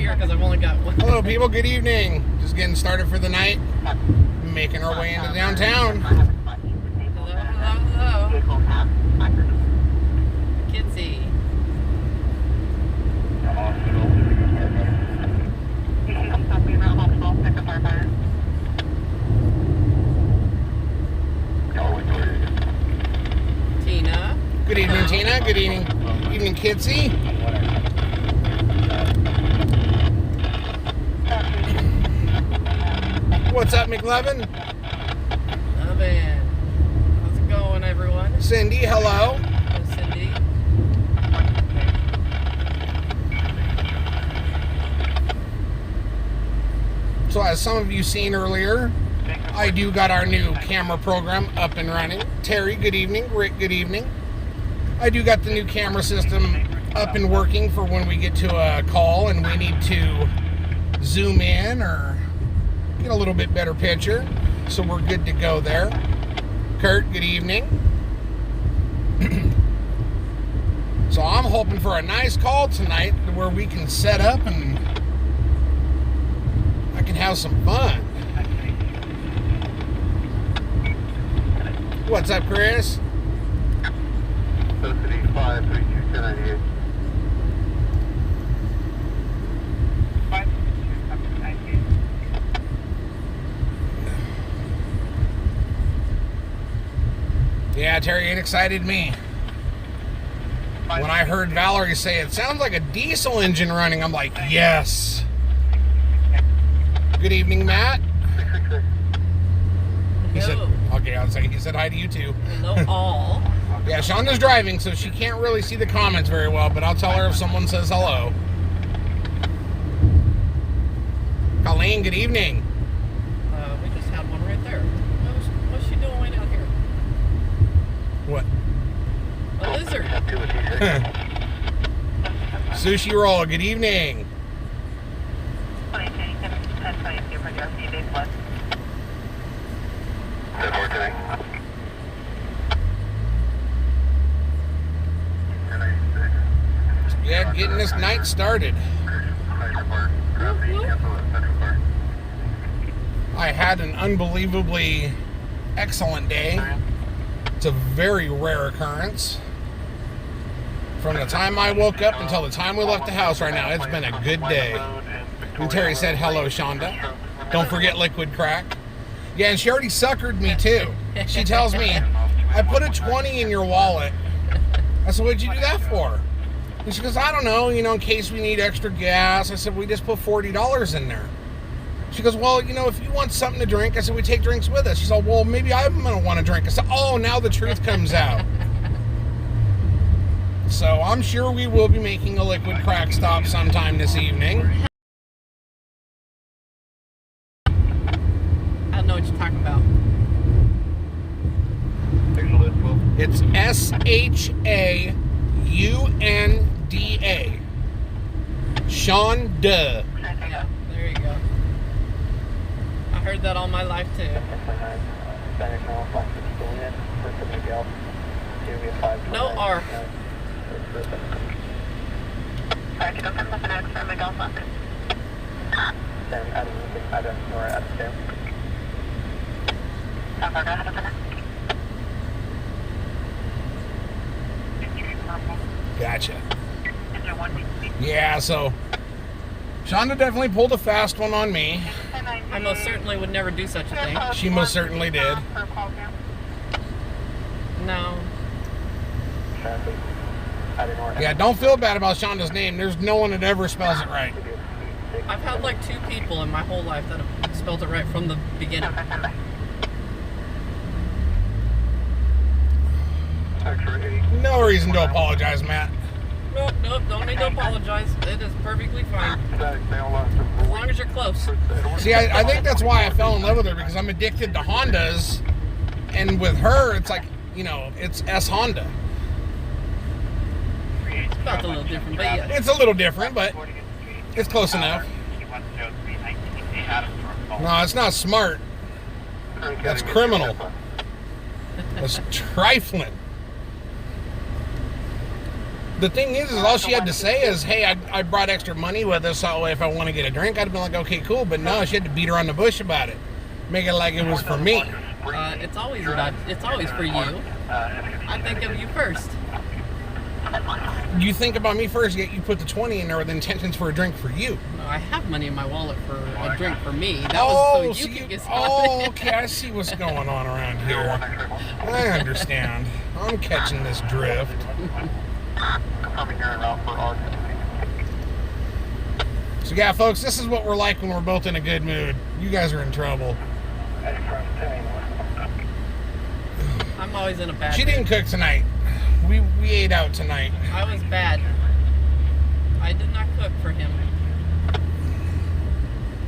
here because I've only got one. Hello, people. Good evening. Just getting started for the night. Making our way into downtown. Hello. Kidsy. Tina. Good evening, Tina. Good evening, Kidsy. What's up, McLevin? Lovin'. How's it going, everyone? Cindy, hello. Hello, Cindy. So as some of you seen earlier, I do got our new camera program up and running. Terry, good evening. Rick, good evening. I do got the new camera system up and working for when we get to a call and we need to zoom in or get a little bit better picture. So we're good to go there. Kurt, good evening. So I'm hoping for a nice call tonight where we can set up and I can have some fun. What's up, Chris? City 532-1098. Yeah, Terry, it excited me. When I heard Valerie say it sounds like a diesel engine running, I'm like, yes. Good evening, Matt. He said, okay, I'll say he said hi to you too. Hello, all. Yeah, Shonda's driving, so she can't really see the comments very well, but I'll tell her if someone says hello. Colleen, good evening. We just had one right there. What's she doing way down here? What? A lizard. Sushi roll, good evening. Yeah, getting this night started. I had an unbelievably excellent day. It's a very rare occurrence. From the time I woke up until the time we left the house right now, it's been a good day. And Terry said, hello, Shonda. Don't forget liquid crack. Yeah, and she already suckered me too. She tells me, I put a 20 in your wallet. I said, what'd you do that for? And she goes, I don't know, in case we need extra gas. I said, we just put $40 in there. She goes, well, if you want something to drink, I said, we take drinks with us. She said, well, maybe I'm going to want to drink. I said, oh, now the truth comes out. So I'm sure we will be making a liquid crack stop sometime this evening. I don't know what you're talking about. It's SHAUNDA. Shonda. Yeah, there you go. I heard that all my life too. No R. Gotcha. Yeah, so Shonda definitely pulled a fast one on me. I most certainly would never do such a thing. She most certainly did. No. Yeah, don't feel bad about Shonda's name. There's no one that ever spells it right. I've had like 2 people in my whole life that have spelled it right from the beginning. No reason to apologize, Matt. Nope, don't need to apologize. It is perfectly fine. As long as you're close. See, I think that's why I fell in love with her, because I'm addicted to Hondas. And with her, it's like, it's S Honda. It's about a little different, but yeah. It's a little different, but it's close enough. No, it's not smart. That's criminal. That's trifling. The thing is all she had to say is, hey, I brought extra money with us, so if I want to get a drink, I'd have been like, okay, cool. But no, she had to beat around the bush about it. Make it like it was for me. It's always for you. I think of you first. You think about me first, yet you put the 20 in there with intentions for a drink for you. No, I have money in my wallet for a drink for me. That was so you could get started. Oh, okay, I see what's going on around here. I understand. I'm catching this drift. So yeah, folks, this is what we're like when we're both in a good mood. You guys are in trouble. I'm always in a bad She mood. didn't cook tonight. We ate out tonight. I was bad. I did not cook for him.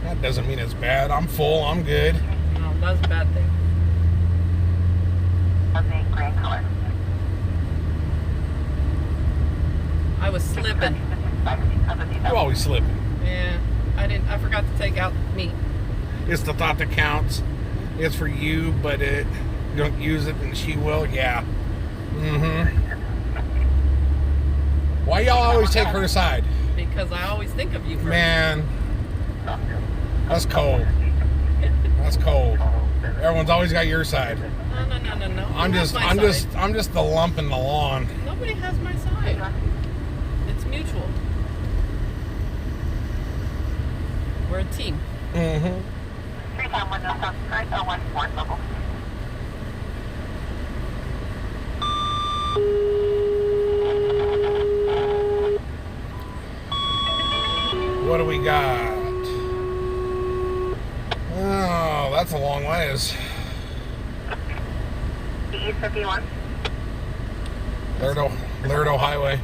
That doesn't mean it's bad. I'm full. I'm good. No, that's a bad thing. I was slipping. You're always slipping. Yeah, I forgot to take out meat. It's the thought that counts. It's for you, but you don't use it and she will. Yeah. Mm-hmm. Why y'all always take her side? Because I always think of you first. Man, that's cold. That's cold. Everyone's always got your side. No. I'm just the lump in the lawn. Nobody has my side. It's mutual. We're a team. Mm-hmm. What do we got? Oh, that's a long ways. East 51. Laredo Highway.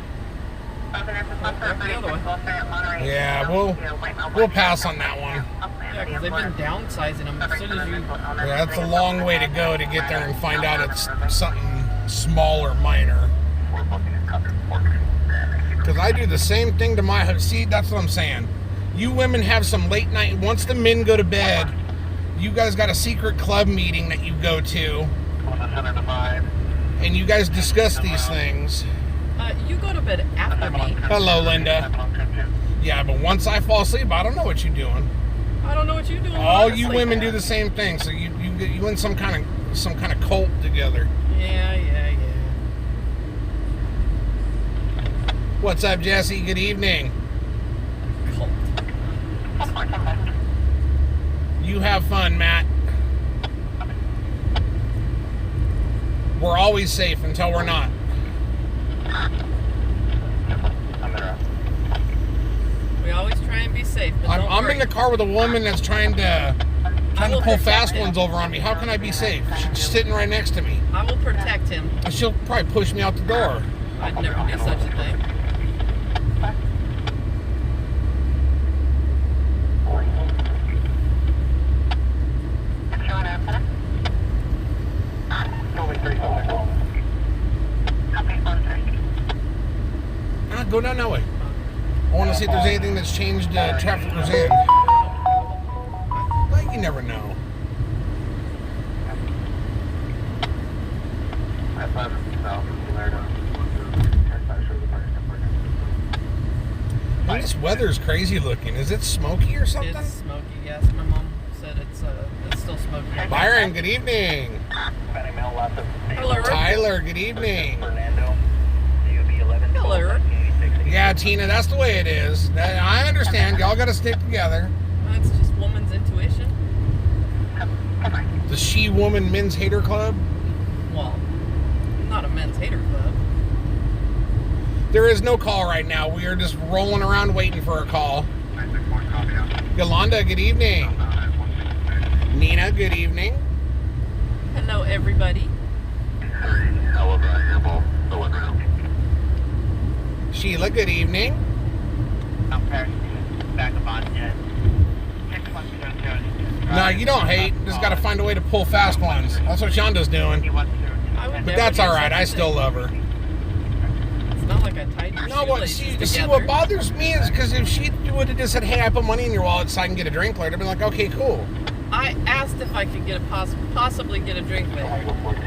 Yeah, we'll pass on that one. Yeah, because they've been downsizing them as soon as you... Yeah, that's a long way to go to get there and find out it's something small or minor. Because I do the same thing to my... See, that's what I'm saying. You women have some late night... Once the men go to bed, you guys got a secret club meeting that you go to. And you guys discuss these things. You go to bed after me. Hello, Linda. Yeah, but once I fall asleep, I don't know what you're doing. I don't know what you're doing. All you women do the same thing. So you in some kind of cult together. Yeah. What's up, Jesse? Good evening. Cult. You have fun, Matt. We're always safe until we're not. We always try and be safe, but I'm in the car with a woman that's trying to will pull protect fast him. ones over on me. How can I be safe? She's sitting right next to me. I will protect him. She'll probably push me out the door. I'd never do such a thing. Go down that way. I want to see if there's anything that's changed traffic Roseanne. But you never know. Man, this weather's crazy looking. Is it smoky or something? It's smoky, yes. My mom said it's still smoky. Byron, good evening. Hello. Tyler, good evening. Hello. Yeah, Tina, that's the way it is. I understand. Y'all got to stick together. That's just woman's intuition. The She-Woman Men's Hater Club. Well, not a men's hater club. There is no call right now. We are just rolling around waiting for a call. Yolanda, good evening. Nina, good evening. Hello, everybody. Sheila, good evening. No, you don't hate. Just got to find a way to pull fast ones. That's what Shonda's doing. But that's all right. I still love her. It's not like I tied your No, what? shoelaces See, together. what bothers me is because if she would have just said, "Hey, I put money in your wallet so I can get a drink later," I'd be like, "Okay, cool." I asked if I could get possibly get a drink later.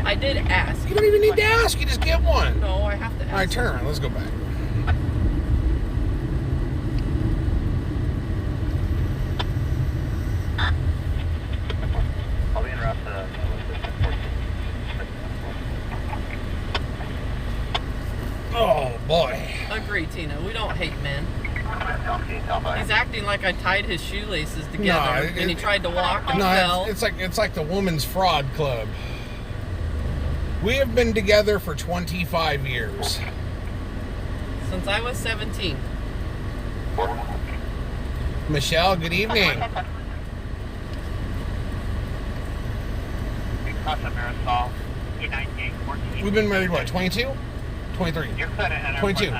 I did ask. You don't even need to ask. You just get one. No, I have to ask. All right, turn around. Let's go back. He's acting like I tied his shoelaces together, No, and he tried to walk and fell. It's like the Women's Fraud Club. We have been together for 25 years. Since I was 17. Michelle, good evening. We've been married, what, 22? 23? 22.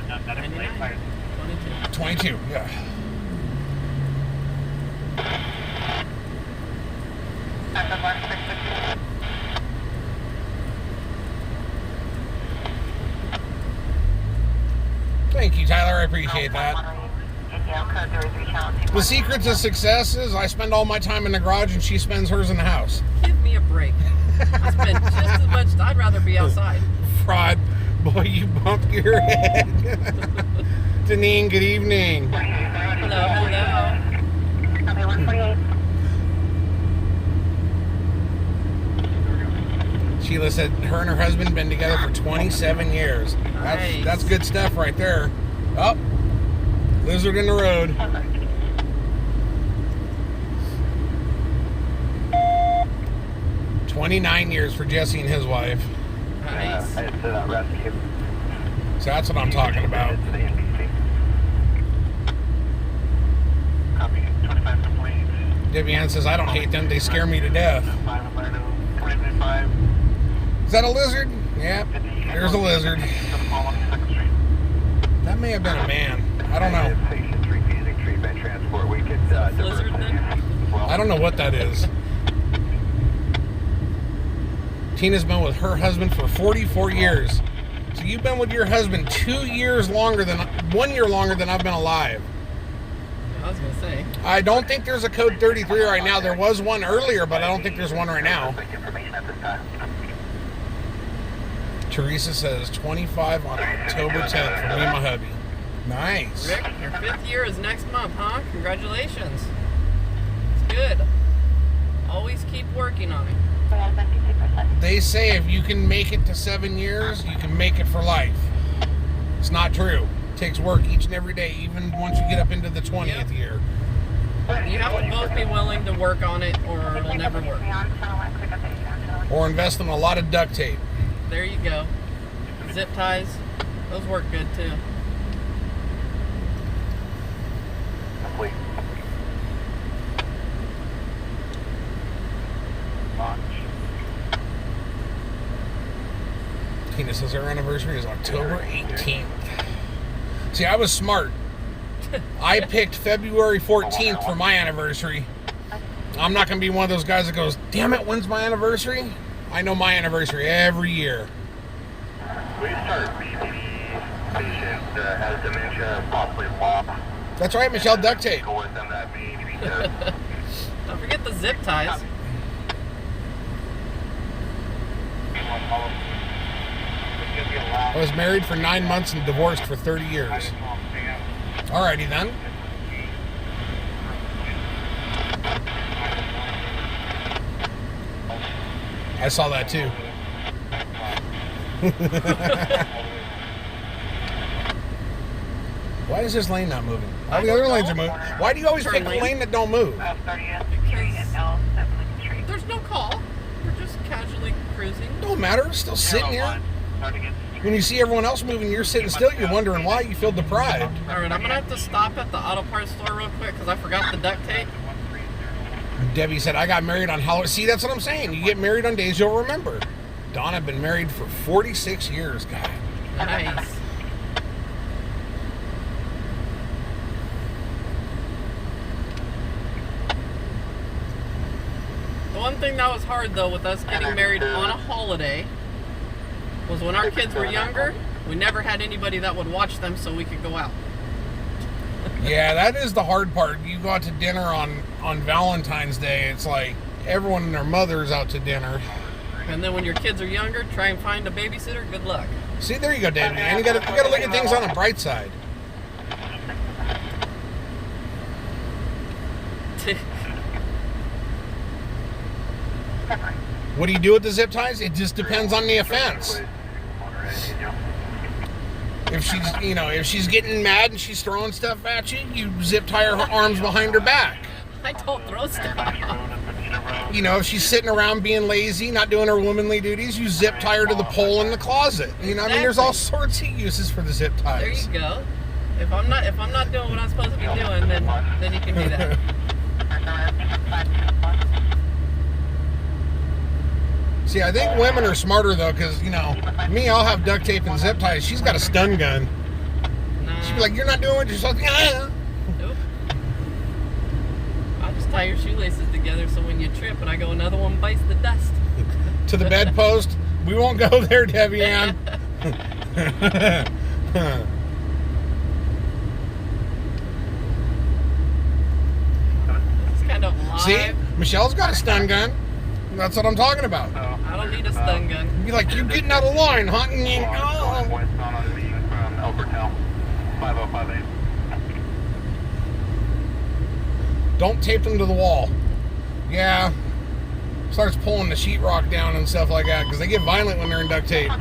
22, yeah. Thank you, Tyler. I appreciate that. The secret to success is I spend all my time in the garage and she spends hers in the house. Give me a break. I spend just as much. I'd rather be outside. Fraud. Boy, you bumped your head. Deneen, good evening. Hello, hello. Sheila said her and her husband been together for 27 years. Nice. That's good stuff right there. Oh, lizard in the road. "29 years for Jesse and his wife." Nice. So that's what I'm talking about. Debbie Ann says, "I don't hate them. They scare me to death." Is that a lizard? Yep. There's a lizard. That may have been a man. I don't know. Lizard then? I don't know what that is. Tina's been with her husband for 44 years. So you've been with your husband 1 year longer than I've been alive. I was going to say. I don't think there's a code 33 right now. There was one earlier, but I don't think there's one right now. Teresa says 25 on October 10th for me and my hubby. Nice. Rick, your 5th year is next month, huh? Congratulations. It's good. Always keep working on it. They say if you can make it to 7 years, you can make it for life. It's not true. It takes work each and every day, even once you get up into the 20th year. You have to both be willing to work on it, or it'll never work. Or invest in a lot of duct tape. There you go. Zip ties. Those work good, too. Tina says our anniversary is October 18th. See, I was smart. I picked February 14th for my anniversary. I'm not going to be one of those guys that goes, "Damn it, when's my anniversary?" I know my anniversary every year. We start BPD patient has dementia, possibly WAP. That's right, Michelle, duct tape. Go with them that mean because Don't forget the zip ties. I was married for 9 months and divorced for 30 years. Alrighty then. I saw that too. Why is this lane not moving? All the other lanes are moving. Why do you always pick the lane that don't move? There's no call. We're just casually cruising. Don't matter. It's still sitting here. When you see everyone else moving, you're sitting still. You're wondering why you feel deprived. All right, I'm gonna have to stop at the auto parts store real quick because I forgot the duct tape. Debbie said, "I got married on Halloween." See, that's what I'm saying. You get married on days you'll remember. Dawn, I've been married for 46 years, guy. Nice. The one thing that was hard though with us getting married on a holiday was when our kids were younger, we never had anybody that would watch them so we could go out. Yeah, that is the hard part. You go out to dinner on Valentine's Day, it's like everyone and their mother's out to dinner. And then when your kids are younger, try and find a babysitter. Good luck. See, there you go, David. And you gotta look at things on the bright side. What do you do with the zip ties? It just depends on the offense. If she's getting mad and she's throwing stuff at you, you zip tie her arms behind her back. I don't throw stuff. If she's sitting around being lazy, not doing her womanly duties, you zip tie her to the pole in the closet. There's all sorts of uses for the zip ties. There you go. If I'm not doing what I'm supposed to be doing, then you can do that. See, I think women are smarter though, because me, I'll have duct tape and zip ties. She's got a stun gun. Nah. She'd be like, "You're not doing what you're supposed to." Nope. I'll just tie your shoelaces together so when you trip and I go, another one bites the dust. To the bedpost. We won't go there, Debbie Ann. It's kind of live. See, Michelle's got a stun gun. That's what I'm talking about. I don't need a stun gun. Be like, "You getting out of line, huh?" Westbound on me from Elbertown, 5058. Don't tape them to the wall. Yeah. Starts pulling the sheetrock down and stuff like that because they get violent when they're in duct tape.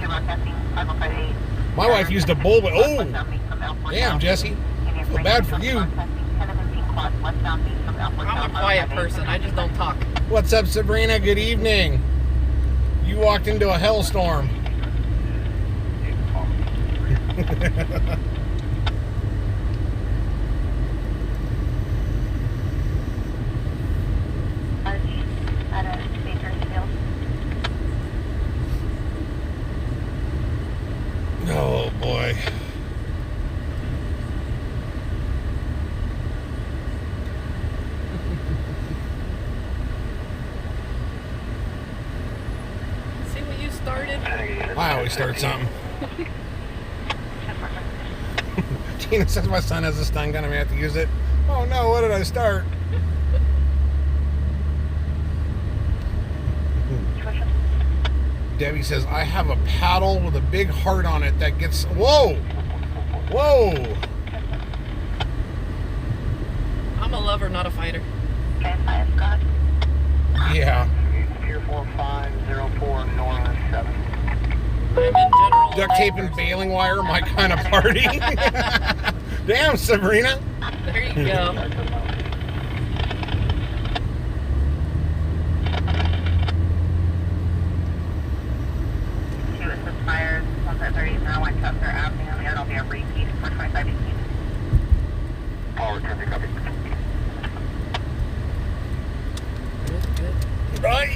My wife used a bull. Oh, damn, Jesse. I feel bad for you. I'm a quiet person. I just don't talk. What's up, Sabrina? Good evening. You walked into a hellstorm. At a Bakersfield. Oh, boy. See what you started? I always start something. Tina says my son has a stun gun. I'm going to have to use it. Oh, no. What did I start? Debbie says, I have a paddle with a big heart on it that gets... Whoa! Whoa! I'm a lover, not a fighter. Okay, 5 Scott. Yeah. Pier 4504 North 7. I'm in general. Duct tape and baling wire, my kind of party. Damn, Sabrina. There you go. She was inspired. One's at 30 now, one Chester Avenue, and the other will be a repeat for 2518. Power, copy, copy. Good.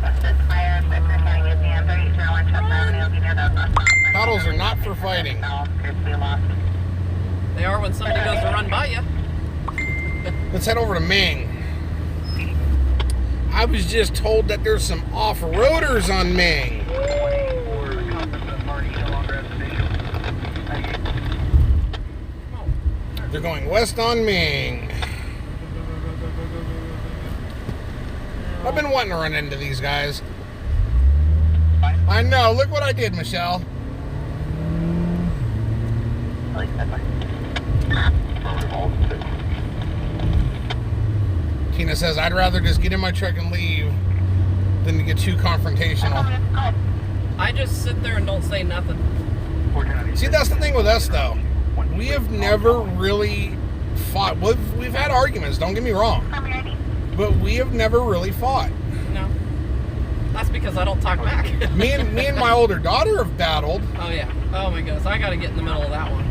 Inspired, but for hearing you, Dan, 3001 Chester Avenue, will be near the bus stop. Paddles are not for fighting. No, appears to be lost. They are when somebody goes to run by you. Let's head over to Ming. I was just told that there's some off-roaders on Ming. They're going west on Ming. I've been wanting to run into these guys. I know. Look what I did, Michelle. Like that way. Tina says, I'd rather just get in my truck and leave than to get too confrontational. I just sit there and don't say nothing. See, that's the thing with us, though. We have never really fought. We've had arguments, don't get me wrong. But we have never really fought. No. That's because I don't talk back. Me and my older daughter have battled. Oh, yeah. Oh, my goodness. I got to get in the middle of that one.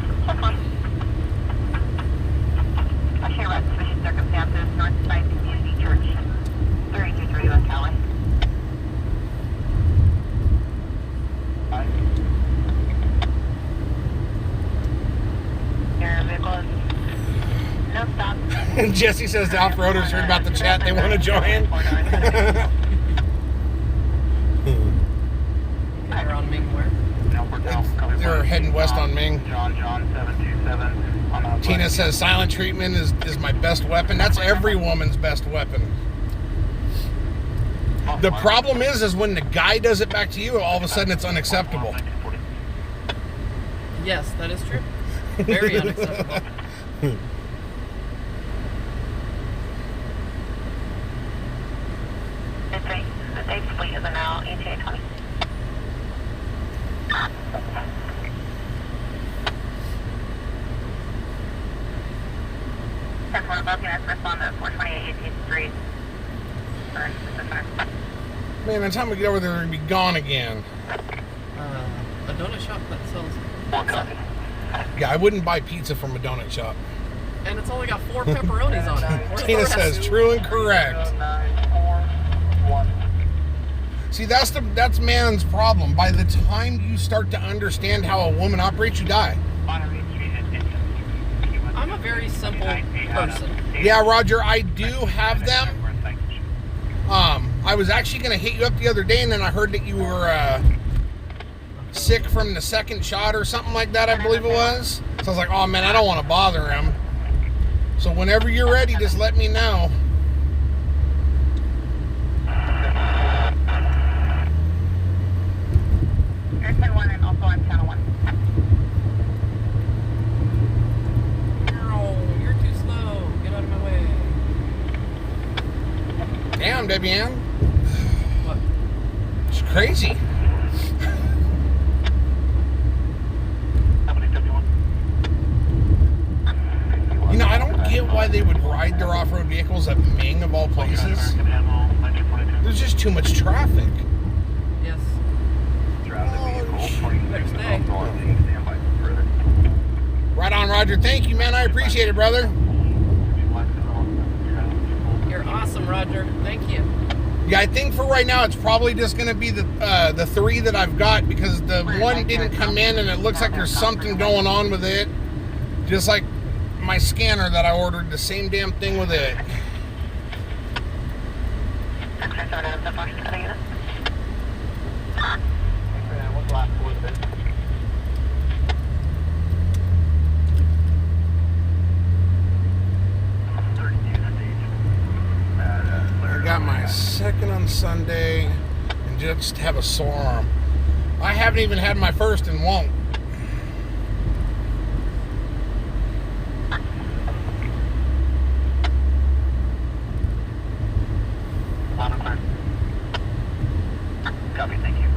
I share about sufficient circumstances, Northside Community Church, 3230 West Alley. Your vehicle is no stop. And Jesse says the off-roaders heard about the chat. They want to join. They're on Ming where? They're heading west on Ming. John 727. Tina says silent treatment is my best weapon. That's every woman's best weapon. The problem is when the guy does it back to you, all of a sudden it's unacceptable. Yes, that is true. Very unacceptable. The safe fleet is now ETA 20. one above you, I respond to 428 18th Street. Man, by the time we get over there, we'll be gone again. A donut shop that sells pizza. Yeah, I wouldn't buy pizza from a donut shop. And it's only got 4 pepperonis on it. Where's the Tina rest? says true and correct. 941. See, that's man's problem. By the time you start to understand how a woman operates, you die. I'm a very simple person. Yeah, Roger, I do have them. I was actually going to hit you up the other day, and then I heard that you were sick from the second shot or something like that, I believe it was. So I was like, oh man, I don't want to bother him. So whenever you're ready, just let me know. You're 10-1 and also on channel 1. No, you're too slow. Get out of my way. Damn, Debbie Ann. What? It's crazy. You know, I don't get why they would ride their off-road vehicles at Ming, of all places. There's just too much traffic. Yes. Better stay. Right on, Roger. Thank you, man. I appreciate it, brother. You're awesome, Roger. Thank you. Yeah, I think for right now it's probably just going to be the 3 that I've got, because the one didn't come in and it looks like there's something going on with it. Just like my scanner that I ordered, the same damn thing with it. What's the last four of it? I got my second on Sunday and just have a sore arm. I haven't even had my first and won't. Copy, thank you.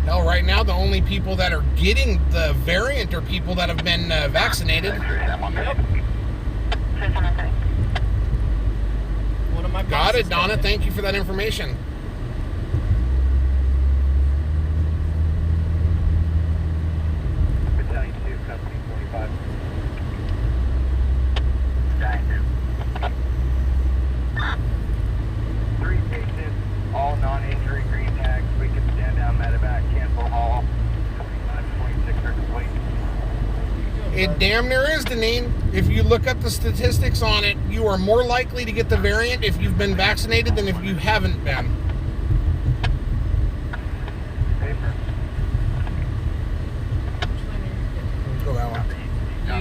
Hell, right now the only people that are getting the variant are people that have been vaccinated. Yep. One of my Got it, bosses Donna. did Thank you for that information. Battalion 2, company 45. Battalion 2. 3 patients, all non-injury, green tags. We can stand down medevac, cancel hall. 25-26 are complete. It damn near is, Deneen. If you look up the statistics on it, you are more likely to get the variant if you've been vaccinated than if you haven't been. Paper. Go that way.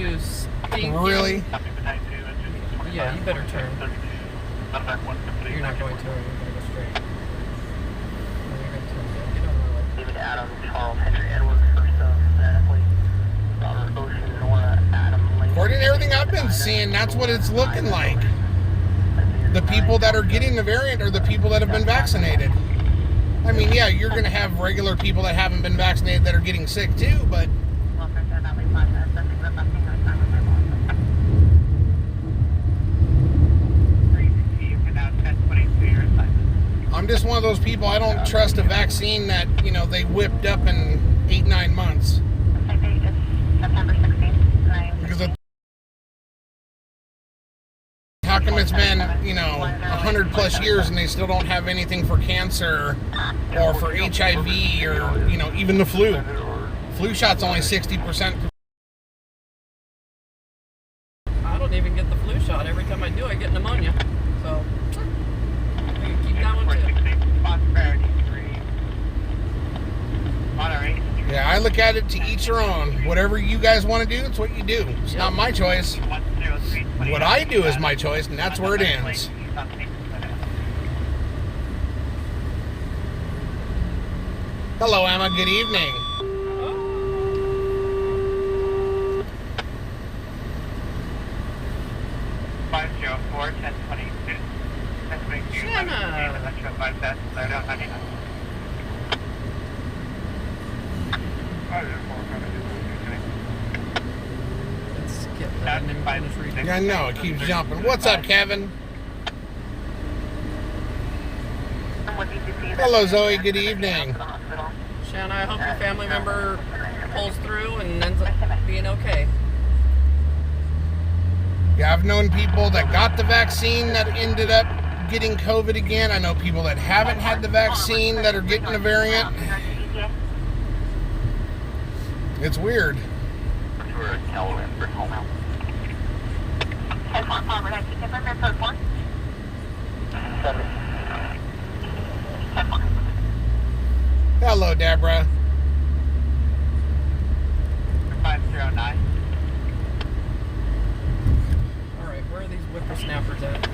You stinking. Really? Copy, Battalion 2, engine Yeah, you better turn. 32. Medevac 1 complete. You're not going to. You're going to go straight. No, you're going to turn. Yeah, get out of my way. David Adams, Charles Henry Edwards, first phonetically. Robert Ocean, Nora, Adam Lincoln. According to everything I've been seeing, that's what it's looking like. The people that are getting the variant are the people that have been vaccinated. I mean, yeah, you're going to have regular people that haven't been vaccinated that are getting sick too, but I'm just one of those people, I don't trust a vaccine that, you know, they whipped up in 8-9 months. September 16th, Because how come it's been, you know, 100 plus years and they still don't have anything for cancer or for HIV or, you know, even the flu? Flu shot's only 60%. I don't even get the flu shot. Every time I do, I get pneumonia. So, we can keep that one too. Yeah, I look at it to each your own. Whatever you guys want to do, it's what you do. It's not my choice. What I do is my choice, and that's where it ends. Hello, Emma. Good evening. Let's skip. I didn't finish reading. Yeah, I know, it keeps jumping. What's up, Kevin? Hello, Zoe. Good evening. Shanna, I hope your family member pulls through and ends up being okay. Yeah, I've known people that got the vaccine that ended up getting COVID again. I know people that haven't had the vaccine that are getting the variant. It's weird. Hello, Deborah. 509. Alright, where are these whippersnappers at?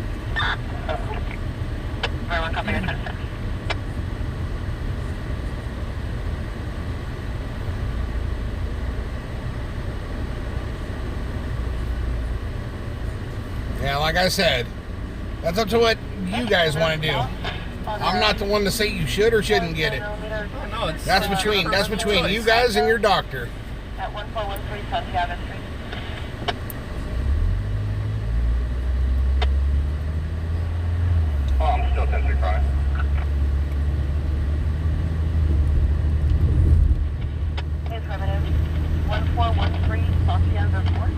Yeah, like I said, that's up to what you guys want to do. I'm not the one to say you should or shouldn't get it. Oh, no, it's That's between you guys and your doctor. At 1413 South Gavin Street. Oh, I'm still 1035. Affirmative. 1413 South Gavin Street.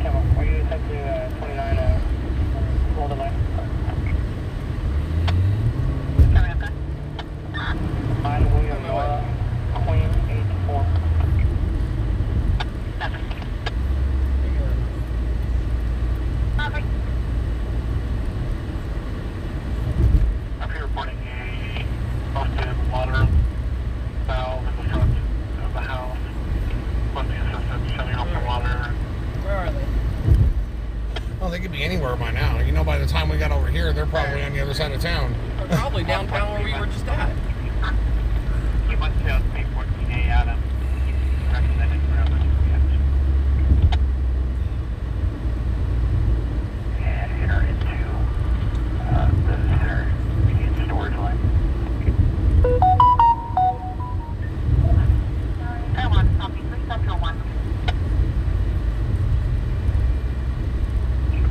Come are you sent to 29 Golden Lane? I, William Nora, Queen 84. I'm here reporting a busted water valve in the front of the house. Must be assistant shutting off the water. Where are they? Well, they could be anywhere by now. You know, by the time we got over here, they're probably on the other side of town. They're probably downtown where we were just at. You must have paid 14A Adam. Recommending forever. And enter into the center median storage line. Come on, copy 3 Central 1.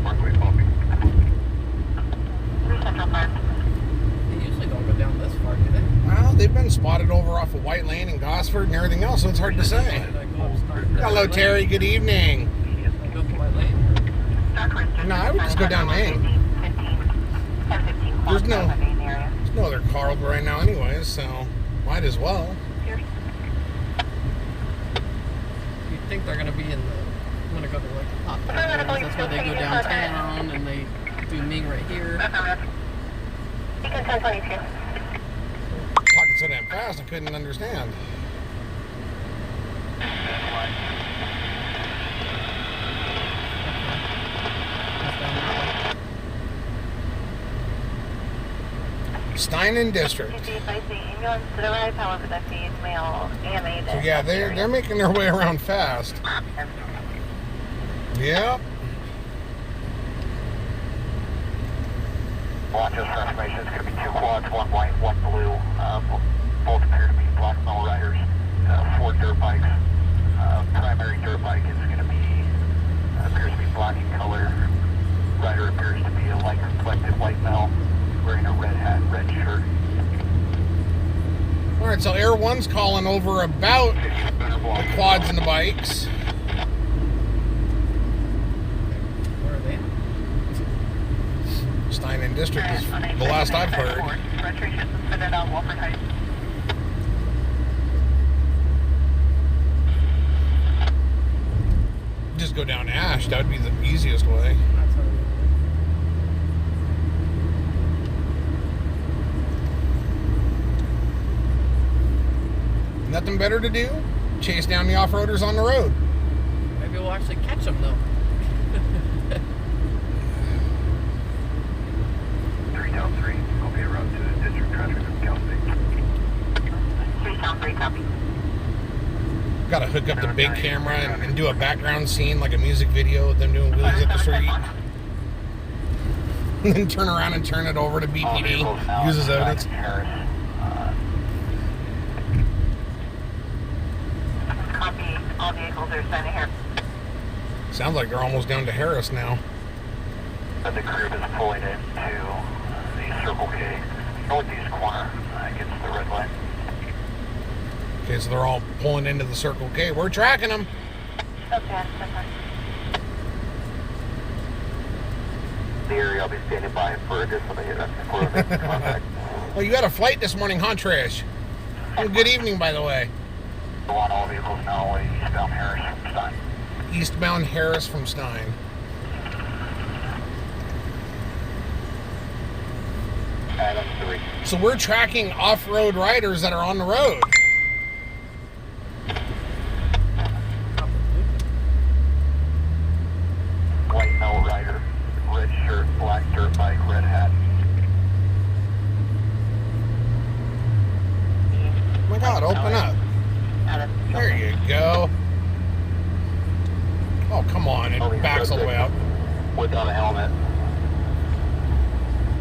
Parkway coffee. 3 Central 5. They usually don't go down this far, do they? Well, they've been spotted over off of White Lane and Gosford and everything else, so it's hard to say. Did I go up start to Hello, White Lane? Terry. Good evening. Did I go up to White Lane? No, I would just go down Main. 1015 There's no- Main area. There's no other car right now anyways, so might as well. Here's You'd think they're gonna be in the. I'm gonna go to like the top 10 areas. That's where they go downtown and they do Ming right here. Beacon 1022. Talking so damn fast, I couldn't understand. That's down there. Steinen District. By the ambulance to the right, however, that feeds mail AMA. So yeah, they're making their way around fast. Yep. Watch those transformations. Could be 2 quads, 1 white, 1 blue. Both appear to be black metal riders. 4 dirt bikes. Primary dirt bike is going to be appears to be black in color. Rider appears to be a light reflective white male wearing a red hat, red shirt. All right, so Air One's calling over about the quads and the bikes. Where are they? Steinen District is the last I've heard. Registration suspended on Wolford Heights. Just go down Ash. That would be the easiest way. That's how Nothing better to do? Chase down the off-roaders on the road. maybe we'll actually catch them though. 3 down 3. I'll be around to the district traffic of Cal State. 3 Sound 3, copy. Got to hook up the big camera and do a background scene like a music video with them doing wheelies up the street. And then turn around and turn it over to BPD. Uses evidence. Harris. All vehicles are assigned to here. Sounds like they're almost down to Harris now. The group is pulling into the Circle K northeast corner against the red line. Okay, so they're all pulling into the Circle K. We're tracking them. Okay. The area I'll be standing by for additional contact. Well, you had a flight this morning, huh, Trish? Oh, good evening, by the way. I want all vehicles now eastbound Harris from Stein. Eastbound Harris from Stein. Adam 3. So we're tracking off-road riders that are on the road. White male rider, red shirt, black dirt bike, red hat. Oh my God, open up. There you go. Oh, come on. It backs all the way up. Without a helmet.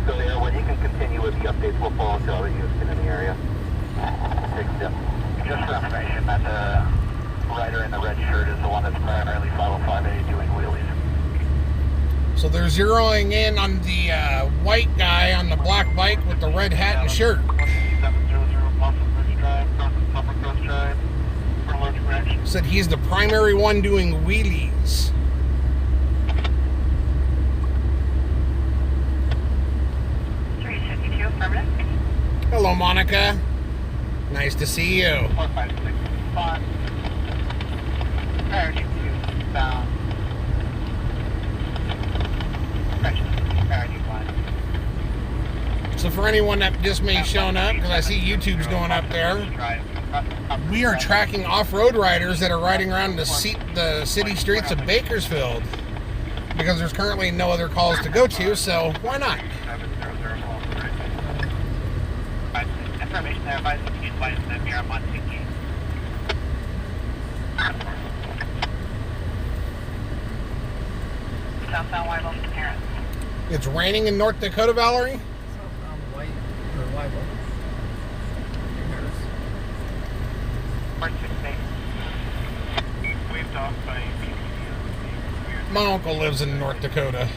So there, when you can continue with the updates, we'll follow to other Houston in the area. Take a step. Just for information, that the rider in the red shirt is the one that's primarily 505A doing wheelies. So they're zeroing in on the white guy on the black bike with the red hat and shirt. 700 Muscle Bridge Drive, north of Summer Coast Drive, for large correction. Said he's the primary one doing wheelies. Hello, Monica. Nice to see you. 4565. Priority to bound. Priority 1. So for anyone that just may have shown up, because I see YouTube's going up there, we are tracking off-road riders that are riding around the city streets of Bakersfield because there's currently no other calls to go to, so why not? Information there, advise the police license and Miramont Tiki. Southbound Wyville, Harris. It's raining in North Dakota, Valerie? Southbound White, or Wyville. Harris. 468. Waved off by BPD. My uncle lives in North Dakota.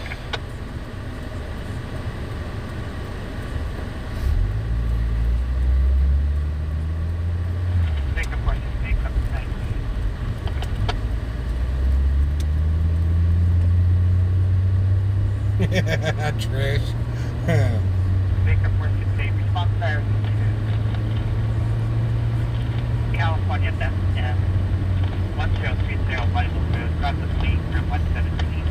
Trish. Baker 468, response priority to California, that's 1030 Bible Road, across the fleet from 117.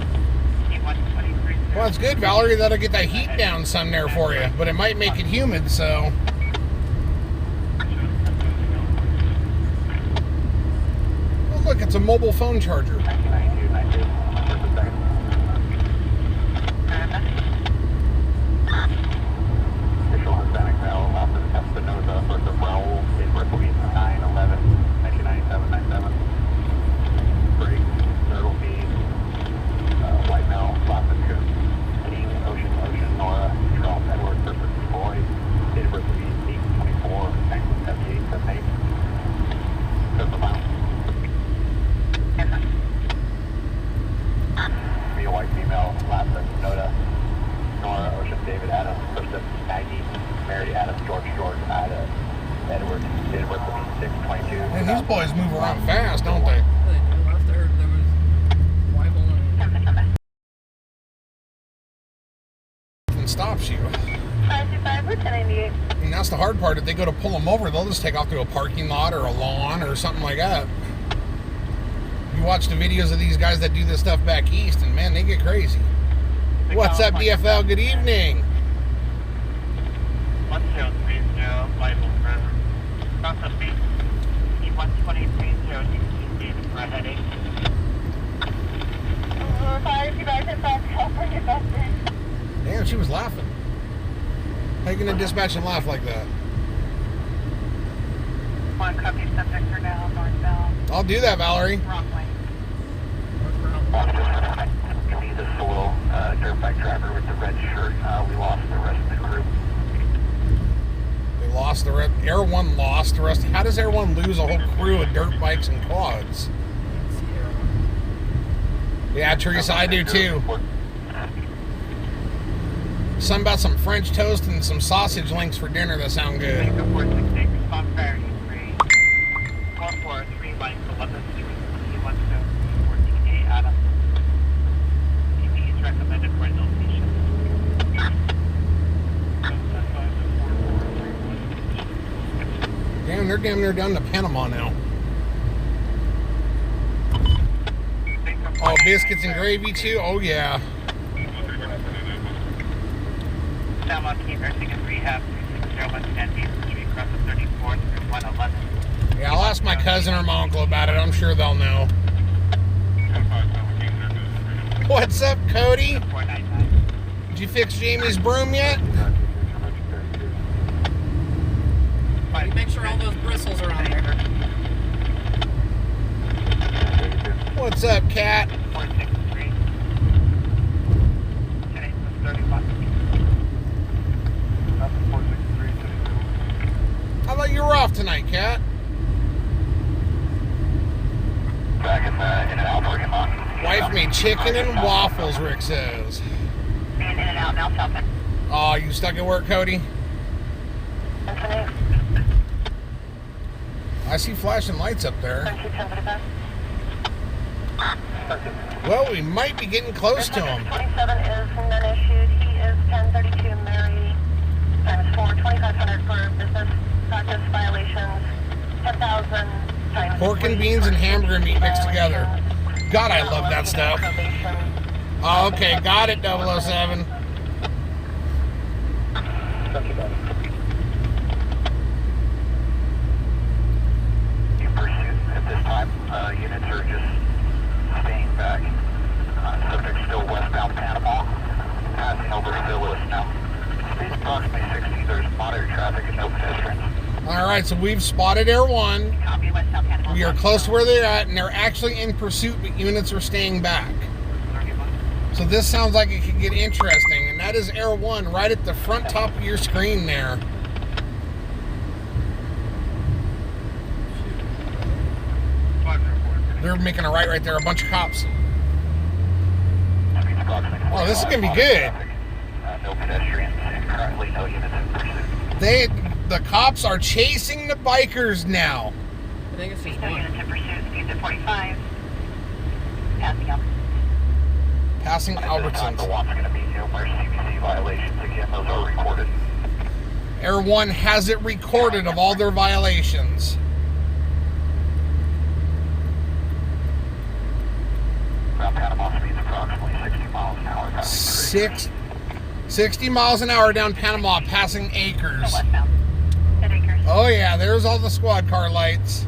C123. Well, it's good, Valerie. That'll get that heat down some there for you, but it might make it humid, so. Oh, look, it's a mobile phone charger. 1992. Official Hispanic male, Officer Espinoza, birth of Raul, date of birth will be 9/11/1997. Break, third will be white male, Officer King, Ocean, Nora, Charles Edward, birth of Boy, date of birth will be 8/24/1978, 78. Just a mile. Be a white female, last name Noda, Nora, Ocean, David, Adam, first name Maggie, Mary, Adam, George, Ada, Edward, date of birth will be 6/22. And these boys move around fast, don't they? They do. Last I heard there was Wyville and And stops you. 525, 1098. And that's the hard part. If they go to pull them over, they'll just take off to a parking lot or a lawn or something like that. You watch the videos of these guys that do this stuff back east, and man, they get crazy. What's up, DFL? Good evening. 1030 Bible Road, across the fleet, C123 David for a headache. 525, California, Boston. Damn, she was laughing. How you gonna dispatch and laugh like that? One copy subject for now, northbound. I'll do that, Valerie. Wrong way. He's a solo dirt bike driver with the red shirt. We lost the rest of the group. They lost the rest. Air One lost the rest. How does Air One lose a whole crew of dirt bikes and quads? Yeah, Teresa, I do too. Something about some French toast and some sausage links for dinner that sound good. Tango 466, response priority 3. 443, line 11, 14A, Adam. TV is recommended for adult patients. Damn, they're damn near down to Panama now. Oh, biscuits and gravy too? Oh, yeah. San Juan Key Nursing and Rehab, 360 West Street, across the 34th through 111. Yeah, I'll ask my cousin or my uncle about it. I'm sure they'll know. What's up, Cody? 499. Did you fix Jamie's broom yet? Make sure all those bristles are on there. What's up, Cat? 463. Today's the 31. That's 463. How about you were off tonight, Cat? Back in and out for him on. Wife made chicken and waffles, Rick says. Being in and out now, Southern. Oh, you stuck at work, Cody? Infinite, I see flashing lights up there. 1035. Well, we might be getting close to him. 27 is none issued. He is 1032 Mary times 4, 2500 for business practice violations, 10,000 times. Pork and beans and hamburger meat mixed together. God, I love that stuff. Oh, okay, got it, 007. In pursuit at this time, units are just staying back. Subject still westbound Panama, passing over St. Louis now. Speed approximately 60. There's moderate traffic and no pedestrians. All right, so we've spotted Air 1. Copy, West South Panama. We are close to where they're at, and they're actually in pursuit, but units are staying back. 31. So this sounds like it could get interesting, and that is Air 1 right at the front top of your screen there. They're making a right there, a bunch of cops. Speed's approximately Oh, this is 45 gonna be good. traffic. No pedestrians and currently no units in pursuit. The cops are chasing the bikers now. I think it's just No one. units in pursuit. Speeds at 45. Passing up. Passing At this time, the Albertsons. one's going to be numerous CBC violations. Again, those are recorded. Air 1 has it recorded of all their violations. Around Panama speeds approximately 60 miles an hour. passing 60 miles an hour down Panama, passing Acres. Westbound. At Acres. Oh yeah, there's all the squad car lights.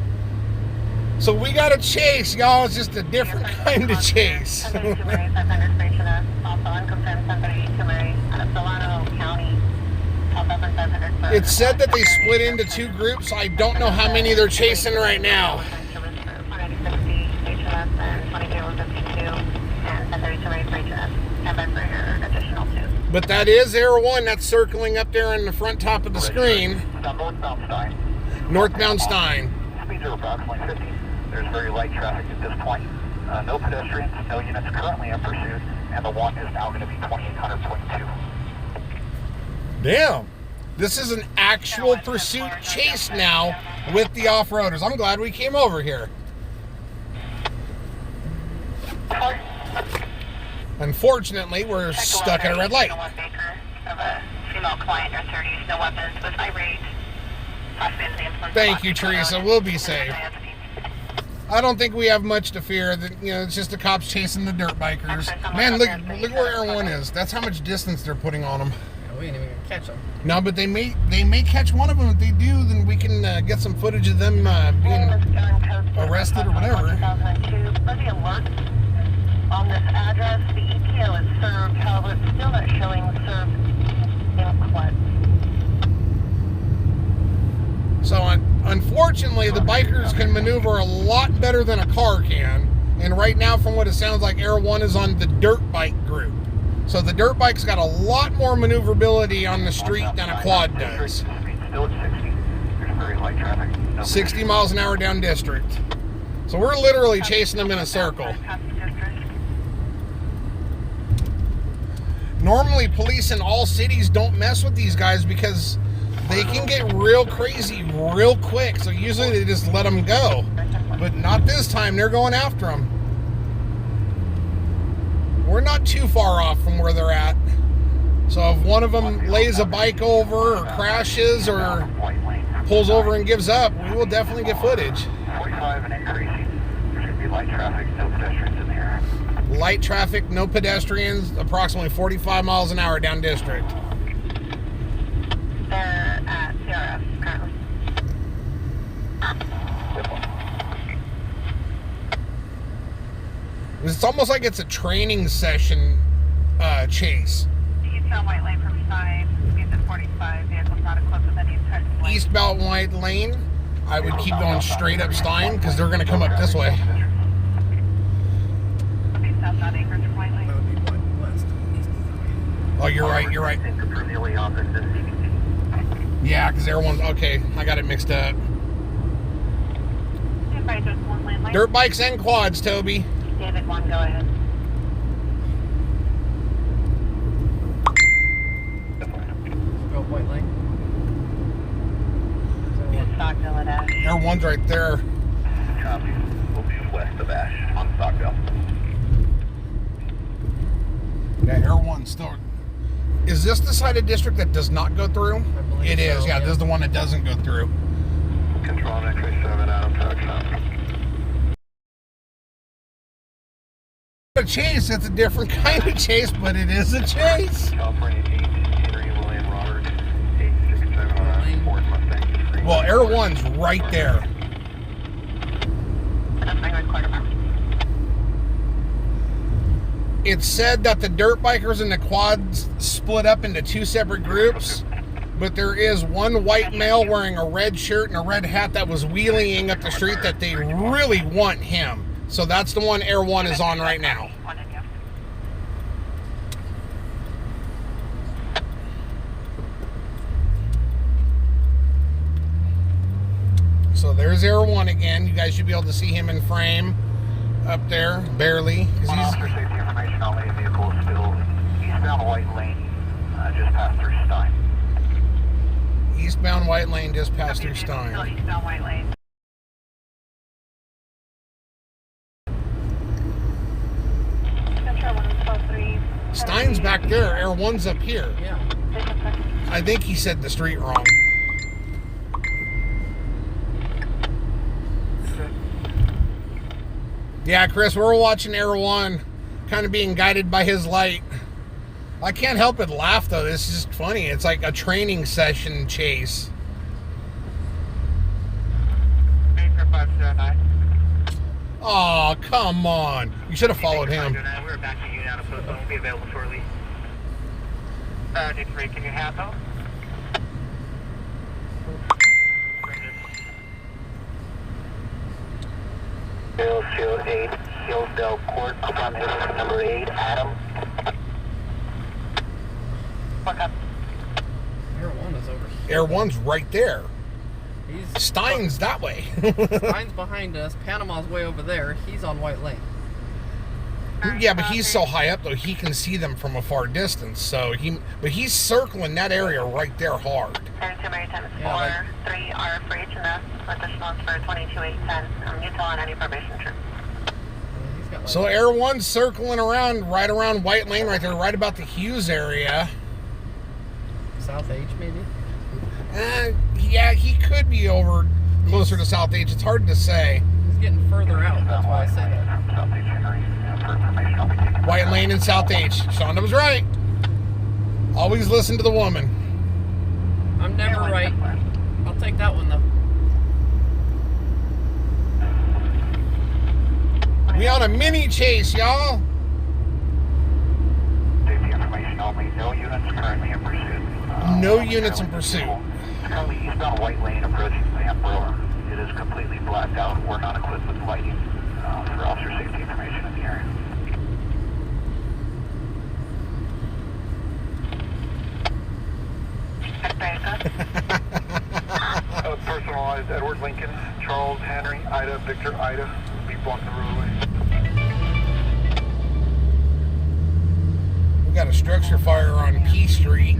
So we got to chase, y'all. It's just a different kind of chase. 1032 Mary, 500 for HNS. Also unconfirmed 1032 Mary out of Solano County. Southwestern 500 for. It said that they split into two groups. I don't know how many they're chasing right now. 49060 HNS and 2252 and 1032 Mary for HNS. And then for your additional 2. But that is Air 1 that's circling up there in the front top of the screen. Northbound Stein. Northbound Stein. Speeds are approximately 50. There's very light traffic at this point. No pedestrians, no units currently in pursuit, and the one is now going to be 2800.2. Damn. This is an actual pursuit chase now with the off-roaders. I'm glad we came over here. Unfortunately, we're stuck at a red light. Of a female client in her 30s, no weapons, was irate. Thank you, Teresa. We'll be safe. I don't think we have much to fear. That it's just the cops chasing the dirt bikers. Man, look where Air 1 is. That's how much distance they're putting on them. Yeah, we ain't even gonna catch them. No, but they may catch one of them. If they do, then we can get some footage of them being arrested or whatever. 2002. For the alert on this address, the EPO is served, however, it's still not showing served input. So unfortunately, the bikers can maneuver a lot better than a car can. And right now, from what it sounds like, Air 1 is on the dirt bike group. So the dirt bike's got a lot more maneuverability on the street than a quad does. Speed's still at 60. There's very light traffic. No 60 miles an hour down district. So we're literally chasing them in a circle. Normally, police in all cities don't mess with these guys because they can get real crazy real quick. So usually they just let them go. But not this time. They're going after them. We're not too far off from where they're at. So if one of them lays a bike over or crashes or pulls over and gives up, we will definitely get footage. 45 and increasing. There should be light traffic, no pedestrians in the area. Light traffic, no pedestrians, approximately 45 miles an hour down district. They're at CRF currently. It's almost like it's a training session chase. Eastbound White Lane from side, speeds at 45, vehicles not equipped with any type of light. Eastbound White Lane, I would keep going straight up Stein because they're going to come up this way. Southbound Acres from White Lane. That would be west. East. Oh, you're right, you're right. Yeah, because everyone's, okay, I got it mixed up. Dirt bikes and quads, Toby. David, one, go ahead. Go White Lane. Stockville at Ash. Air one's right there. Copy. We'll be west of Ash on Stockville. Yeah, Air one's still. Is this the side of district that does not go through? I believe It is, so, yeah, yeah. this is the one that doesn't go through. Control on X-ray 7 Adam Tucson. A chase, it's a different kind of chase, but it is a chase. California 8, Henry William Robert, 867 Ford Mustang. Well, Air one's right there. It's said that the dirt bikers and the quads split up into two separate groups, but there is one white male wearing a red shirt and a red hat that was wheeling up the street that they really want him. So that's the one Air one is on right now. So there's Air one again. You guys should be able to see him in frame up there, barely. 'Cause One officer safety information, all main vehicles still eastbound White Lane, just past through Stein. Eastbound White Lane just past through Still Stein. eastbound White Lane. Metro 123. Stein's back there. Air one's up here. Yeah. I think he said the street wrong. Yeah, Chris, we're watching Air one, kind of being guided by his light. I can't help but laugh, though. This is just funny. It's like a training session chase. Baker 509. Oh, come on. You should have followed him. We're back to you now. Post won't be available shortly. Need to can you have those? Hillsdale 8, Hillsdale Court, upon number 8, Adam. Look up. Air 1 is over here. Air one's right there. He's Stein's that way. Stein's behind us. Panama's way over there. He's on White Lane. Yeah, but he's so high up, though, he can see them from a far distance. But he's circling that area right there hard. 32 Mary times 4, Yeah, 3 R for each and additionals for 22,810. You tell on any probation trip. He's got like, So Air one's circling around, right around White Lane right there, right about the Hughes area. South H maybe. Yeah, he could be over closer to South H. It's hard to say. He's getting further out. That's why I say that. White Lane and South H. Shonda was right. Always listen to the woman. I'm never right. I'll take that one though. We on a mini chase, y'all. Safety information only. No units currently in pursuit. No units in pursuit. Currently eastbound White Lane approaching Van Brewer. It is completely blacked out. We're not equipped with lighting for officer safety information in the area. Personalized Edward Lincoln, Charles Henry, Ida, Victor, Ida. Be blocking the roadway. We got a structure fire on P Street.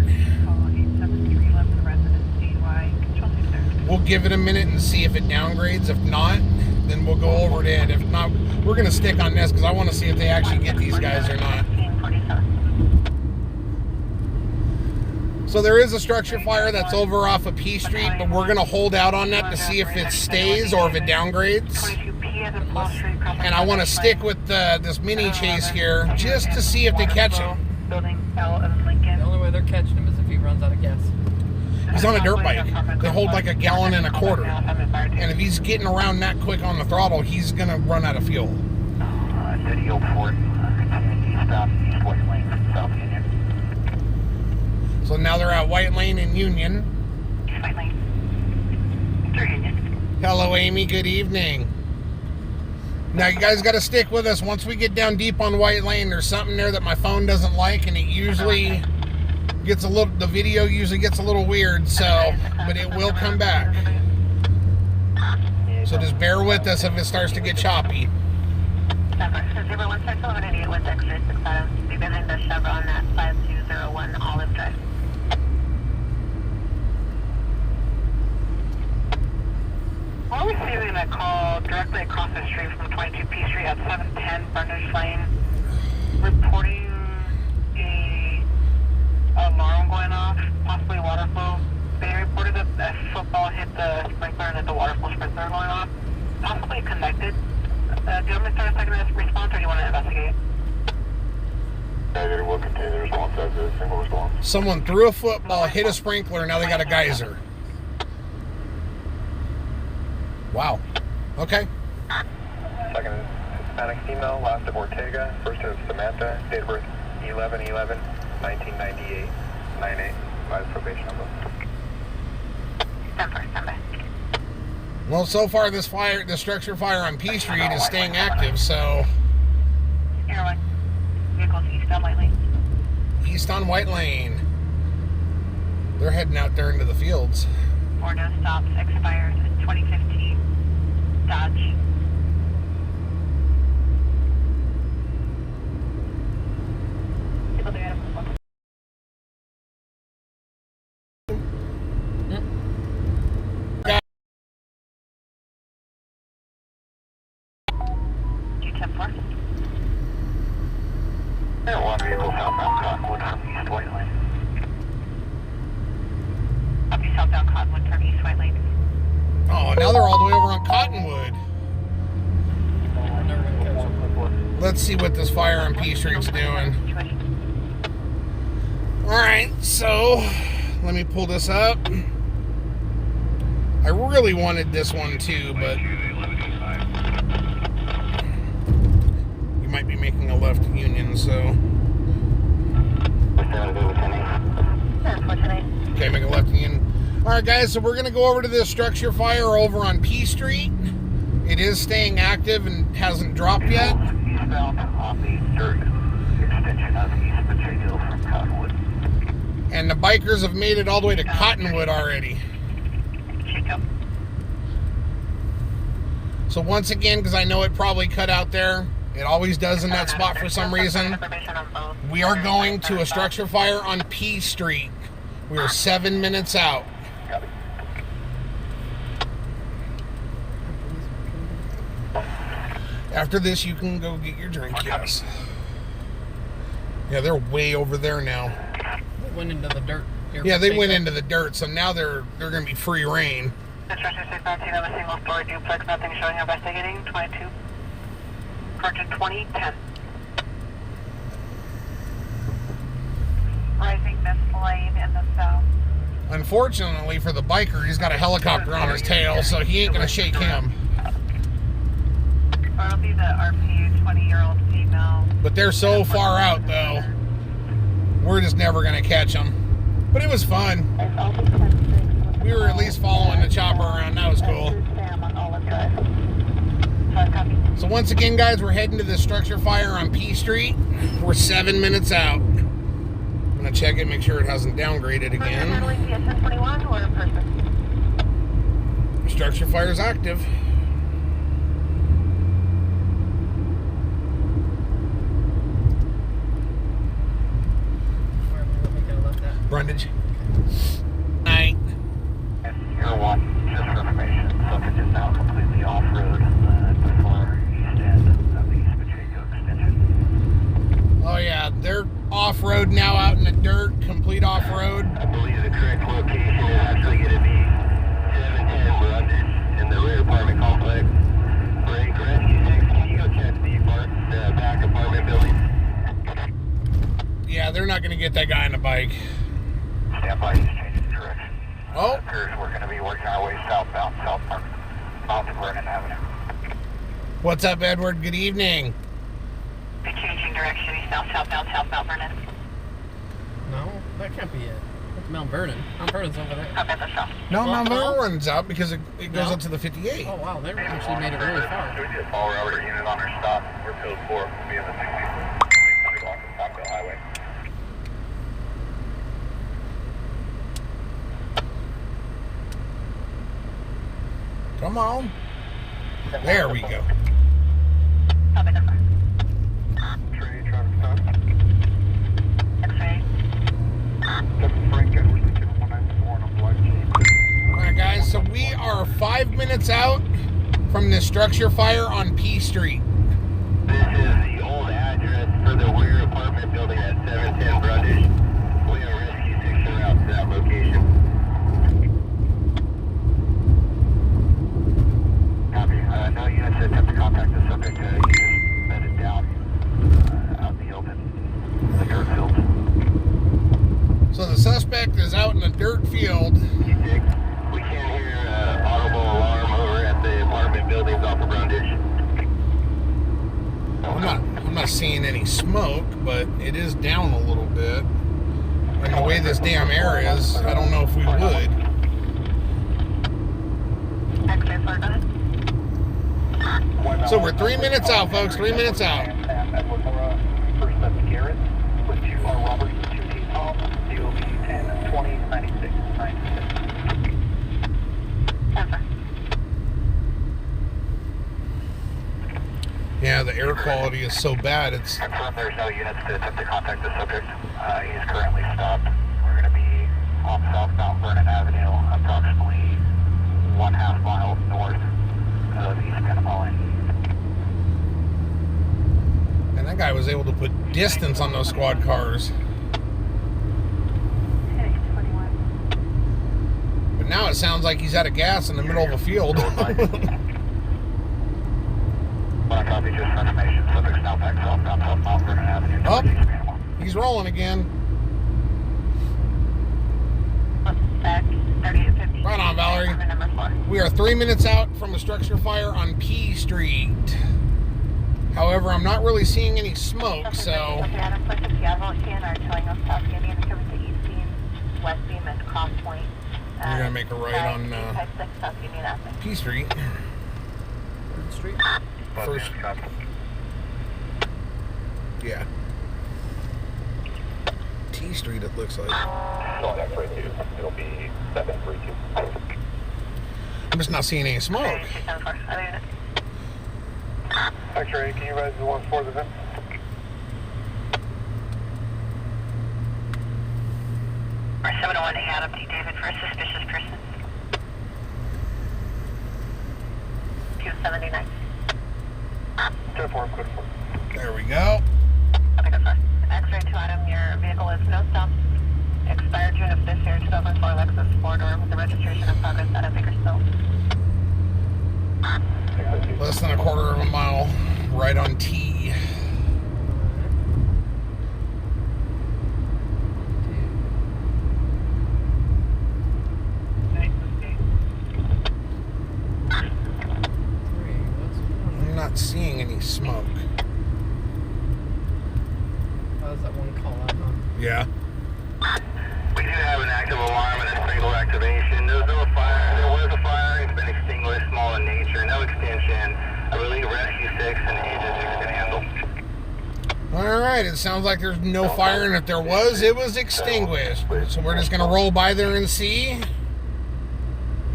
We'll give it a minute and see if it downgrades. If not, then we'll go over to it. If not, we're going to stick on this because I want to see if they actually get these guys or not. So there is a structure fire that's over off of P Street, but we're going to hold out on that to see if it stays or if it downgrades. And I want to stick with this mini chase here just to see if they catch him. The only way they're catching him is if he runs out of gas. He's on a dirt bike. They hold like 1.25 gallons. And if he's getting around that quick on the throttle, he's going to run out of fuel. City Oak Ford, eastbound, east White Lane, South Union. So now they're at White Lane and Union. East White Lane. Through Union. Hello, Amy. Good evening. Now, you guys got to stick with us. Once we get down deep on White Lane, there's something there that my phone doesn't like, and it usually gets a little, the video usually gets a little weird, so, but it will come back. So just bear with us if it starts to get choppy. Be behind the Chevron at 5201 Olive Drive. We're receiving a call directly across the street from 22 P Street at 710 Burners Lane, reporting a alarm going off, possibly water flow. They reported that a football hit the sprinkler and that the water flow sprinkler going off, possibly connected. Do you want me to start a second response, or do you want to investigate? We'll continue the response as a single response. Someone threw a football, hit a sprinkler, now they got a geyser. Wow. Okay. Second is Hispanic female, last of Ortega, first of Samantha, date of birth 11/11/1998, 98, by the probation number. Stand by. Well, so far this structure fire on P Street is staying active, so Airline. Vehicles east on White Lane. east on White Lane. They're heading out there into the fields. Or no stops, expires in 2015. Dodge. G10-4. There one vehicle southbound Cottonwood from East White Lane. Copy southbound Cottonwood from East White Lane. Oh, now they're all the way over on Cottonwood. Never gonna catch him. Let's see what this fire on P Street's doing. Alright, so let me pull this up. I really wanted this one too, but you might be making a left at Union, so okay, make a left at Union. Alright guys, so we're going to go over to this structure fire over on P Street. It is staying active and hasn't dropped yet. Eastbound on the third extension of East Potato from Cottonwood. And the bikers have made it all the way to Cottonwood already. So once again, because I know it probably cut out there, it always does in that spot for some reason, we are going to a structure fire on P Street. We are 7 minutes out. After this, you can go get your drink, yes. Yeah, they're way over there now. They went into the dirt. Yeah, they went into the dirt, so now they're going to be free reign. Construction 619 of a single story duplex, nothing showing investigating. 22. Correction 2010. Rising this lane in the south. Unfortunately for the biker, he's got a helicopter on his tail, so he ain't going to shake him. Or it'll be the RPU 20-year-old female. But they're so far out, though. We're just never going to catch them. But it was fun. We were at least following the chopper around. That was cool. So once again, guys, we're heading to this structure fire on P Street. We're 7 minutes out. I'm going to check it, make sure it hasn't downgraded again. Structure fire is active. Brundage. Night. Air 1, just for information, subject is now completely off-road at the far east end of the East Pacheco extension. Oh yeah, they're off-road now, out in the dirt, complete off-road. I believe the correct location is actually going to be 710 Brundage in the rear apartment complex. Break, Rescue 6, can you go check the back apartment building? Yeah, they're not going to get that guy on a bike. Stand by, he's changing direction. Oh. Appears we're going to be working our way southbound, Mount Vernon Avenue. What's up, Edward? Good evening. Be changing direction, east southbound, southbound Vernon. No, that can't be it. That's Mount Vernon. Mount Vernon's over there. Up at the shop. No, Well, Mount well. Vernon runs out because it goes No. up to the 58. Oh wow, they actually made it really far. We did follow our unit on our stop. We're code 4. We'll be in the 60. Block of Stockville Highway. Come on. There we go. Up at the front. Trey, trying to stop. X-ray. Frank Edwards, 194 on a black Jeep. All right, guys, so we are 5 minutes out from the structure fire on P Street. This is the old address for the rear apartment building at 710 Brundage. We have rescue 6 en route to that location. Copy. No units attempt to contact the subject. You just bedded down out in the open, the dirt field. So the suspect is out in a dirt field. You dig? We can't hear audible alarm over at the apartment buildings off of Brundage. I'm not seeing any smoke, but it is down a little bit. And the way this damn air is, I don't know if we would. X-ray 4, go ahead. So we're 3 minutes out, folks. 3 minutes out. First up Garrett with 2 R Roberts with 2 T Tom, DOB 10 20 96 96. 10-4. Yeah, the air quality is so bad. It's Confirm there's no units to attempt to contact the subject. He is currently stopped. We're going to be on southbound Vernon Avenue, approximately 1/2 mile north of East Panama Lane. and that guy was able to put distance on those squad cars. But now it sounds like he's out of gas in the middle of a field. Copy, just for information. Subject's now back southbound Mount Vernon Avenue. Oh. towards East Panama. He's rolling again. Back 3850. Right on, Valerie. Number 4. We are 3 minutes out from a structure fire on P Street. However, I'm not really seeing any smoke, so... You're going to make a right on P Street. Third Street. First. Yeah. T Street, it looks like. Going X-ray 2. It'll be 732. I'm just not seeing any smoke. X-ray, can you rise the 1-4 the vent? Or 701 Adam D. David for a suspicious person. 279. 10-4, code 4. There we go. X-ray 2 Adam, your vehicle is no stop. Expired June of this year, 2004 Lexus 4-door with the registration in progress out of Bakersfield. Less than a quarter of a mile, right on T. I'm not seeing any smoke. How does that one call out, huh? Yeah. We do have an active alarm and a single activation. There was no fire. There was a fire. It's been extinguished, small in nature, no extension. I believe Rescue 6 and Agent 6 can handle. All right, it sounds like there's no fire, and if there was, it was extinguished. So we're just going to roll by there and see,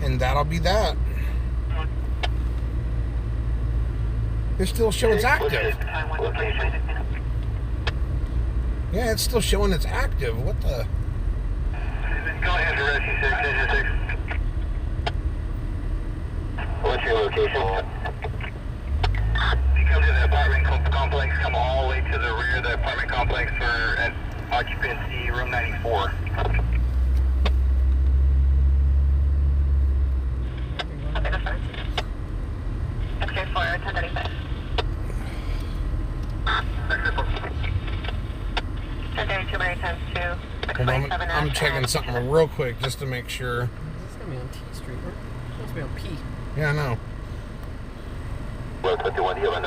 and that'll be that. It still shows it's active. Location. Yeah, it's still showing it's active. What the? Go ahead, rescue 6, engine 6. What's your location? If you come to the apartment complex, come all the way to the rear of the apartment complex for an occupancy room 94. X-ray 4, 1035. Hold on, I'm checking something real quick just to make sure. This is gonna be on T Street. It's supposed to be on P. Yeah, I know.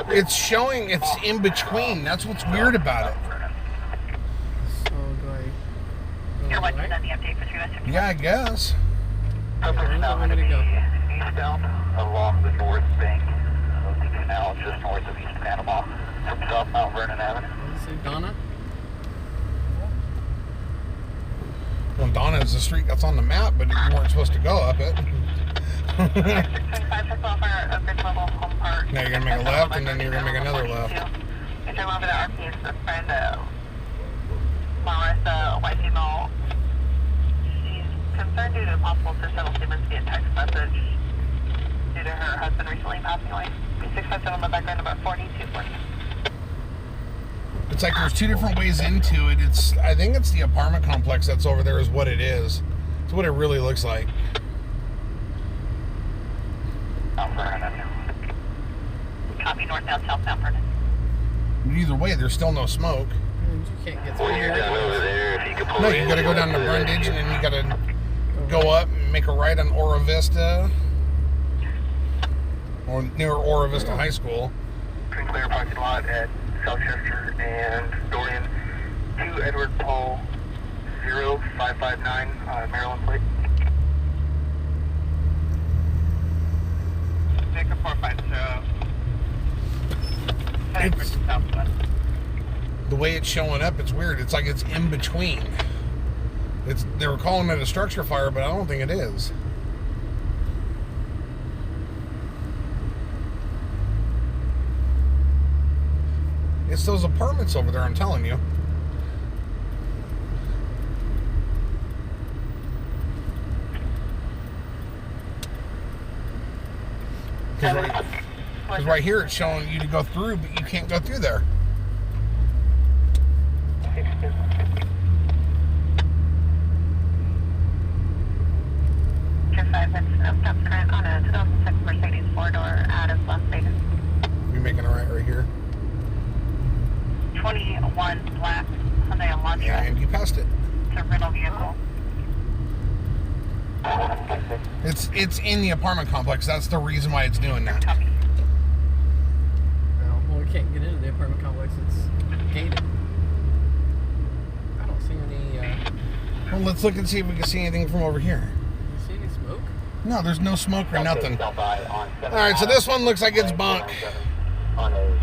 It's showing it's in between. That's what's weird about it. So do I You're go watching right? on the update for 2S. Yeah, I guess. Purpose is now going to be eastbound along the north bank of the canal, just north of East Panama, from South Mount Vernon Avenue. What does it say, Donna? Well, Donna is the street that's on the map, but you weren't supposed to go up it. 625 for Sulphur, Oakridge Level, Home Park. Now you're gonna make a left, and then you're gonna make another left. If you're over the RPS, a friend, Marissa, a white female, she's concerned due to possible suicidal statements via text message due to her husband recently passing away. 657 on the background number 4240. It's like there's two different ways into it. I think it's the apartment complex that's over there is what it is. It's what it really looks like. Mount Vernon Avenue. Copy northbound, southbound, Vernon. But either way, there's still no smoke. And you can't get through When you're here. done over there, if you could pull No, in you gotta go down to Brundage, and then you gotta go up and make a right on Ora Vista. Or near Ora Vista High School. Green Clear parking lot at Southchester and Dorian. 2 Edward Paul 0559 Maryland plate. Jacob 450. It's, the way it's showing up, it's weird. It's like it's in between. They were calling it a structure fire, but I don't think it is. It's those apartments over there, I'm telling you. Because right here it's showing you to go through, but you can't go through there. Tier 5, it's stop current on a 2006 Mercedes 4-door out of Las Vegas. You're making a right here. 21 black Hyundai Elantra. Yeah, and you passed it. It's a rental vehicle. It's in the apartment complex. That's the reason why it's doing that. Copy. Well, we can't get into the apartment complex. It's gated. I don't see any. Well, let's look and see if we can see anything from over here. You see any smoke? No, there's no smoke or nothing. Alright, so this one looks like it's bunk.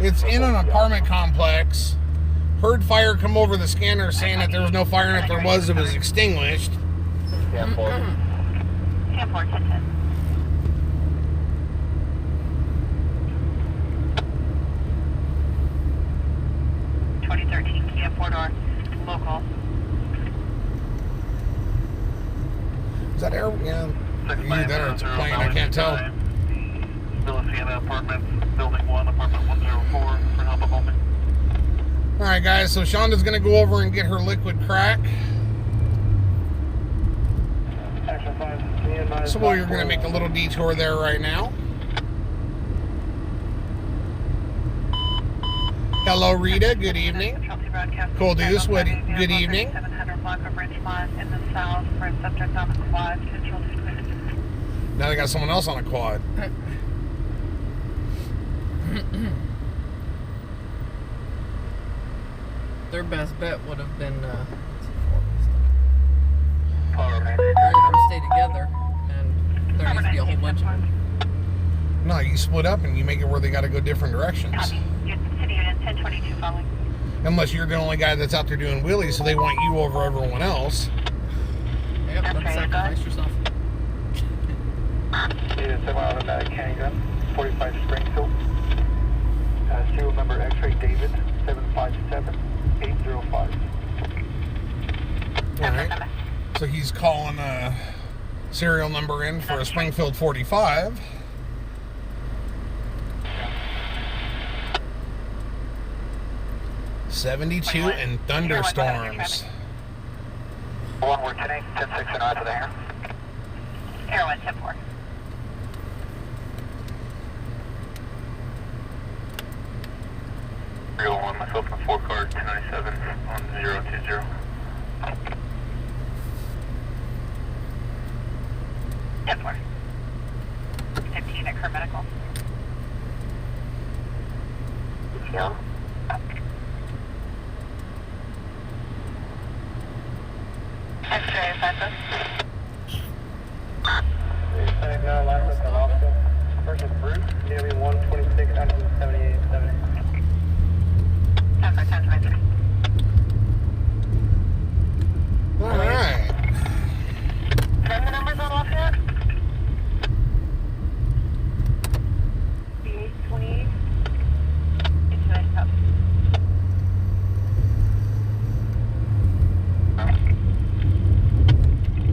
It's in an apartment complex. Heard fire come over the scanner saying that there was no fire, and if there was, it was extinguished. 10-4, 10-10. Kia 4-door, local. Is that air? Yeah. Either that or it's a plane. I can't tell. Villa Apartments, Building 1, Apartment 104, for help only. Alright, guys, so Shonda's going to go over and get her liquid crack. So we're going to make a little detour there right now. Hello, Rita. Good evening. Cool Deuce. Good evening. 700 block of Richmond in the south for a subject on a quad. Control disconnected. Now they got someone else on a quad. Their best bet would have been Power man. stay together, and there needs to be a whole bunch of them. No, you split up and you make it where they got to go different directions. Copy. City Unit 1022 following. Unless you're the only guy that's out there doing wheelies, so they want you over everyone else. Yep, Okay, let's sacrifice yourself. Unit 7 out of County Gun, 45 Springfield. Serial number X-ray David, 757805. Alright. So he's calling a serial number in for a Springfield 45. .72 and thunderstorms. One, we're 10-8, 10-6 and out of there. Air 1, 10-4. Real 1, myself in 4 car, 297 on 020. 10-4. 15 at Kerr Medical. Fuel. X-ray, Francis. Setting now, license on officer. Person Bruce, nearly 126 out of 78.7. 10 for 10 for 3. All right. Turn the numbers on off here. B828. It's nice up.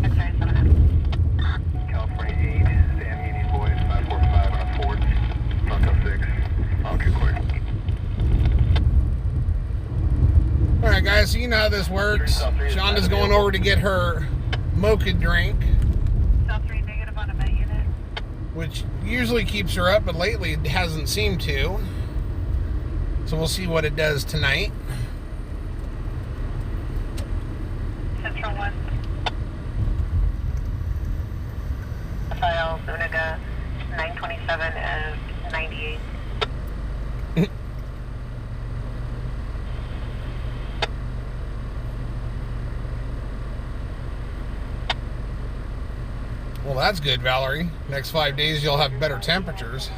X-ray 7. California 8, San Union Boys, 545 on a Ford, Bronco 6, okay, clear. All right, guys, so you know how this works. Shonda's going over to get her mocha drink, South 3 negative on a med unit. which usually keeps her up, but lately it hasn't seemed to. So we'll see what it does tonight. Central 1. File Zuniga 927 and 98. Well, that's good, Valerie. Next 5 days, you'll have better temperatures.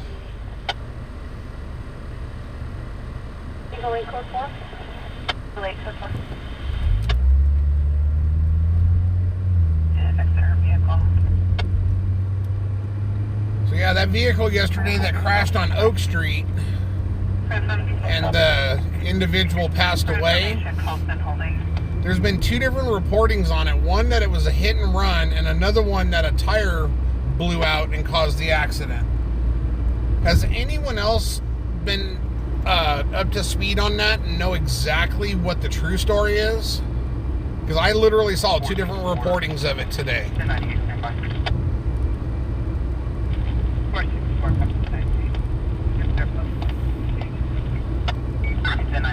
Lake code 4? Lake code 4. Fix her vehicle. So yeah, that vehicle yesterday that crashed on Oak Street and the individual passed away. There's been 2 different reportings on it. One that it was a hit and run, and another one that a tire blew out and caused the accident. Has anyone else been up to speed on that and know exactly what the true story is? Because I literally saw 2 different reportings of it today. They're not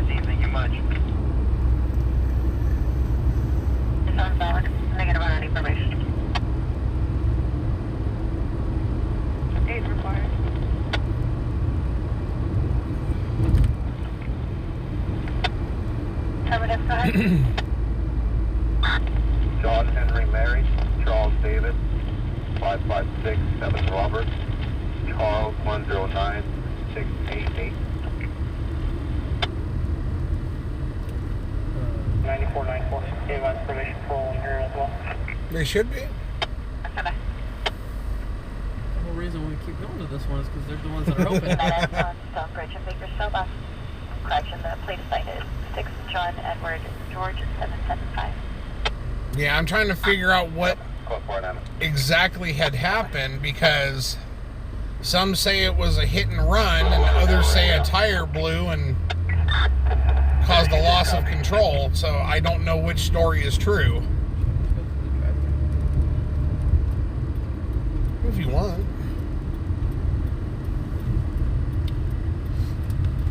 teasing you much. It's on valid. Negative on any information. Aid required. Affirmative, go ahead. John Henry Mary, Charles David, 556 7 Robert, Charles 109 688. 9494. Gave us permission for one here as well. They should be. Okay. The whole reason we keep going to this one is because they're the ones that are open. That is on Southbridge and Bakersfield bus. Correction, the plate assigned is 6 John Edward George 775. Yeah, I'm trying to figure out what Code 4 now. exactly had happened, because some say it was a hit and run and others say a tire blew and caused a loss of control. So I don't know which story is true. If you want.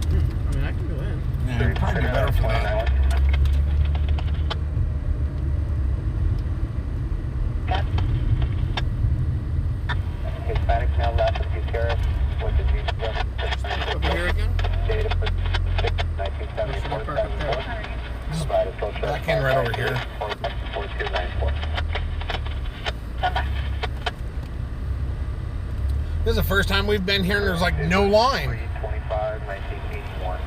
I mean, I can go in. Yeah, it'd probably be better for that. Hispanic male left of Bucharest with the G7. Over here again? Data for 1974. Provide a social Back in right over here. 4294. This is the first time we've been here and there's like no line. 325 1981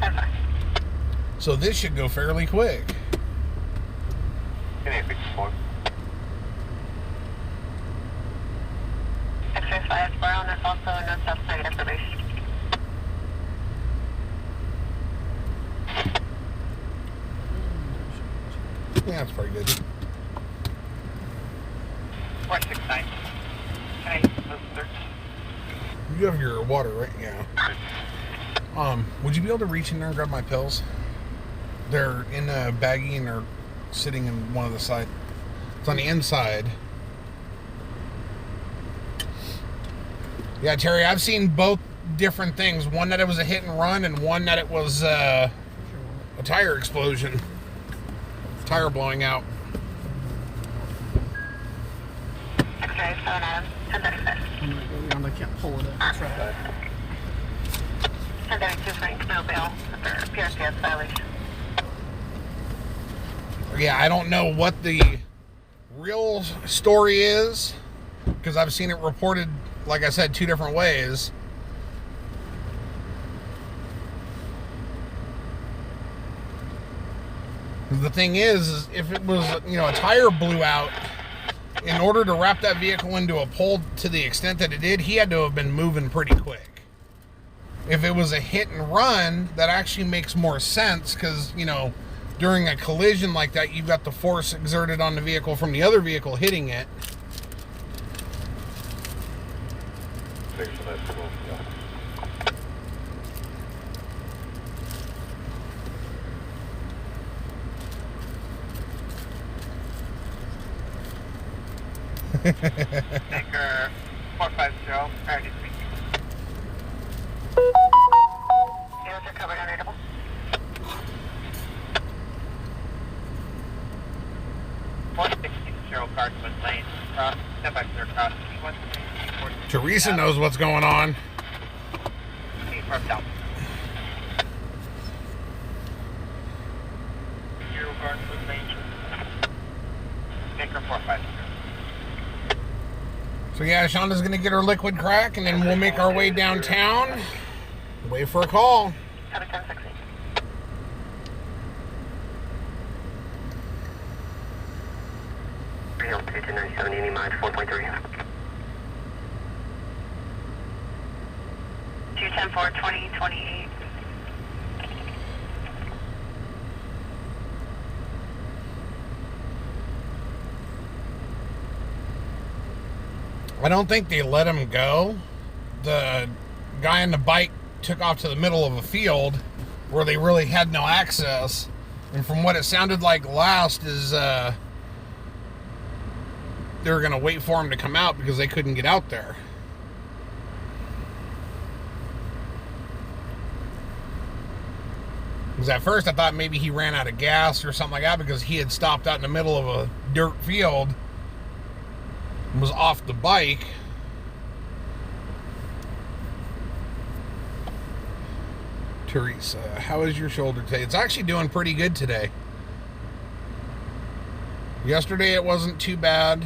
C1. So this should go fairly quick. X-ray 5 Brown is also no subside information. Yeah, that's pretty good. 469. Can I move, sir? You have your water, right? Yeah. Would you be able to reach in there and grab my pills? They're in a baggie and they're sitting in one of the side. It's on the inside. Yeah, Terry, I've seen both different things. One that it was a hit and run, and one that it was a tire explosion. Tire blowing out. X-ray 7 1035. I'm gonna go around. I can't pull it up. That's right. 1032 Frank, no bail for PRCS violation. Yeah, I don't know what the real story is, because I've seen it reported, like I said, 2 different ways. The thing is if it was, a tire blew out, in order to wrap that vehicle into a pole to the extent that it did, he had to have been moving pretty quick. If it was a hit and run, that actually makes more sense, because, during a collision like that, you've got the force exerted on the vehicle from the other vehicle hitting it. Baker 450, already speaking. Units are covered under double. Garden Lane, cross, step back there, cross, Teresa knows what's going on. down. Zero Garden Lane, Baker 450. So yeah, Shonda's gonna get her liquid crack, and then we'll make our way downtown. Wait for a call. 71060. Real 297, any miles 4.3. 210 420 28. I don't think they let him go. The guy on the bike took off to the middle of a field where they really had no access. And from what it sounded like last is they were going to wait for him to come out because they couldn't get out there. Because at first I thought maybe he ran out of gas or something like that, because he had stopped out in the middle of a dirt field and was off the bike. Teresa, how is your shoulder today? It's actually doing pretty good today. Yesterday it wasn't too bad.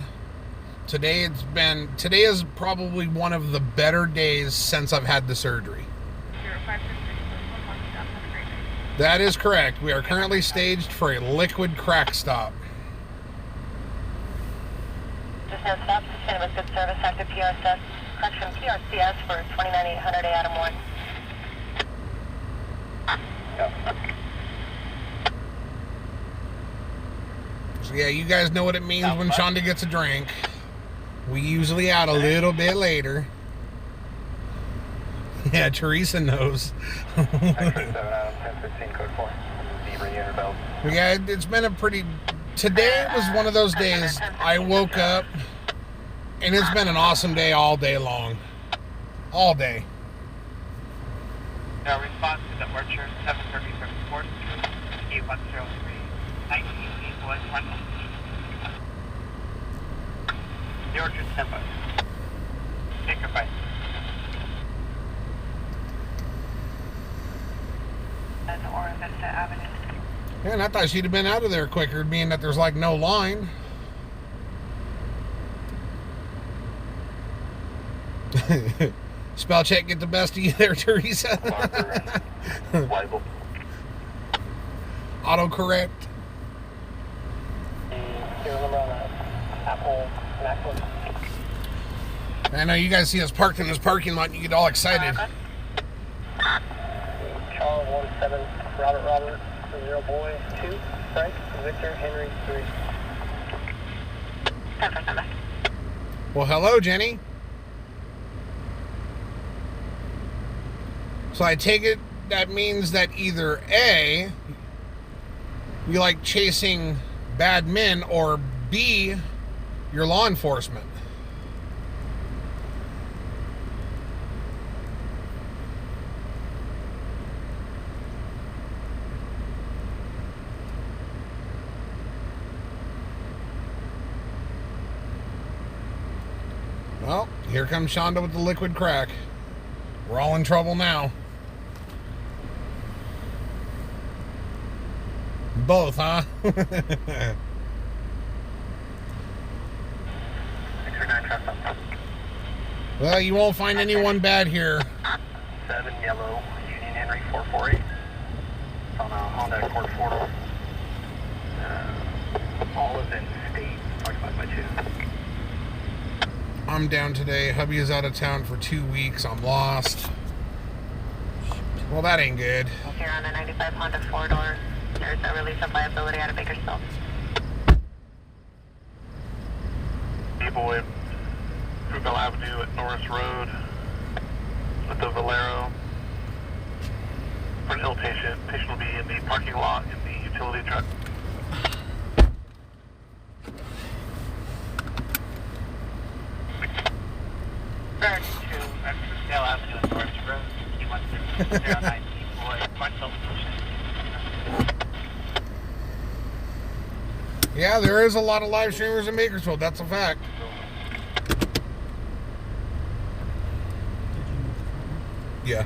Today is probably one of the better days since I've had the surgery. That is correct. We are currently staged for a liquid crack stop. Just no stop, sustained with good service, active PRCS, correction PRCS for 29800 Adam 1. So yeah, you guys know what it means when Shonda gets a drink. We usually out a little bit later. Yeah, Teresa knows. Yeah, it's been a pretty... Today was one of those days I woke up and it's been an awesome day all day long. All day. Now response to the Orchard 730 E103 1981 The Orchard Tempo. Take a bite. That's Ora Vista Avenue. Man, I thought she'd have been out of there quicker, being that there's like no line. Spell check get the best of you there, Teresa. Autocorrect. I know you guys see us parked in this parking lot and you get all excited. Charles 17, Robert. 0 boy 2, Frank, Victor, Henry 3. 10%. Well, hello, Jenny. So I take it that means that either A, you like chasing bad men, or B, you're law enforcement. Well, here comes Shonda with the liquid crack. We're all in trouble now. Both, huh? 639 traffic. Well, you won't find anyone bad here. 7 yellow, Union Henry 448. It's on a Honda Accord 4. All is in state, occupied by 2. I'm down today. Hubby is out of town for 2 weeks. I'm lost. Well, that ain't good. Here on a 95 Honda 4-door. There's a release of liability out of Bakersfield. D-Boy, Fruitville Avenue at Norris Road with the Valero. For an ill patient. Patient will be in the parking lot in the utility truck. Back to Dale Avenue at Norris Road. He wants to 09 D-Boy, Marcel Station. Yeah, there is a lot of live streamers in Bakersfield. That's a fact. Yeah.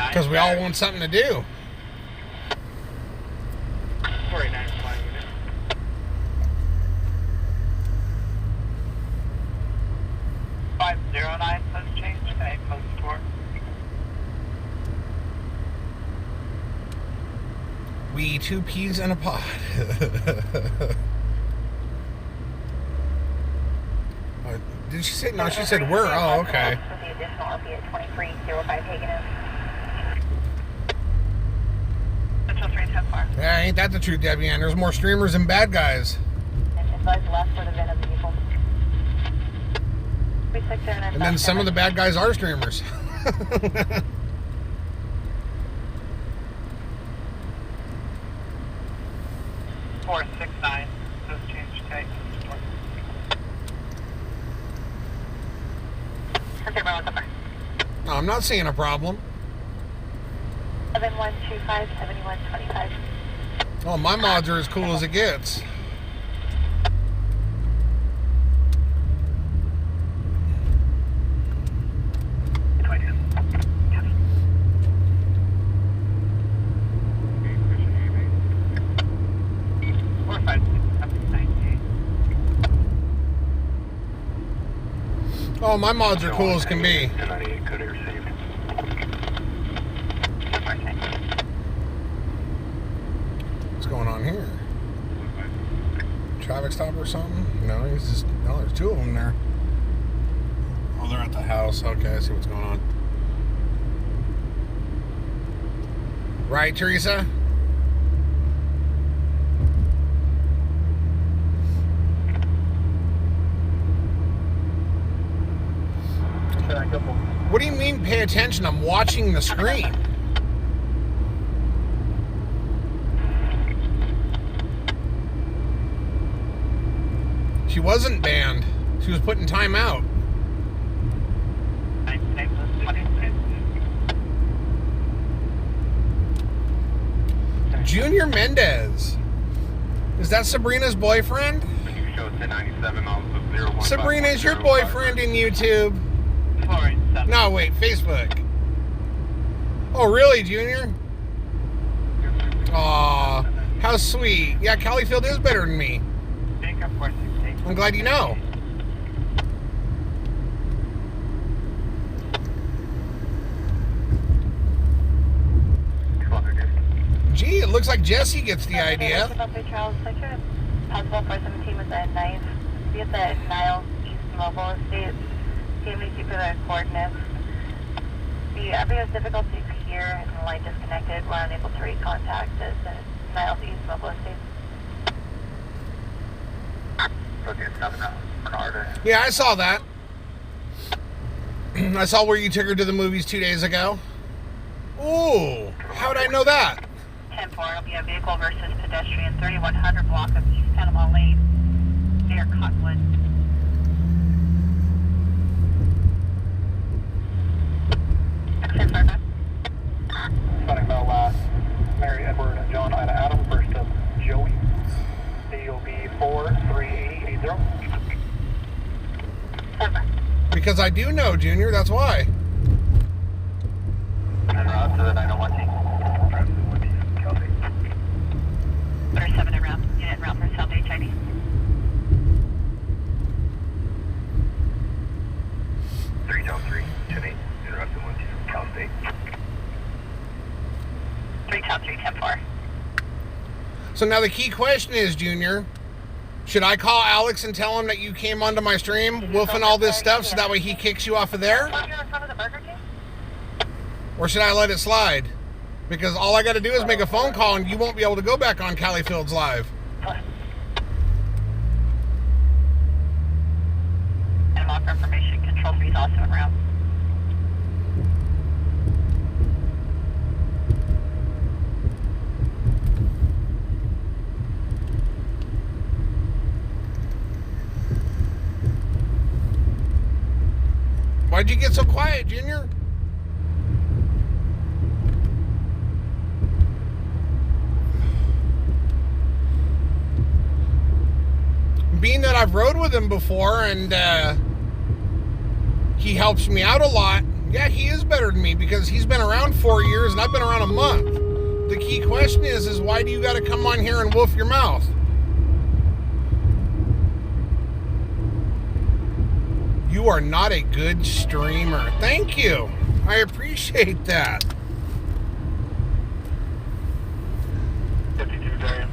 Because we all want something to do. 49 flying unit. $509 plus change, can I close the door? We 2 peas in a pod. Did she say? No, she said where. Oh, okay. With the additional LP at 2305 Hagen. Central 310 Yeah, ain't that the truth, Debbie Ann? There's more streamers than bad guys. And advise left for the VIN of the vehicle. 3609. And then some of the bad guys are streamers. 469, those change type. Okay, what's up? No, I'm not seeing a problem. 7125, 7125. Oh, my mods are as cool as it gets. Oh, my mods are cool as can be. 298 could be received. What's going on here? Traffic stop or something? No, he's just. No, there's 2 of them there. Oh, they're at the house. Okay, I see what's going on. Right, Teresa? What do you mean pay attention? I'm watching the screen. She wasn't banned. She was put in timeout. Junior Mendez. Is that Sabrina's boyfriend? Sabrina is your boyfriend in YouTube. No, wait, Facebook. Oh, really, Junior? Aw, how sweet. Yeah, Califield is better than me. I'm glad you know. Gee, it looks like Jesse gets the idea. Possible 417 with a knife. Be at the Niles East Mobile Estate. Give me particular coordinates. The obvious difficulties here and the line disconnected. We're unable to read contact as the Niles East mobile state. Yeah, I saw that. I saw where you took her to the movies 2 days ago. Ooh, how would I know that? 10-4 will be a vehicle versus pedestrian, 3100 block of East Panama Lane, near Cottonwood. Sonic Bell last, Mary Edward John Ida Adam, first of Joey, DOB 43880. Because I do know, Junior, that's why. En route to the 901T. Route to the 1T, Cal State. 37 en route, unit en route for South HID. Three Del 3, 10-8, en route to 1T, Cal State. 3 Top 3, 10-4. So now the key question is, Junior, should I call Alex and tell him that you came onto my stream wolfing all this stuff so that way he kicks you off of there? Or should I let it slide? Because all I got to do is make a phone call and you won't be able to go back on Cali Fields Live. And mock information, control 3 is also en route. Why'd you get so quiet, Junior? Being that I've rode with him before and he helps me out a lot, yeah, he is better than me because he's been around 4 years and I've been around a month. The key question is why do you got to come on here and wolf your mouth? You are not a good streamer. Thank you. I appreciate that. 52 Darian.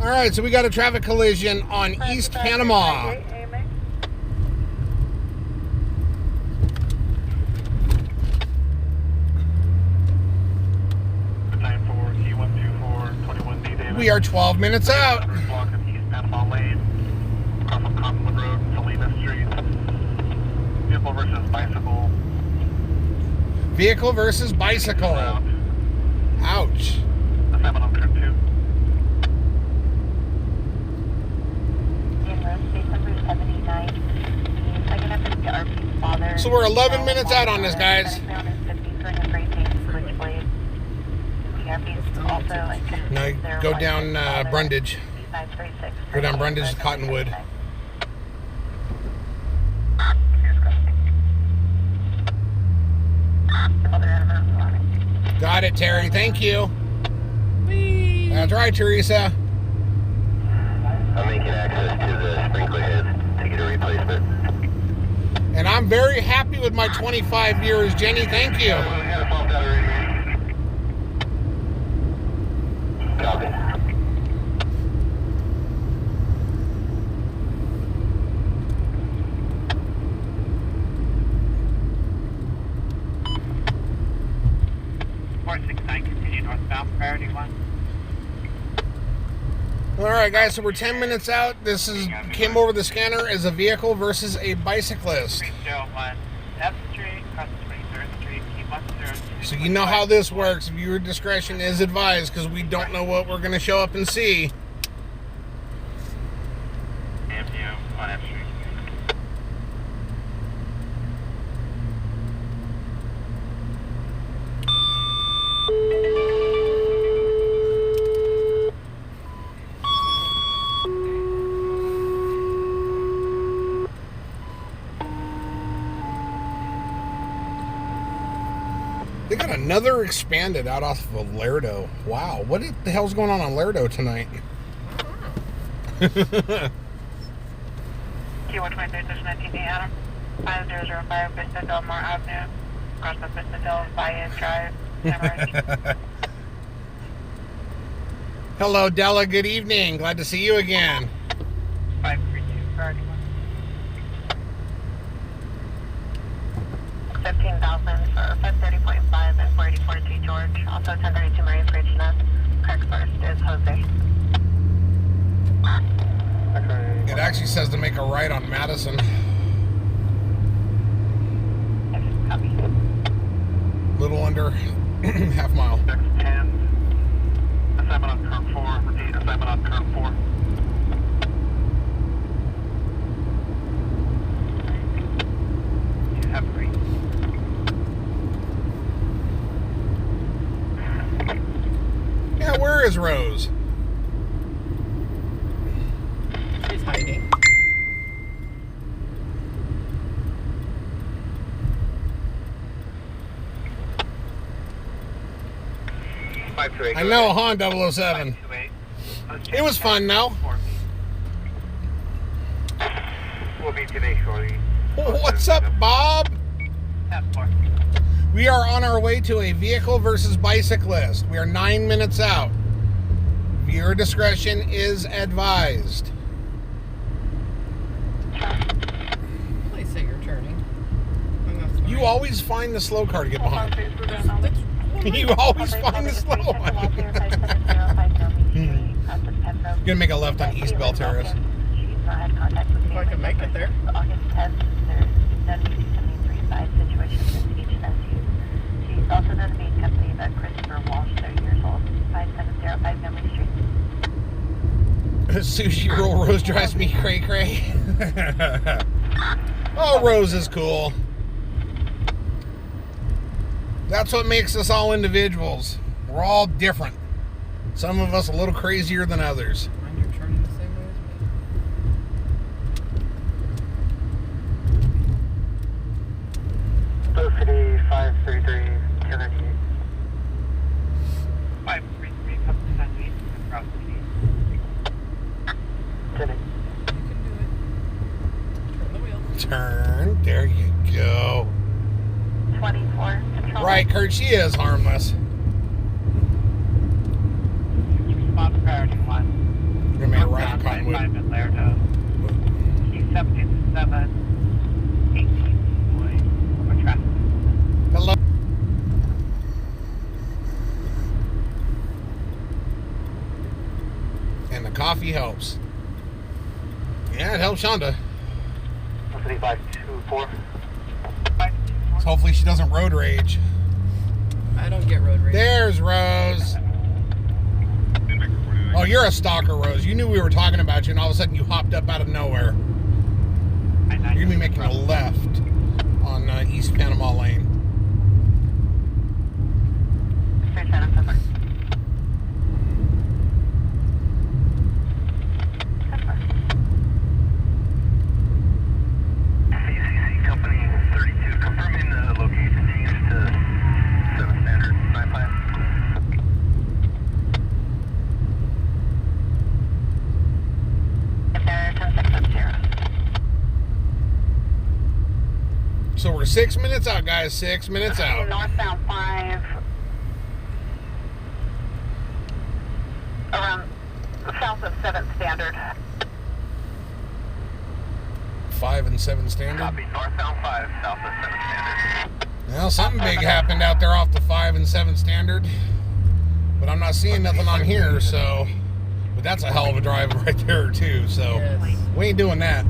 All right, so we got a traffic collision on East Panama. We are 12 minutes out. Block of East Panama Lane, across from Cottonwood Road, Salina Street. Vehicle versus bicycle. Vehicle versus bicycle. Ouch. Assignment on curve 2. So we're 11 minutes out on this, guys. Now go down Brundage. Go down Brundage to Cottonwood. Got it, Terry. Thank you. That's right, Teresa. I'm making access to the sprinkler head to get a replacement. And I'm very happy with my 25 years, Jenny. Thank you. Copy. Continue northbound, priority 1. All right, guys, so we're 10 minutes out. This is came over the scanner as a vehicle versus a bicyclist. 301 F Street, across 23rd Street, Key So you know how this works. Viewer discretion is advised because we don't know what we're going to show up and see. AMU on F Street. They got another expanded out off of Lerdo. Wow, what the hell's going on Lerdo tonight? Q123-19 Adam, 5005 Vista Del Mar Avenue, across the Vista Del Valle Drive, Tamarack. Hello, Della. Good evening. Glad to see you again. 532, priority 1. 15,000 48042 George. Also 1032 Maria Bridgenet. Correct first is Jose. It actually says to make a right on Madison. Yes, copy. Little under half mile. 10. Assignment on curve 4. Repeat, assignment on curve 4. You have three. Yeah, where is Rose? She's hiding. I know, Han 007. It was fun, though. We'll be today shortly. What's up, Bob? That's far. We are on our way to a vehicle versus bicyclist. We are 9 minutes out. Viewer discretion is advised. Please say you're turning. You always find the slow car to get behind. That's You always find the slow one. You're gonna make a left on East Bell Terrace. If I can make it there. August 10th, there's none of these 73 side situations in each SU. She's also going to be accompanied by Christopher Walsh, 30 years old, 5705 Memory Street. Sushi roll Rose drives me cray cray. Oh, Rose is cool. That's what makes us all individuals. We're all different. Some of us a little crazier than others. Mind you're turning the same way as me. Bow City 533 298. 533, come to 98, across the east. 10. You can do it. Turn the wheel. Turn. There you go. 24, control. Right, Kurt, she is harmless. Spot priority 1. You're gonna make a right on Northbound Cottonwood. 95 at Laredo. T77, 18 away from traffic. Hello. And the coffee helps. Yeah, it helps Shonda. Bow City 524. So hopefully she doesn't road rage. I don't get road rage. There's Rose. Oh, you're a stalker, Rose. You knew we were talking about you, and all of a sudden you hopped up out of nowhere. You're going to be making a left on East Panama Lane. Straight shot on cover. CCC Company 32, confirming the location change to 7 Standard 95. If they're 10670. So we're 6 minutes out, guys. 6 minutes out. Northbound 5. Around south of 7th Standard. 5 and 7 standard. Copy, northbound 5, south of 7 Standard. Well, something big happened out there off the 5 and 7 standard. But I'm not seeing nothing on here, so. But that's a hell of a drive right there, too. So Yes. we ain't doing that.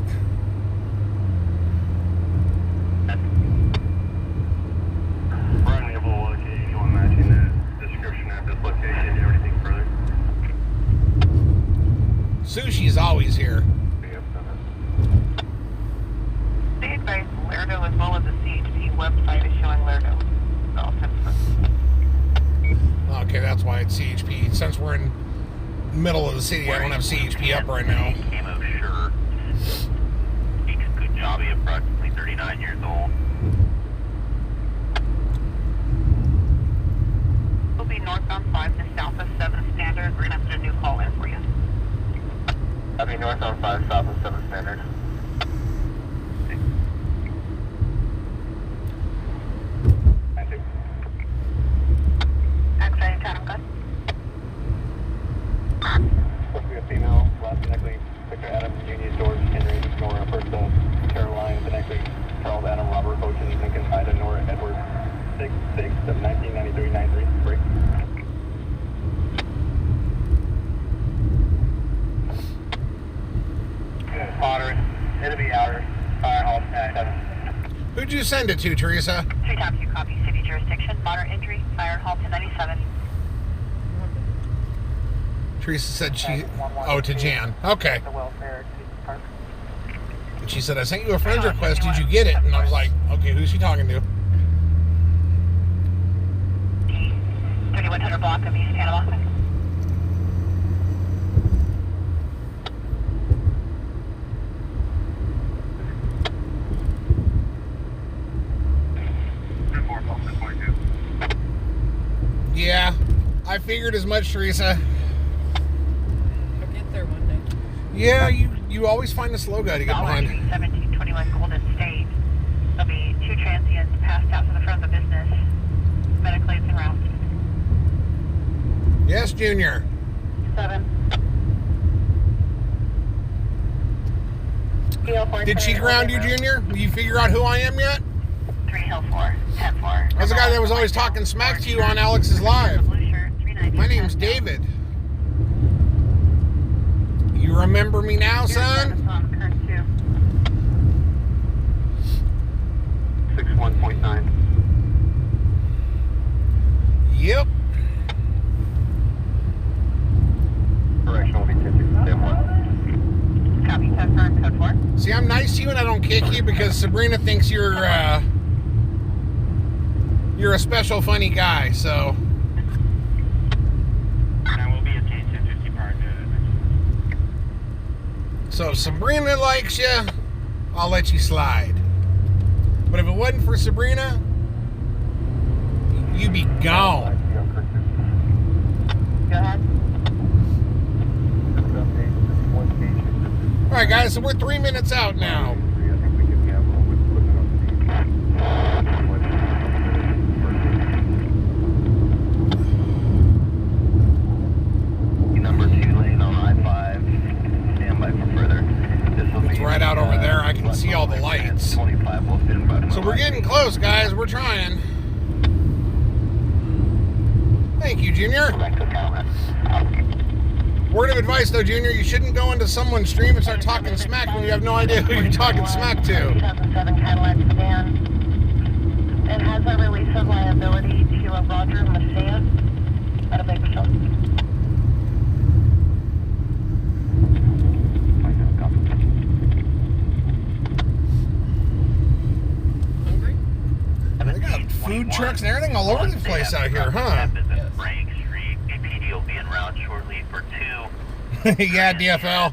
We're unable to locate anyone matching the description at this location. Do you have anything further? Sushi's always here. Stay advised, Laredo as well as the CHP website is showing Laredo. So, Okay, that's why it's CHP. Since we're in the middle of the city, I don't have CHP up right now. Camo shirt. Speaks Punjabi, approximately 39 years old. we'll be northbound 5 to south of 7th Standard. We're going to have to do a new call in for you. Copy, northbound 5, south of 7 Standard. X-ray, Chatham, good. Supposed to be a female, last connectly Victor Adams, Junior George, Henry, Nora, first Caroline, the next Charles Adam, Robert, Ocean, Lincoln, Ida, Nora, Edward, 66 of 1993-93. Break. Moderate. It'll be outer. Fire hall tag. Who'd you send it to, Teresa? 3 times 2 copy. City jurisdiction. Moderate injury. Fire hall 1097. Teresa said she... Oh, to Jan. Okay. The welfare park. And she said, I sent you a friend's request. Did you get it? And I was like, okay, who's she talking to? 3100 block of East Panama. Yeah, I figured as much, Teresa. I'll get there one day. Yeah, you always find a slow guy to get behind. 1721 Golden State. There'll be 2 transients passed out to the front of the business. Medical aids en route. Yes, Junior. 7. Did she ground you, Junior? Did you figure out who I am yet? 3 Hill 4, 10 4. I was the guy that was always talking smack to you on Alex's Live. My name's David. You remember me now, son? 61.9. Yep. Correction will be 10-1. Copy, confirm, code 4. See, I'm nice to you and I don't kick you because Sabrina thinks you're a special funny guy, so... And will be a T250 park. So if Sabrina likes you, I'll let you slide. But if it wasn't for Sabrina, you'd be gone. Go ahead. All right, guys, so we're 3 minutes out now. Number 2 lane on I-5. Stand by for further. This will It's be right out over there. I can see all the lights. 25 will fit in about So we're getting close, guys. We're trying. Thank you, Junior. Word of advice, though, Junior, you shouldn't go into someone's stream and start talking smack when you have no idea who you're talking smack to. 2007 Cadillac sedan. It has a release of liability to a Roger Macias out of Bakersfield. Hungry? They got food trucks and everything all over the place out here, huh? Frank Street. APD will be en route shortly for 2. Yeah, DFL.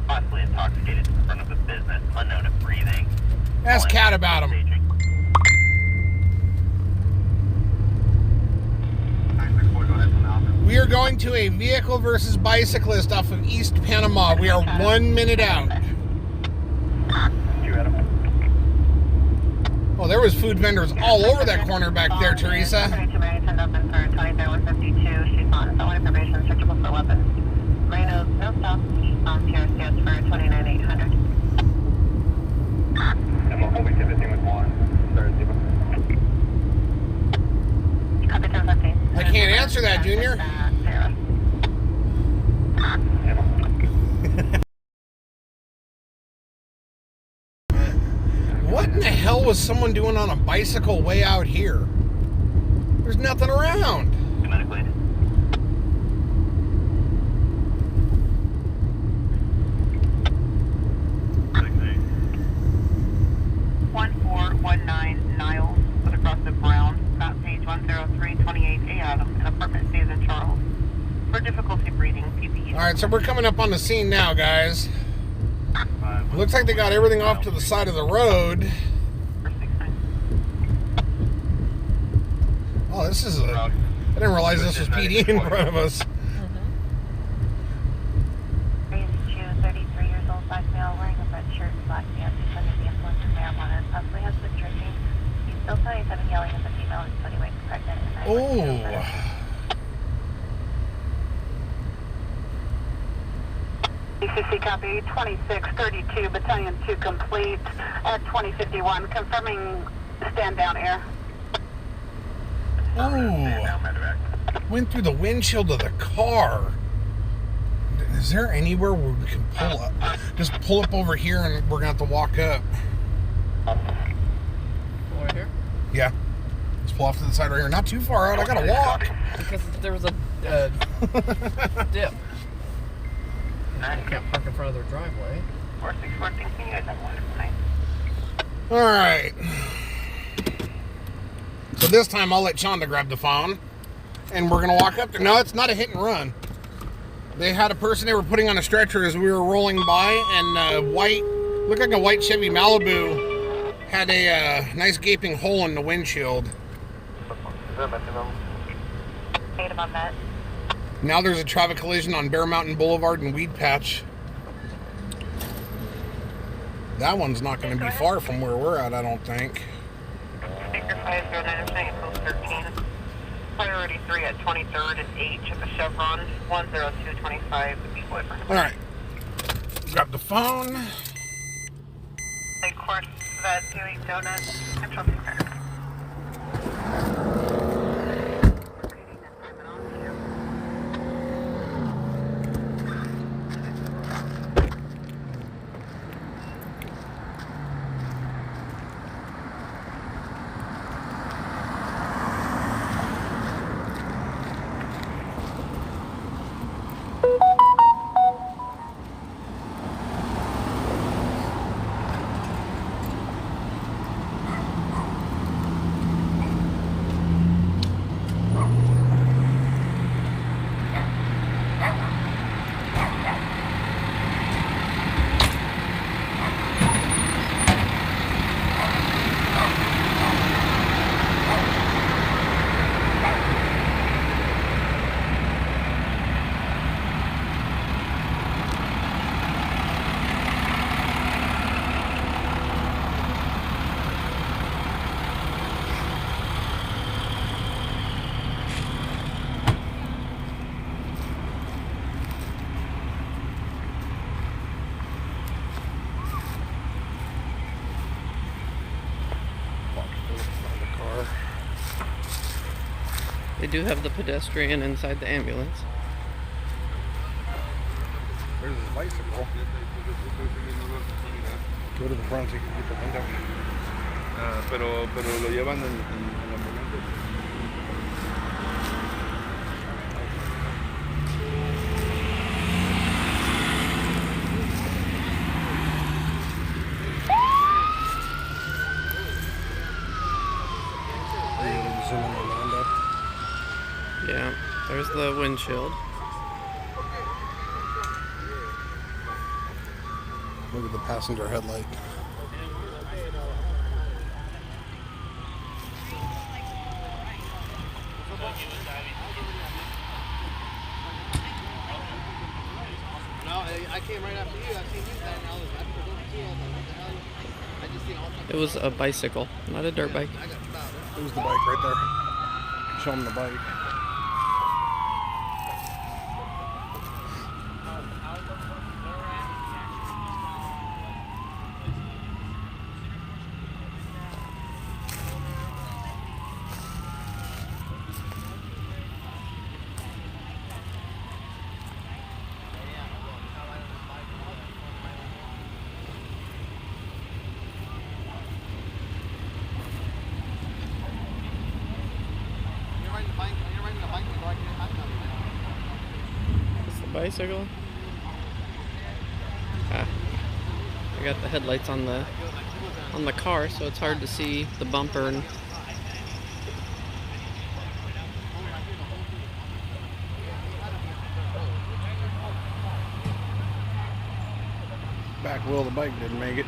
Possibly intoxicated in front of a business, unknown of breathing. Ask Kat about him. We are going to a vehicle versus bicyclist off of East Panama. We are 1 minute out. Oh, there was food vendors all over that corner back there, Teresa. 22 Marrington open for 23-152. She's on someone information searchable for weapons. Marino's no stop. She's on PRCS for 29,800. We'll be pivoting with 1. Copy 1015. I can't answer that, Junior. What in the hell was someone doing on a bicycle way out here? There's nothing around. Medically. 1419 Niles, put across the Brown, map page 10328A Adam, an apartment stays in Charles. For difficulty breathing, PPE. All right, so we're coming up on the scene now, guys. Looks like they got everything off to the side of the road. Oh, this is a... I didn't realize this was PD in front of us. Raised Jew, 33 years old, black male, wearing a red shirt, black pants, under the influence of marijuana, possibly has been drinking. He's still 27, yelling at the female, and 20 weeks pregnant. Oh. ECC copy 2632, Battalion 2 complete at 2051, confirming stand down air. Oh, went through the windshield of the car. Is there anywhere where we can pull up? Just pull up over here and we're gonna have to walk up. Over here? Yeah. Let's pull off to the side right here. Not too far out. I gotta walk. Because there was a dip. I can't park in front of their driveway. 4614, can you guys have one tonight? All right. So this time I'll let Shonda grab the phone, and we're gonna walk up there. No, it's not a hit and run. They had a person they were putting on a stretcher as we were rolling by, and looked like a white Chevy Malibu had a nice gaping hole in the windshield. Eight above that. Now there's a traffic collision on Bear Mountain Boulevard and Weed Patch. That one's not going to be far from where we're at, I don't think. Speaker 509, post 13. Priority 3 at 23rd and H at the Chevron. 10225 would be boyfriend. All right. Grab the phone. Of course, that Dewey Donut. Central Speaker. They do have the pedestrian inside the ambulance. There's his bicycle. Go to the front so you can get the window. Pero lo llevan en la ambulancia. Yeah, there's the windshield. Look at the passenger headlight. No, I came right after you. I seen you there, and I was after going to you. I was like, what the hell? I just seen all It was a bicycle, not a dirt bike. I got stopped. There's the bike right there. Show them the bike. It's the bicycle. Ah. I got the headlights on the car, so it's hard to see the bumper and Back wheel of the bike didn't make it.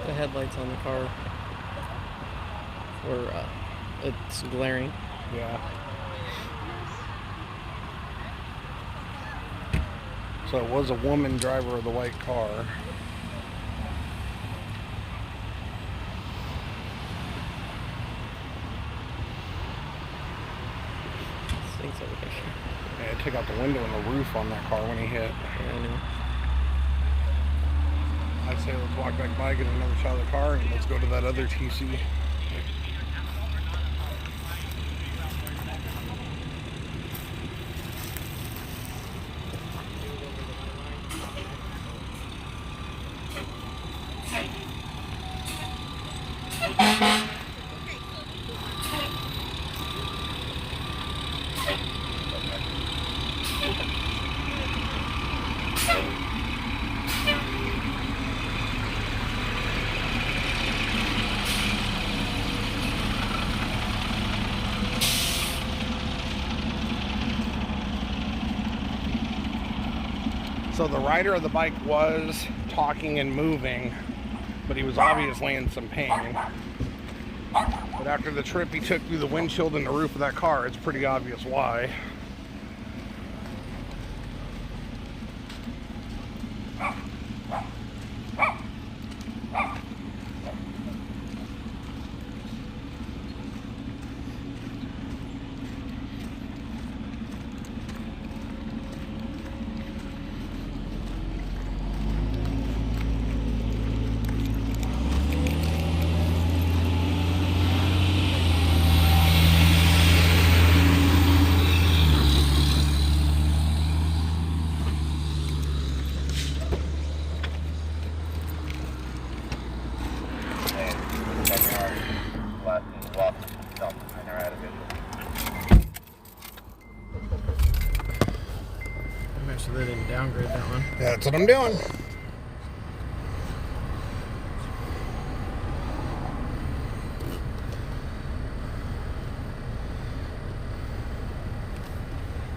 the headlights on the car were it's glaring. Yeah. So it was a woman driver of the white car. Stinks over here. Yeah, it took out the window and the roof on that car when he hit. Yeah, I know. I'd say let's walk back by, get another shot of the car, and let's go to that other TC. So the rider of the bike was talking and moving, but he was obviously in some pain. But after the trip he took through the windshield and the roof of that car, it's pretty obvious why. So they didn't downgrade that one. That's what I'm doing.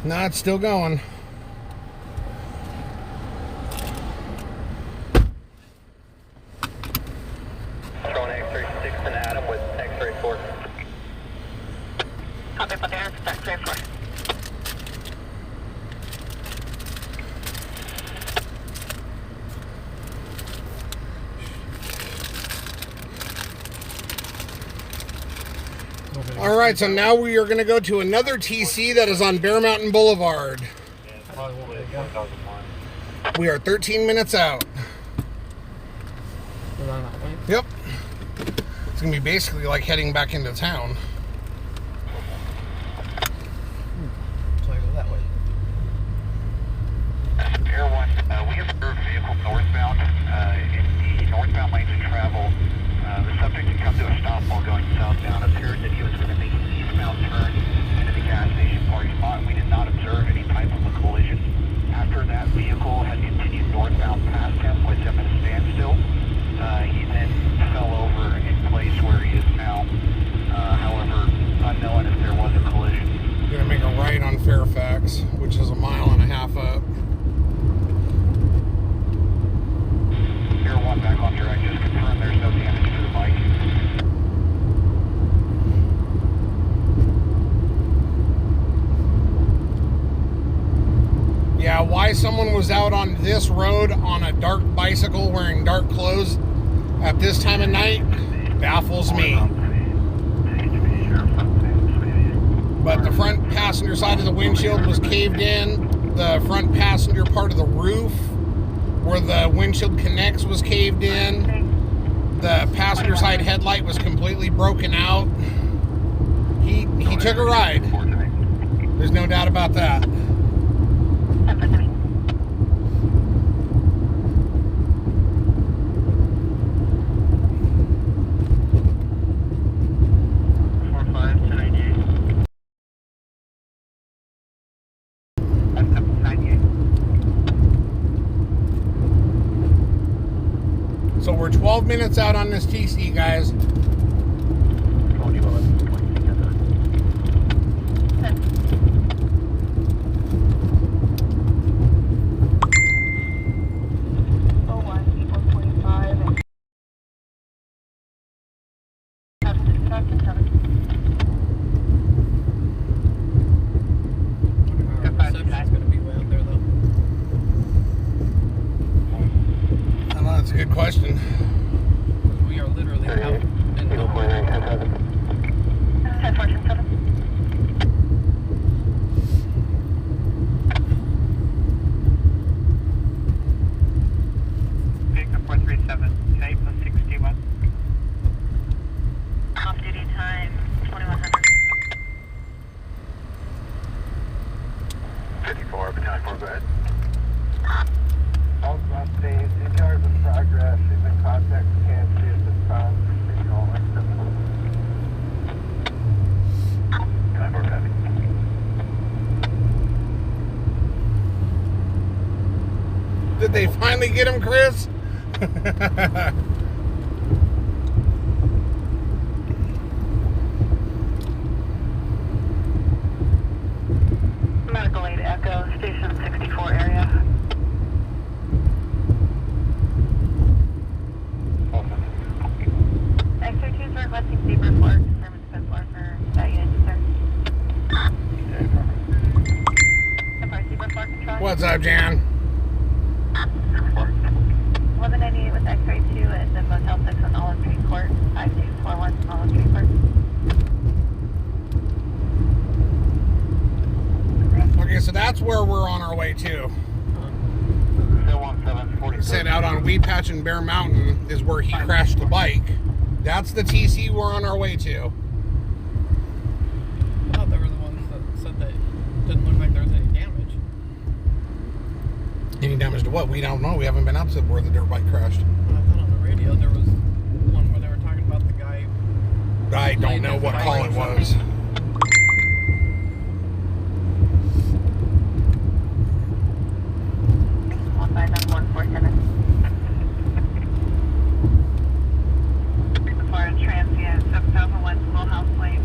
No, it's still going. Showing X-ray 6 and Adam with X-ray 4. Copy, but there, X-ray 4. All right, so now we are going to go to another TC that is on Bear Mountain Boulevard. We are 13 minutes out. Was on that way? Yep. It's going to be basically like heading back into town. So I go that way. Air 1, we have observed vehicle northbound in the northbound lanes of travel. The subject had come to a stop while going southbound. Appeared that he was going to make an eastbound turn into the gas station parking lot. We did not observe any type of a collision. After that vehicle had continued northbound past him with him at a standstill, he then fell over in place where he is now. However, unknown if there was a collision. We're going to make a right on Fairfax, which is a mile and a half up. Air 1 back on direct. Just confirm there's no damage to the bike. Yeah, why someone was out on this road on a dark bicycle wearing dark clothes at this time of night baffles me. But the front passenger side of the windshield was caved in. The front passenger part of the roof where the windshield connects was caved in. The passenger side headlight was completely broken out. He took a ride. There's no doubt about that. So we're 12 minutes out on this TC, guys. Reception's gonna be way out there though. I don't know, that's a good question. We are literally out 64, Battalion 4, go ahead. All ground stays, CPR is in progress. She's in contact with KMC at this time. Station only. Battalion 4, copy. Did they finally get him, Chris? Medical aid Echo, Station 64 area. X-ray 2 is requesting deeper floor, determined fifth floor for that unit, sir. Empire deeper floor control. What's up, Jan? 1198 with X-ray 2 at the Motel 6 on Olive Street Court, 5241 Olive Street Court. Okay, so that's where we're on our way to. 1740. Said out on Weed Patch and Bear Mountain is where he crashed the bike. That's the TC we're on our way to. I thought they were the ones that said that it didn't look like there was any damage. Any damage to what? We don't know. We haven't been up to where the dirt bike crashed. But I thought on the radio there was one where they were talking about the guy. I don't know what call it was. 147. As far as transient, 7001 Schoolhouse Lane.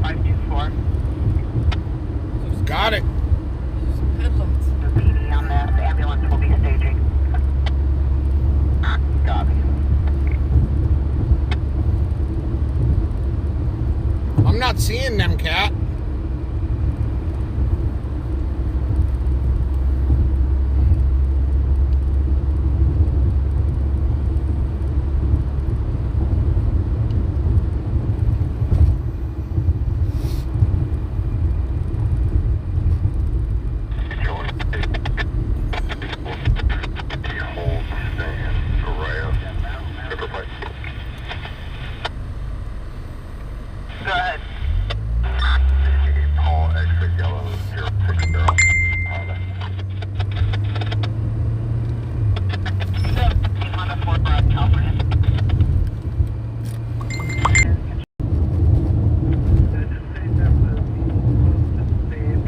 524. Got it. Headlights. The PD on this. The ambulance will be staging. Copy. I'm not seeing them, Cat. Go ahead. Paul, exit yellow, 060. On a 4 Broad, California.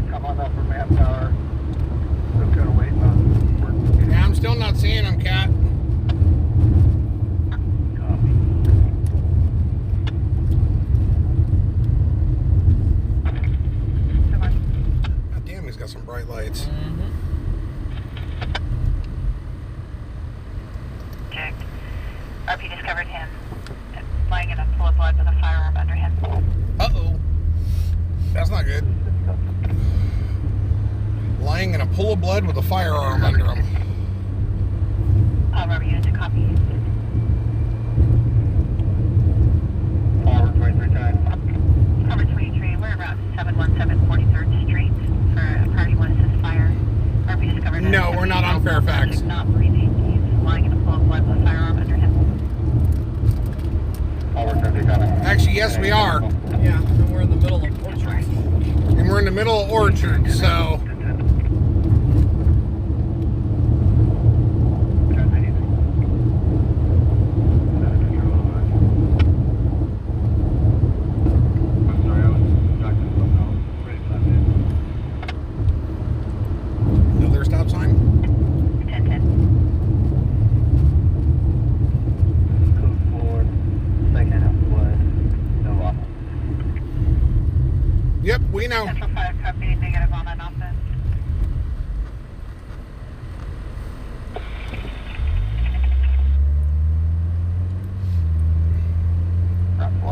Come on up from Map Tower. Just gotta wait on work. Yeah, I'm still not seeing them, Cat. God damn, he's got some bright lights. Check. RP discovered him lying in a pool of blood with a firearm under him. Uh-oh. That's not good. Lying in a pool of blood with a firearm under him. All rubber unit to copy. Forward 23 times. Cover 23, we're around 717 43rd Street for a party one assist fire. RP discovered him. No, we're not on Fairfax. He's not breathing. He's lying in a pool of blood with a firearm under him. Forward 30 coming. Actually, yes, we are. Yeah, and we're in the middle of orchards. And we're in the middle of Orchard, so... Another stop sign? 1010. Code 4, second of blood, no loss. Yep, we know. Central 5 copy, negative on an offense.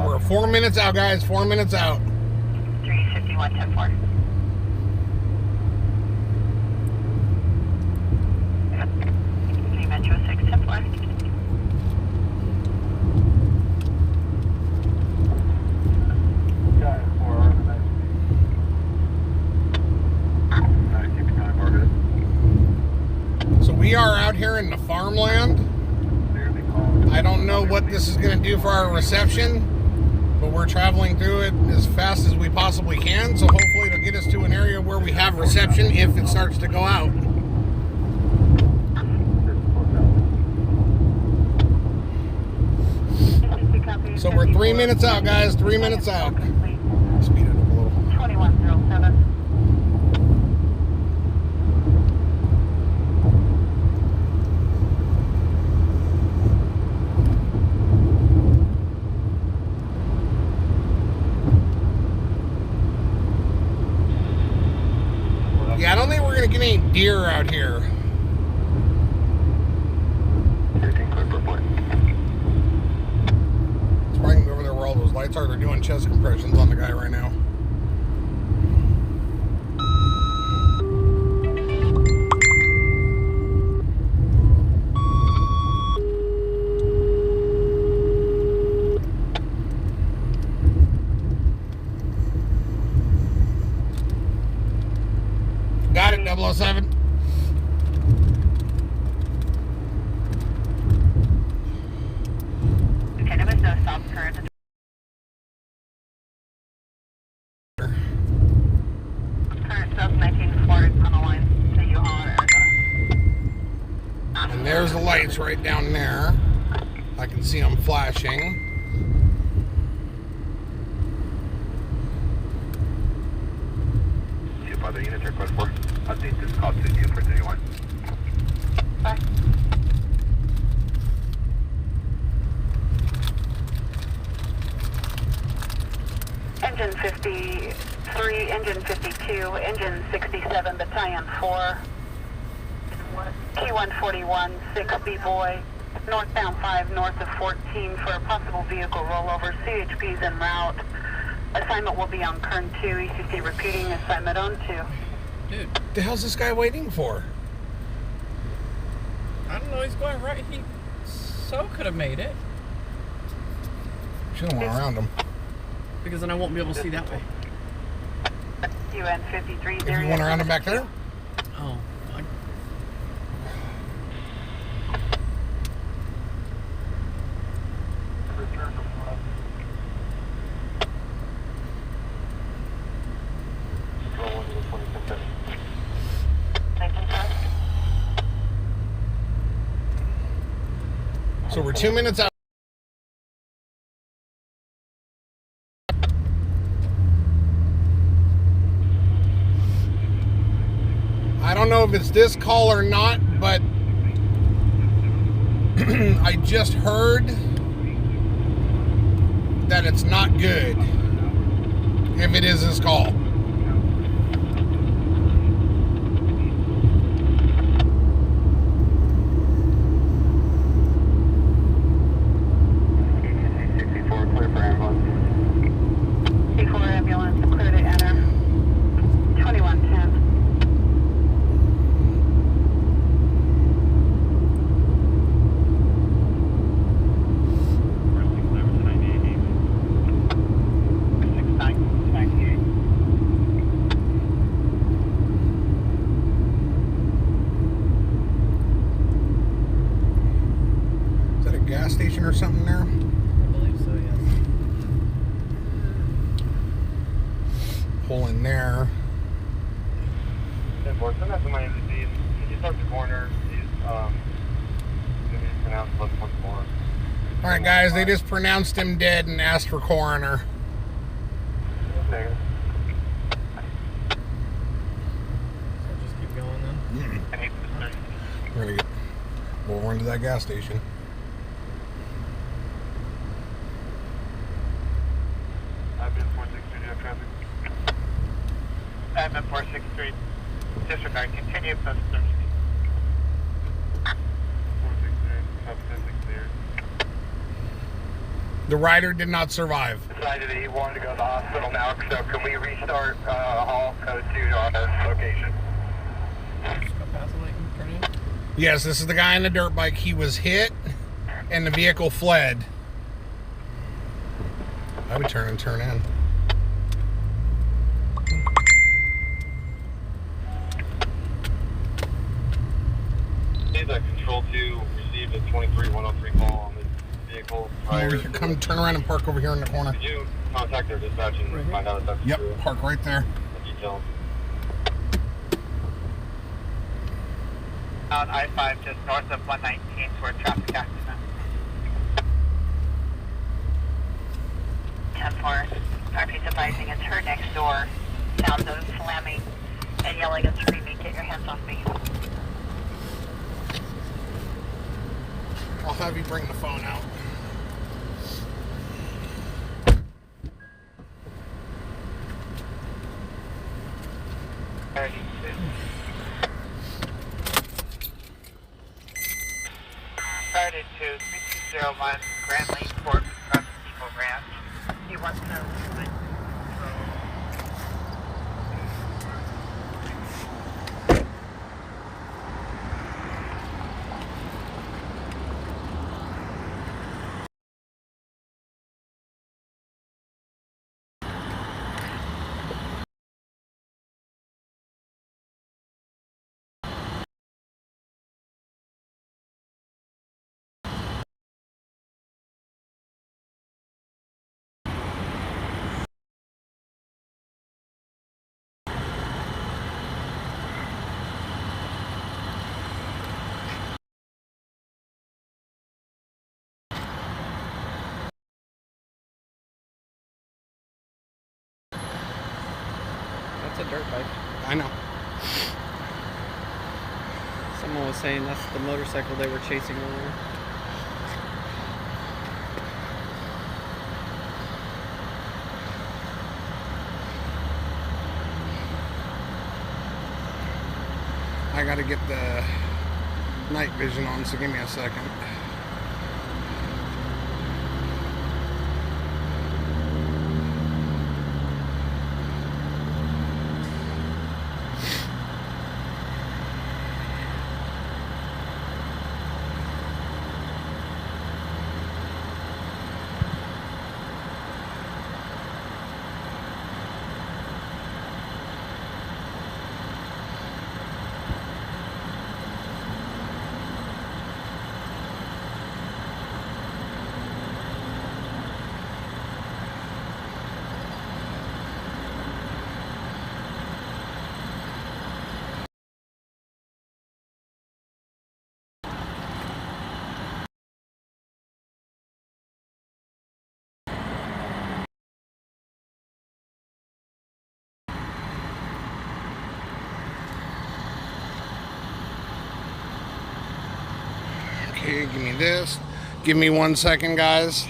We're 4 minutes out, guys. 4 minutes out. 351 10-4. Metro 6 10-4. Got it, 4 organized. Keep it going, Margaret. So we are out here in the farmland. Clearly called. I don't know what this is going to do for our reception, but we're traveling through it as fast as we possibly can, so hopefully it'll get us to an area where we have reception if it starts to go out. So we're 3 minutes out, guys. 3 minutes out. Speed it up a little. 2107. Yeah, I don't think we're gonna get any deer out here. 13 clear for play. It's probably gonna go over there where all those lights are. They're doing chest compressions on the guy right now. Got it, 007. Okay, there was no stop current. Current sub 19 Ford on the line to U-Haul, Arizona. And there's the lights right down there. I can see them flashing. See if other units are code 4. Update this call to you for 31. Bye. Engine 53, engine 52, engine 67, battalion 4, T141, 6B boy, northbound 5, north of 14 for a possible vehicle rollover. CHP's en route. Assignment will be on Kern 2, ECC repeating assignment on 2. Dude, What the hell's this guy waiting for? I don't know. He's going right. He so could have made it. Should have went around him. Because then I won't be able to see that way. UN 53. If you went around him back there? Oh. So we're 2 minutes out. I don't know if it's this call or not, but I just heard that it's not good if it is this call. Clear for ambulance. C4 ambulance, clear to enter. 2110. Is that a gas station or something there? I believe so, yes. Pull in there. Send that to my MDC. He just left the corner. He's going to be pronounced 11.4. Alright guys, they just pronounced him dead and asked for coroner. Negative. So just keep going then. We're gonna go over into that gas station. I've been 463, do you have traffic? I've been 463. Disregard. Continue post 30. 463, top 10, clear. The rider did not survive. Decided that he wanted to go to the hospital now, so can we restart all code 2 to our location? Just go past the light and turn in. Yes, this is the guy on the dirt bike. He was hit and the vehicle fled. I would turn and turn in. Control 2 received a 23103 call on the vehicle. Come over here. Come turn around and park over here in the corner. Could you contact their dispatch and find out if that's Yep, true? park right there. The details. On I-5 just north of 119 for a traffic accident. 10-4, RP's advising it's her next door. Sounds of slamming and yelling and screaming. Get your hands off me. I'll have you bring the phone out. Started to 3201 Grand Lake Fort Depot Ranch. He wants to know. That's a dirt bike. I know. Someone was saying that's the motorcycle they were chasing earlier. I gotta get the night vision on, so give me a second. Okay, give me this. Give me 1 second, guys.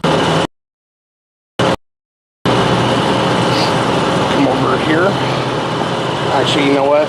Come over here. Actually, you know what?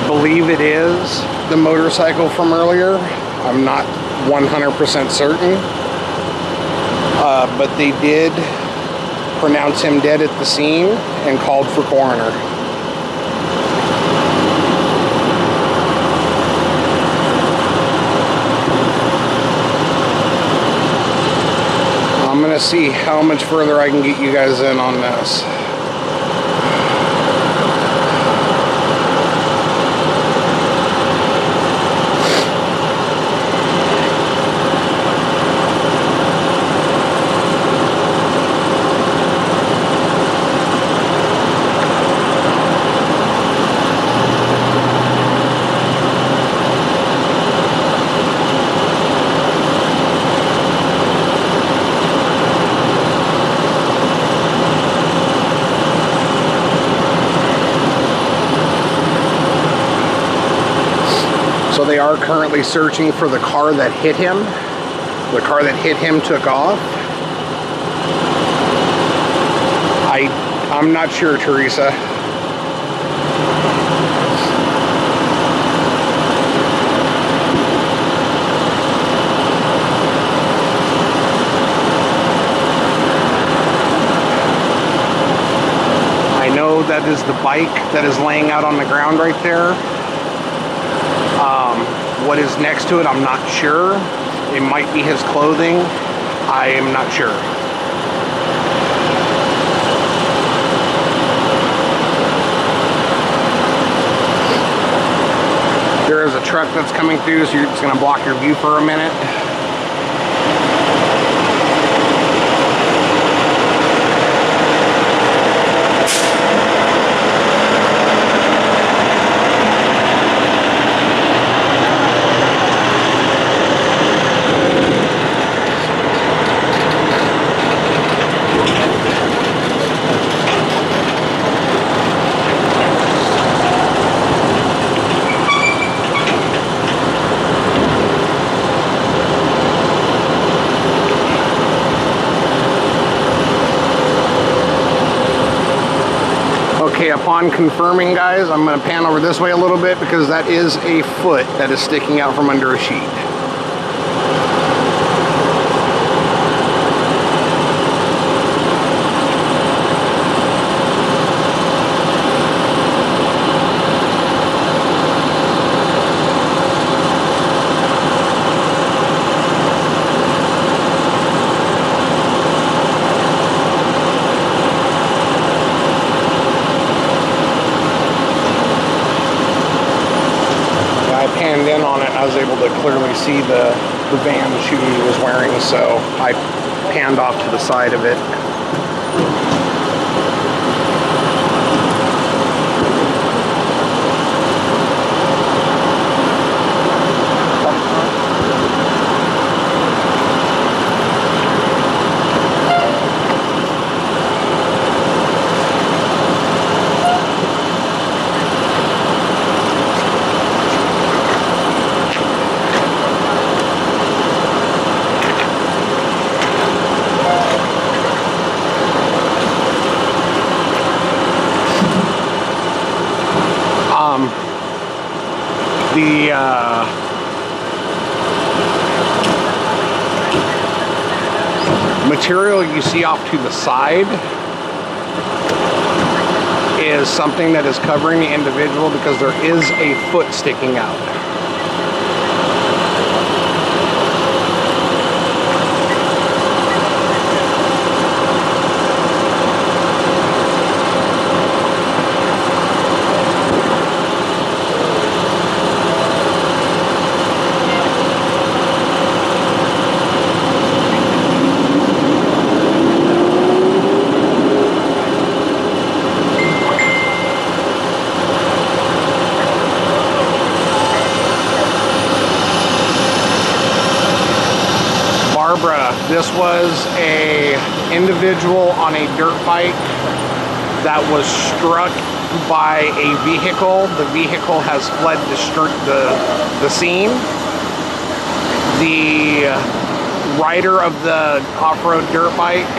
Believe it is the motorcycle from earlier. I'm not 100% certain, but they did pronounce him dead at the scene and called for coroner. I'm gonna see how much further I can get you guys in on this. They are currently searching for the car that hit him. The car that hit him took off. I'm not sure, Teresa. I know that is the bike that is laying out on the ground right there. What is next to it, I'm not sure. It might be his clothing. I am not sure. There is a truck that's coming through, so you're just going to block your view for a minute. Okay, upon confirming, guys, I'm going to pan over this way a little bit because that is a foot that is sticking out from under a sheet. Panned in on it, I was able to clearly see the band shoe he was wearing, so I panned off to the side of it. The material you see off to the side is something that is covering the individual because there is a foot sticking out. This was a individual on a dirt bike that was struck by a vehicle. The vehicle has fled the scene. The rider of the off-road dirt bike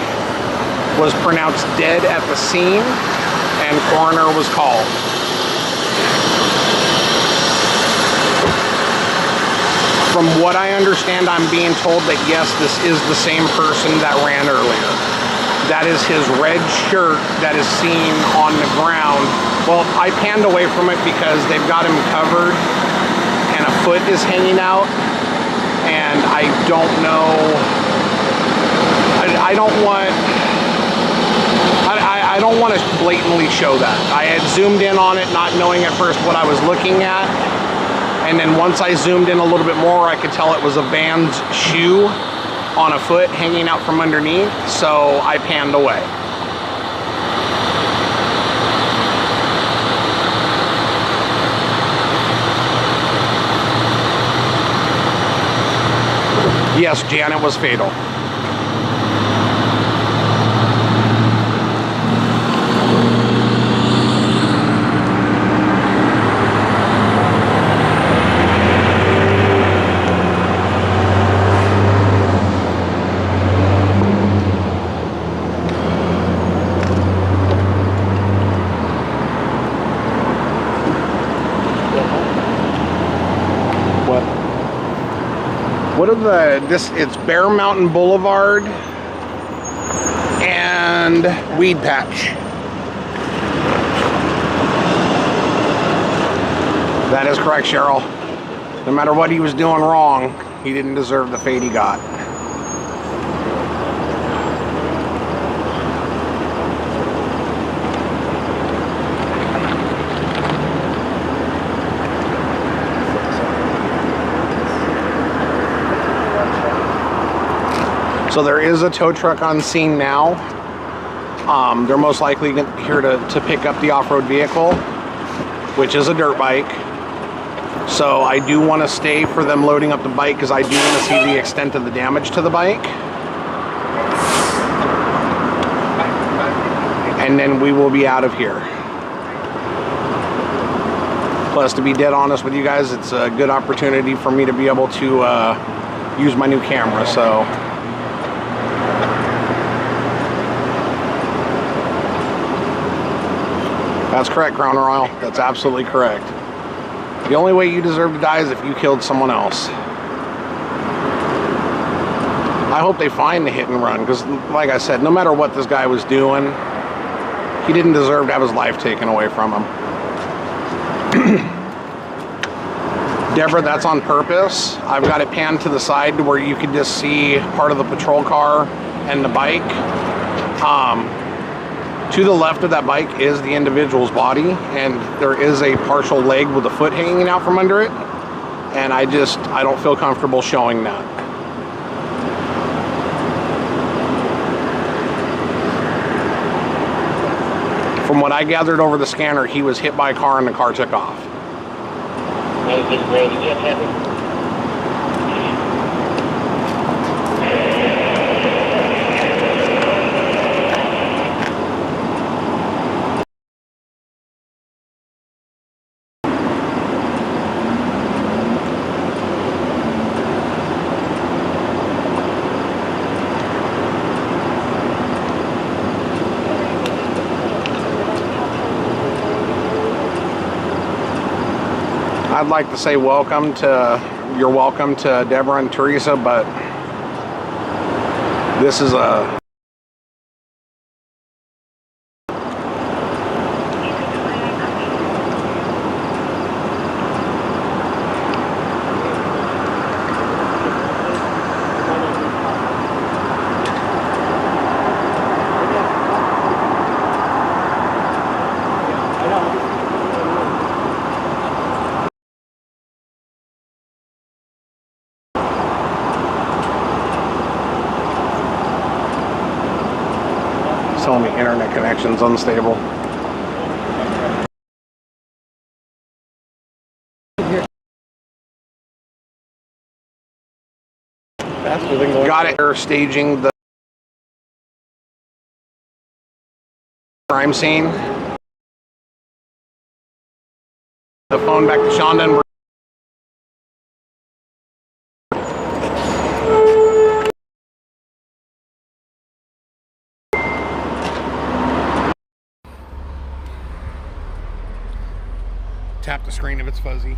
was pronounced dead at the scene, and coroner was called. From what I understand, I'm being told that yes, this is the same person that ran earlier. That is his red shirt that is seen on the ground. Well, I panned away from it because they've got him covered and a foot is hanging out. And I don't know, I don't want to blatantly show that. I had zoomed in on it not knowing at first what I was looking at. And then once I zoomed in a little bit more, I could tell it was a band's shoe on a foot hanging out from underneath, so I panned away. Yes, Janet was fatal. What are it's Bear Mountain Boulevard and Weed Patch. That is correct, Cheryl. No matter what he was doing wrong, he didn't deserve the fate he got. So there is a tow truck on scene now. They're most likely here to pick up the off-road vehicle, which is a dirt bike. So I do want to stay for them loading up the bike because I do want to see the extent of the damage to the bike. And then we will be out of here. Plus, to be dead honest with you guys, it's a good opportunity for me to be able to use my new camera. So that's correct, Crown Royal. That's absolutely correct. The only way you deserve to die is if you killed someone else. I hope they find the hit and run, because like I said, no matter what this guy was doing, he didn't deserve to have his life taken away from him. Deborah, that's on purpose. I've got it panned to the side to where you can just see part of the patrol car and the bike. To the left of that bike is the individual's body, and there is a partial leg with a foot hanging out from under it. And I don't feel comfortable showing that. From what I gathered over the scanner, he was hit by a car and the car took off. I'd like to say you're welcome to Deborah and Teresa, but this is a telling me internet connection's unstable. Got it. They're staging the crime scene. The phone back to Shonda and tap the screen if it's fuzzy.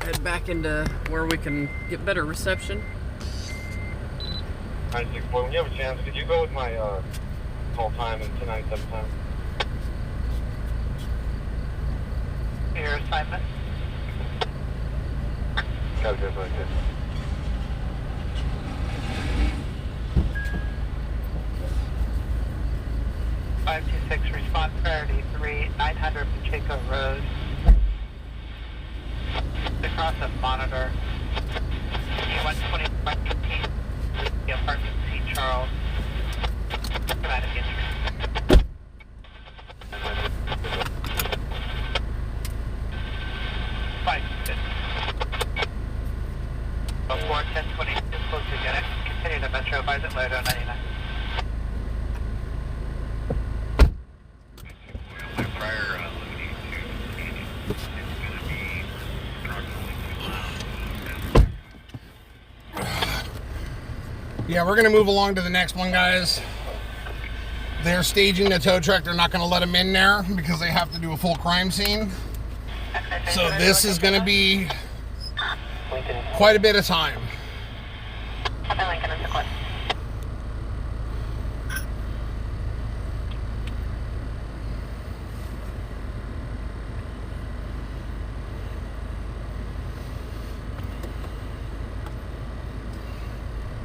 Head back into where we can get better reception. 964, when you have a chance, could you go with my call time and 297 time? Your assignment. Got it, like this. Response priority 3, 900 Pacheco Road. Across the monitor. 125 the apartment C. Charles. Dramatic entry. 1020 is close to unit. Continue to Metro, advise it later on 99. Yeah, we're going to move along to the next one, guys. They're staging the tow truck. They're not going to let them in there because they have to do a full crime scene. So this is going to be quite a bit of time.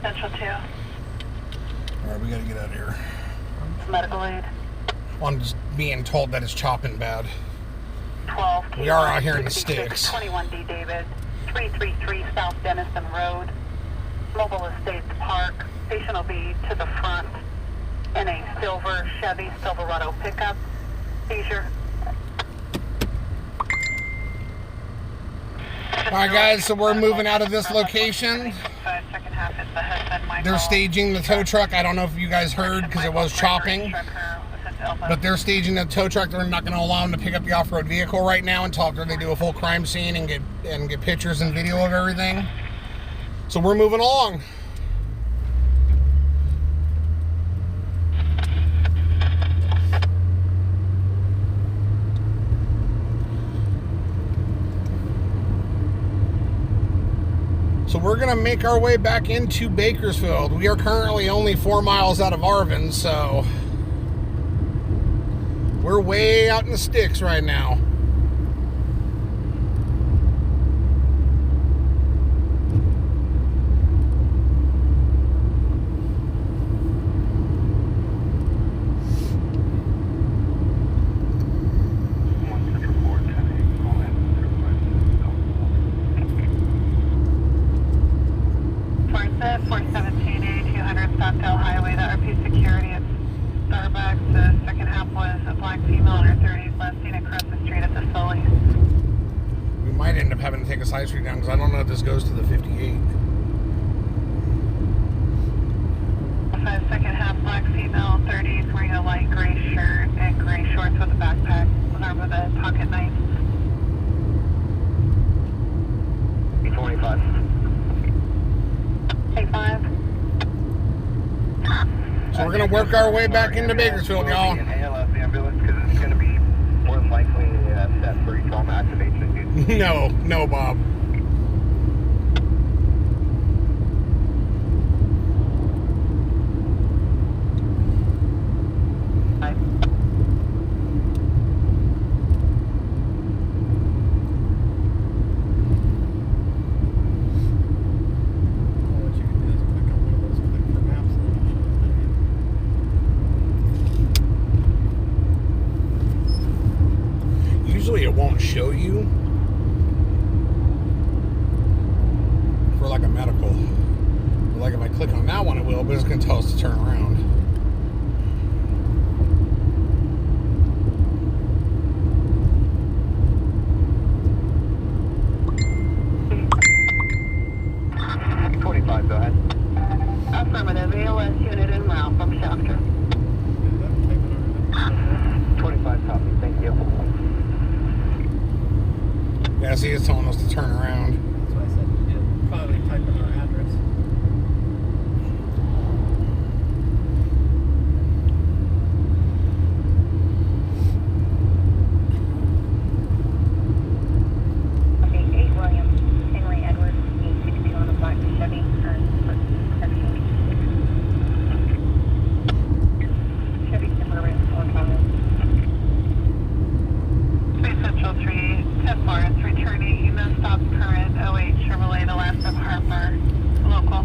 Central 2. All right, we got to get out of here. Medical aid. I'm just being told that it's chopping bad. 12. We are out here in the sticks. 21D David. 333 South Denison Road. Mobile Estates Park. Patient will be to the front in a silver Chevy Silverado pickup. Seizure. All right, guys, so we're moving out of this location. Second half is the husband, Michael. They're staging the tow truck. I don't know if you guys heard because it was chopping. But they're staging the tow truck. They're not going to allow them to pick up the off-road vehicle right now until after they do a full crime scene and get pictures and video of everything. So we're moving along. So we're going to make our way back into Bakersfield. We are currently only 4 miles out of Arvin, so we're way out in the sticks right now. Side street down because I don't know if this goes to the 58. Second half black female, 30s, wearing a light gray shirt and gray shorts with a backpack, armed with a pocket knife. 25. K5. So we're gonna work our way back into Bakersfield, y'all. ALS ambulance because it's gonna be more than likely set for trauma activation. No, Bob. Usually it won't show you for like a medical. But like if I click on that one, it will, but it's going to tell us to turn around. Go ahead. Affirmative, ALS unit en route from Shafter. 25 copy, thank you. Yeah, see, it's telling us to turn around. That's why I said, yeah, probably type in our address. Okay, 8 William, Henry Edwards, 862 on the black Chevy, Chevy Suburban, 4 comments. 3 Central 3, 10 Forest, returning, no stop current, 08 Chevrolet, the last of Harper, local.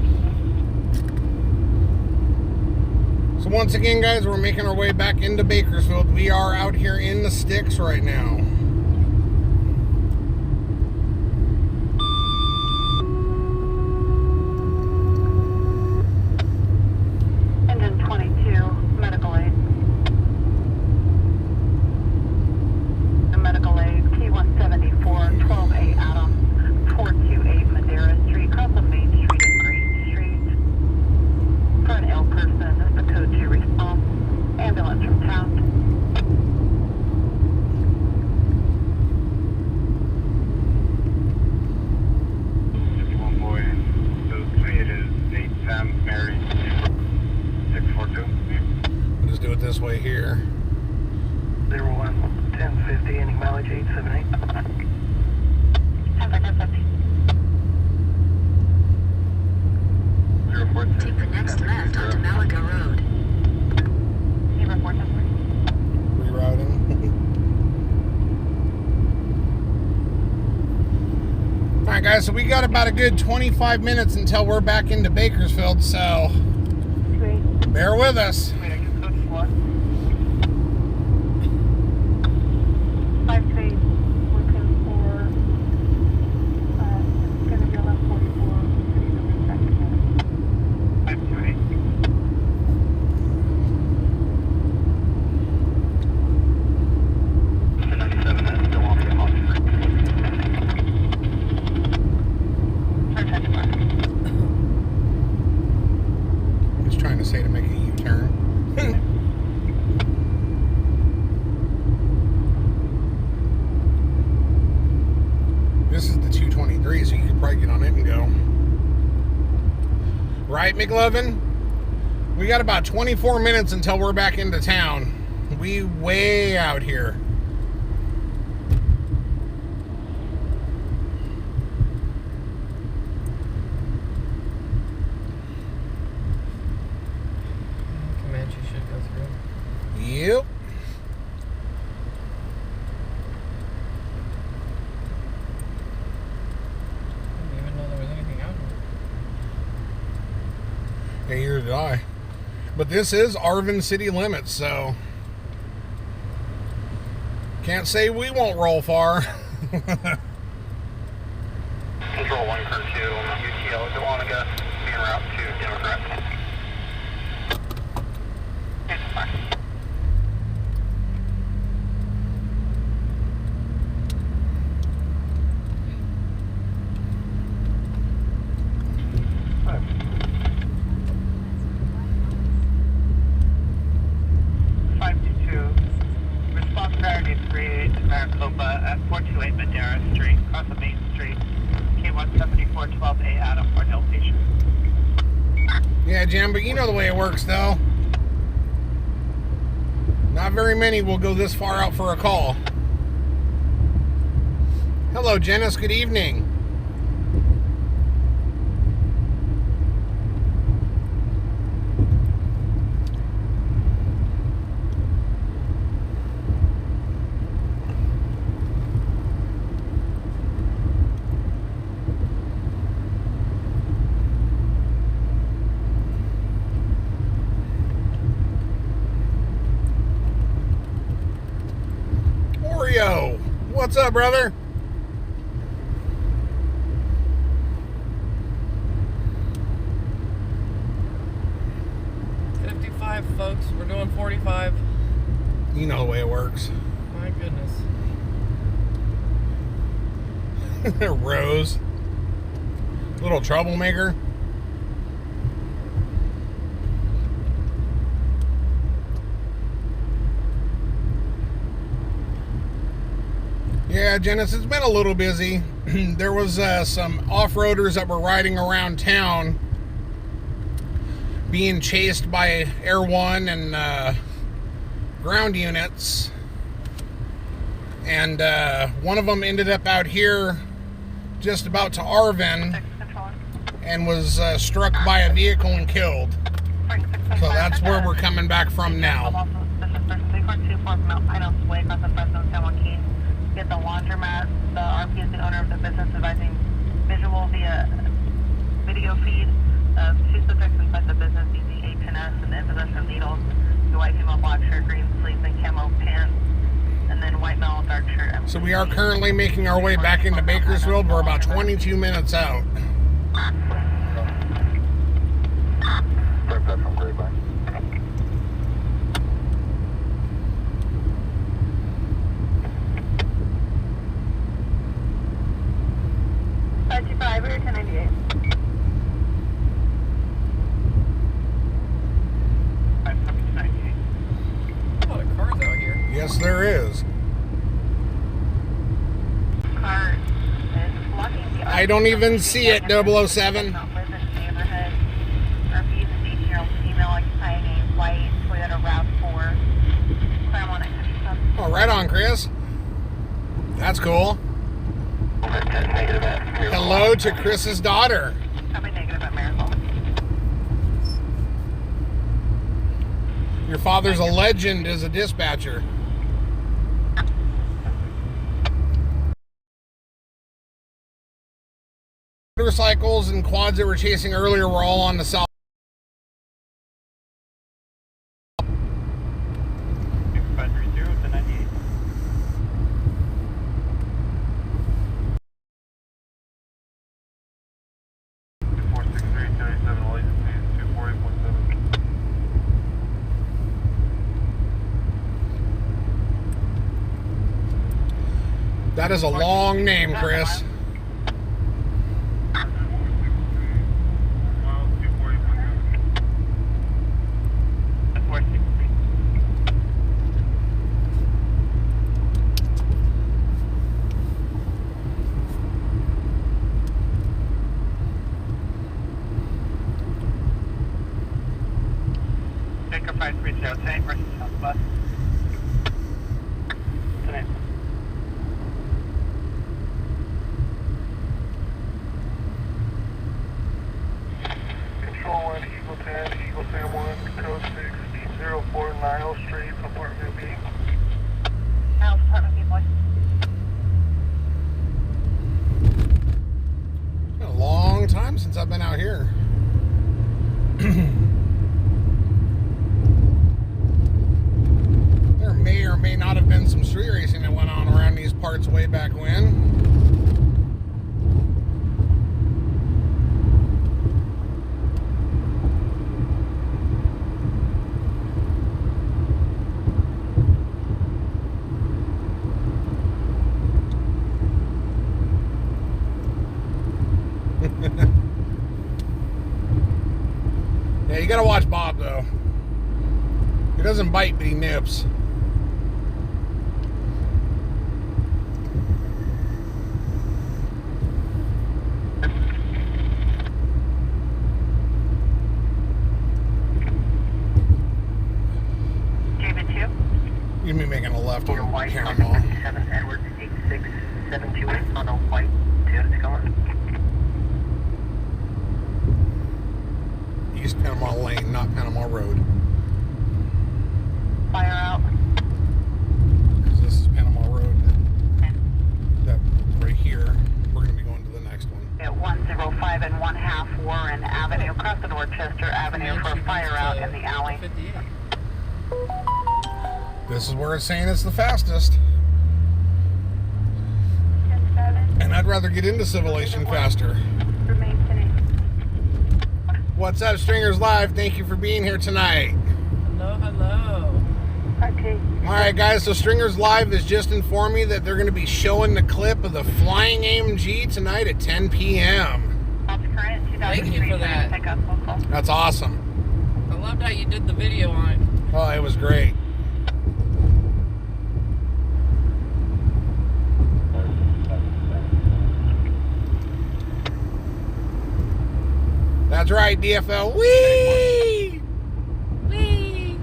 So once again, guys, we're making our way back into Bakersfield. We are out here in the sticks right now. Engine 22, medical aid. The medical aid, P174, 12A Adam, 428 Madera Street, across the Main Street in flight 878. 046. Take the next left onto Malaga Road. Rerouting. Alright guys, so we got about a good 25 minutes until we're back into Bakersfield, so bear with us. Wait, I can coach what? 5-8, looking for, it's gonna be 1144, city number 528. 97, that's still on the Hawk Street. Just trying to say to make a U-turn. This is the 223, so you could probably get on it and go. Right, McLovin? We got about 24 minutes until we're back into town. We way out here. Comanche should go through. Yep. I didn't even know there was anything out here. Yeah, neither did I. But this is Arvin city limits, so can't say we won't roll far. Control 1, Kern 2, UTL Dahlonega, being route to Democrat. It's fine. Response priority 38 to Maricopa at 428 Madera Street, across the Main Street, K17412A Adam, Fort Hill Station. Yeah, Jim, but you know the way it works, though. Not very many will go this far out for a call. Hello, Janice. Good evening. Oreo, what's up, brother? Folks, we're doing 45. You know the way it works. My goodness. Rose. Little troublemaker. Yeah, Janice, it's been a little busy. There was some off-roaders that were riding around town being chased by Air One and ground units, and one of them ended up out here just about to Arvin and was struck by a vehicle and killed. So that's where we're coming back from now. Get the laundromat. The RP is the owner of the business, advising visual via video feed of two subjects inside the business using H&S and in possession of needles. The white female, black shirt, green sleeves, and camo pants, and then white male, dark shirt. So we are currently making our way back into Bakersfield. We're about 22 minutes out. From Grapevine. Or 1098. A lot of cars out here. Yes, there is. Car is blocking the I don't even see it, 007. neighborhood. RP is a 18-year-old female occupying a white Toyota RAV4. Claremont Extension. Oh, right on, Chris. That's cool. Hello to Chris's daughter. Copy negative at Miracle. Your father's a legend as a dispatcher. Motorcycles and quads that we're chasing earlier were all on the south. 530 to 98. That is a long name, Chris. Baker 530, tonight versus Southwest. Tonight. Control 1, Eagle 10, Eagle Sam 1, code 6, speed 04, Nile Street, apartment B. Now, apartment B, boy. It's been a long time since I've been out here. There may or may not have been some street racing that went on around these parts way back when. Yeah, you gotta watch Bob though. He doesn't bite, but he nips. David 2. You'd be making a left on White, Panama. 7 Edwards 86728 on a white, Toyota Tacoma. East Panama Lane, not Panama Road. Fire out. Because this is Panama Road. That right here. We're gonna be going to the next one. At 105 and 1/2 Warren Avenue, crossing Worcester Avenue for a fire out in the alley. 58. This is where it's saying it's the fastest. And I'd rather get into Civilization faster. What's up, Stringers Live? Thank you for being here tonight. Hello, hello. Okay. Alright guys, so Stringers Live has just informed me that they're going to be showing the clip of the Flying AMG tonight at 10 p.m. That's current. Thank you for that. Pickup local. That's awesome. I loved how you did the video on it. Oh, it was great. That's right, DFL. Whee! Whee!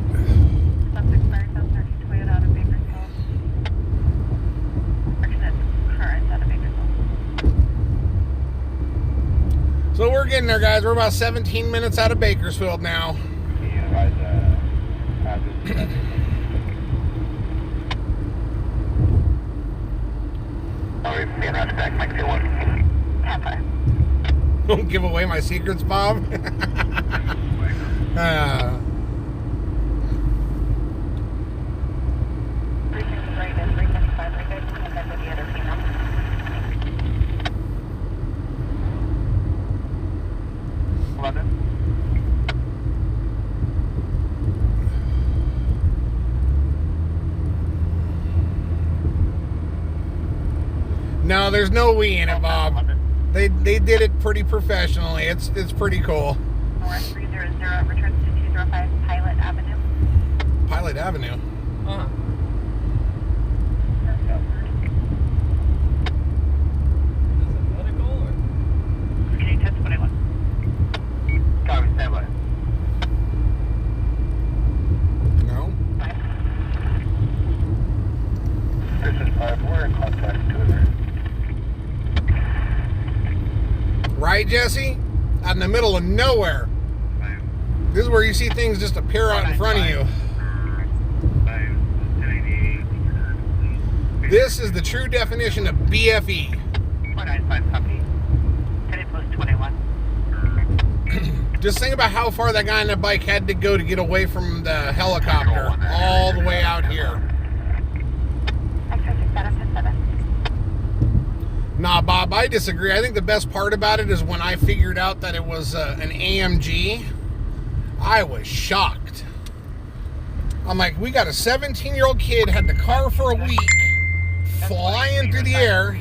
Sussex Bakersfield 30 Toyota out of Bakersfield. Fortunate current out of Bakersfield. So we're getting there, guys. We're about 17 minutes out of Bakersfield now. Don't give away my secrets, Bob. No, there's no we in it, Bob. They did it pretty professionally. It's pretty cool. North 300 returns to 205 Pilot Avenue. Pilot Avenue. Huh. Is it medical or? Can you test 21? Copy, stand by. No. This is 5, we're in contact. Jesse? Out in the middle of nowhere. This is where you see things just appear out in front of you. This is the true definition of BFE. 495 copy. 10 plus 21. Just think about how far that guy on that bike had to go to get away from the helicopter. All the way out here. Nah, Bob, I disagree. I think the best part about it is when I figured out that it was an AMG, I was shocked. I'm like, we got a 17-year-old kid, had the car for a week, flying through the air.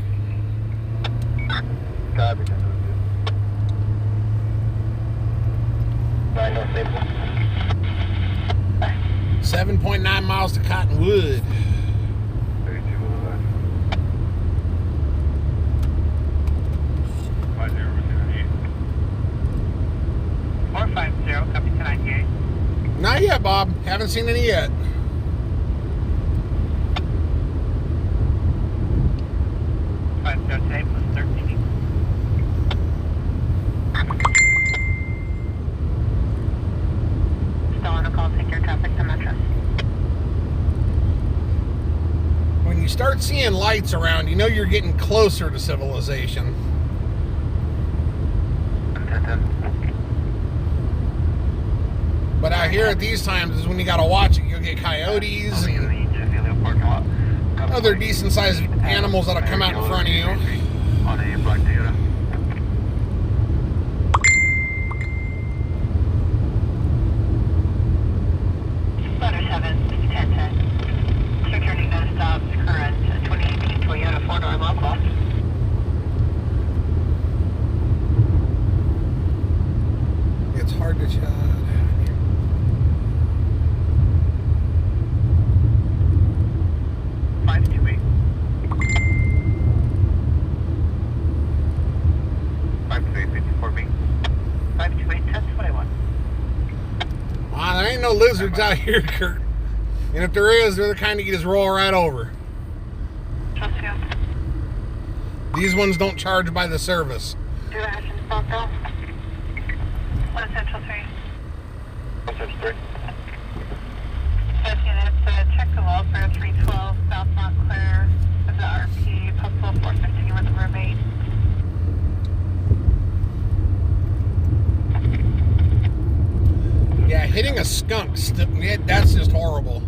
7.9 miles to Cottonwood. 450, copy 298. Not yet, Bob. Haven't seen any yet. Today plus 13. Still on a call, take your traffic to Metro. When you start seeing lights around, you know you're getting closer to civilization. But out here at these times is when you gotta watch it. You'll get coyotes and other decent-sized animals that'll come out in front of you. On a Black Toyota. Letter 7, 1010. Security no stops, current 2018 Toyota 4-door local. It's hard to judge. 528. 528, 54B. 528, 1021. There ain't no lizards out here, Kurt. And if there is, they're the kind you just roll right over. Trust you. These ones don't charge by the service. Do that in Stockville. What is Central 3? Central 3. 5 units, check the wall for 312, South Montclair, of the RP, postal 415 with the roommate. Yeah, hitting a skunk, that's just horrible.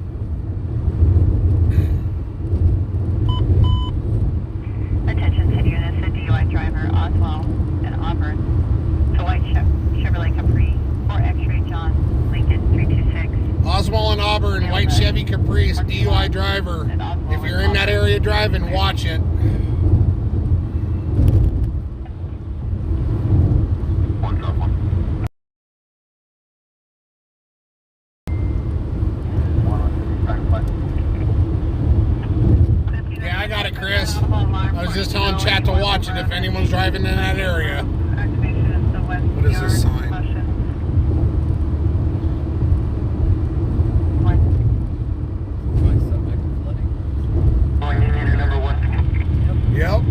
Attention city units, a DUI driver, Oswald and Auburn. The white Chevrolet Capri, 4 X-ray John, Lincoln 326. Oswald and Auburn, white Chevy Caprice, DUI driver. If you're in that area driving, watch it. Yeah, I got it, Chris. I was just telling chat to watch it if anyone's driving in that area. What is this sign? Yep.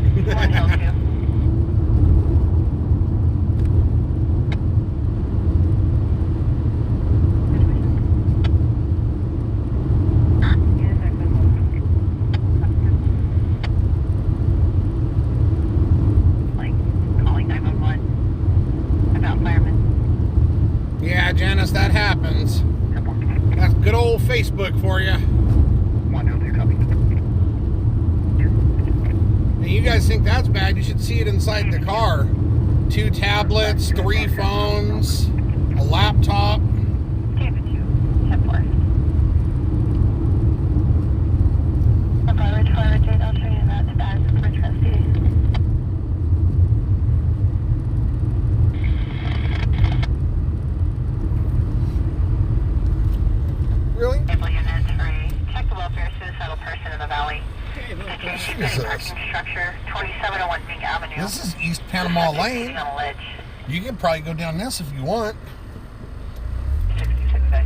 Yeah, Janice, that happens. That's good old Facebook for you. 102 copy. And you guys think that's bad, you should see it inside the car. 2 tablets, 3 phones, a laptop. David 2, 10-4. Ridge Fire Jade, I'll show you that to back for trustee. Really? Able units free. Check the welfare of suicidal person in the valley. Jesus. Parking structure, 2701 Bing Avenue. This is East Panama Lane. On a ledge. You can probably go down this if you want. 66 day.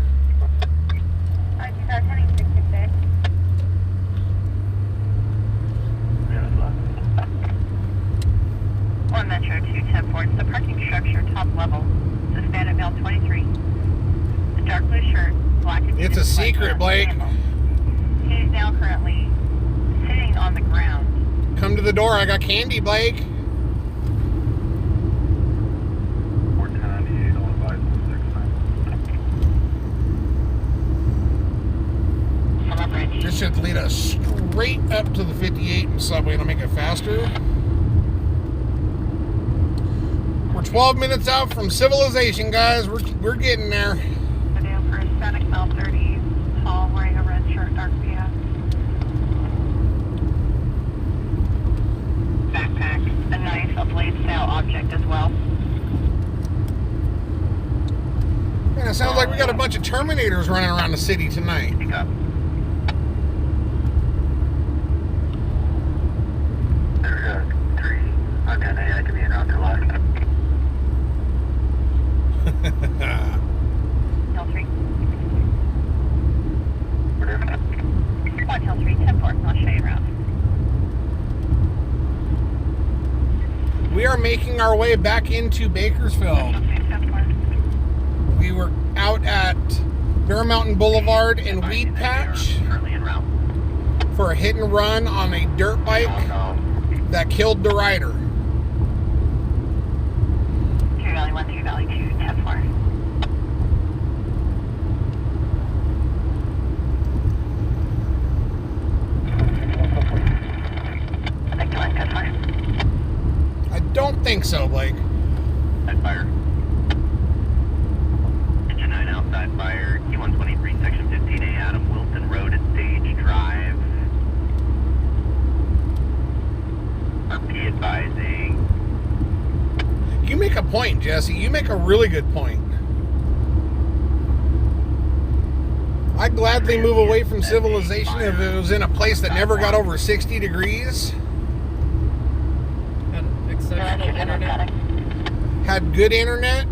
Alright, you guys heading 66. One Metro 2 1014 the parking structure, top level, suspended male 23. The dark blue shirt, black and It's a secret, Blake. He is now currently sitting on the ground. Come to the door. I got candy, Blake. 410, I'll advise 69. This should lead us straight up to the 58 and subway. It'll make it faster. We're 12 minutes out from civilization, guys. We're getting there. Video for Hispanic male 30, tall, wearing a red shirt, dark BS. Backpack, a knife, a blade style object as well. Man, it sounds like we got a bunch of Terminators running around the city tonight. Pick up. There's 3 on 10A, I can be in out to left. Hill 3. Whatever. 1 Hill 3, 10-4. I'll show you around. We are making our way back into Bakersfield. We were out at Bear Mountain Boulevard and Weed Patch Currently en route. for a hit and run on a dirt bike that killed the rider. 2 Valley 1, 2 Valley 2, 10-4. I think you're 10-4. I don't think so, Blake. Side fire. Engine 9 outside fire. Q123, section 15A, Adam Wilson Road at Stage Drive. RP advising. You make a point, Jesse. You make a really good point. I'd gladly move away from civilization if it was in a place that never got over 60 degrees, Had exceptional internet. had good internet.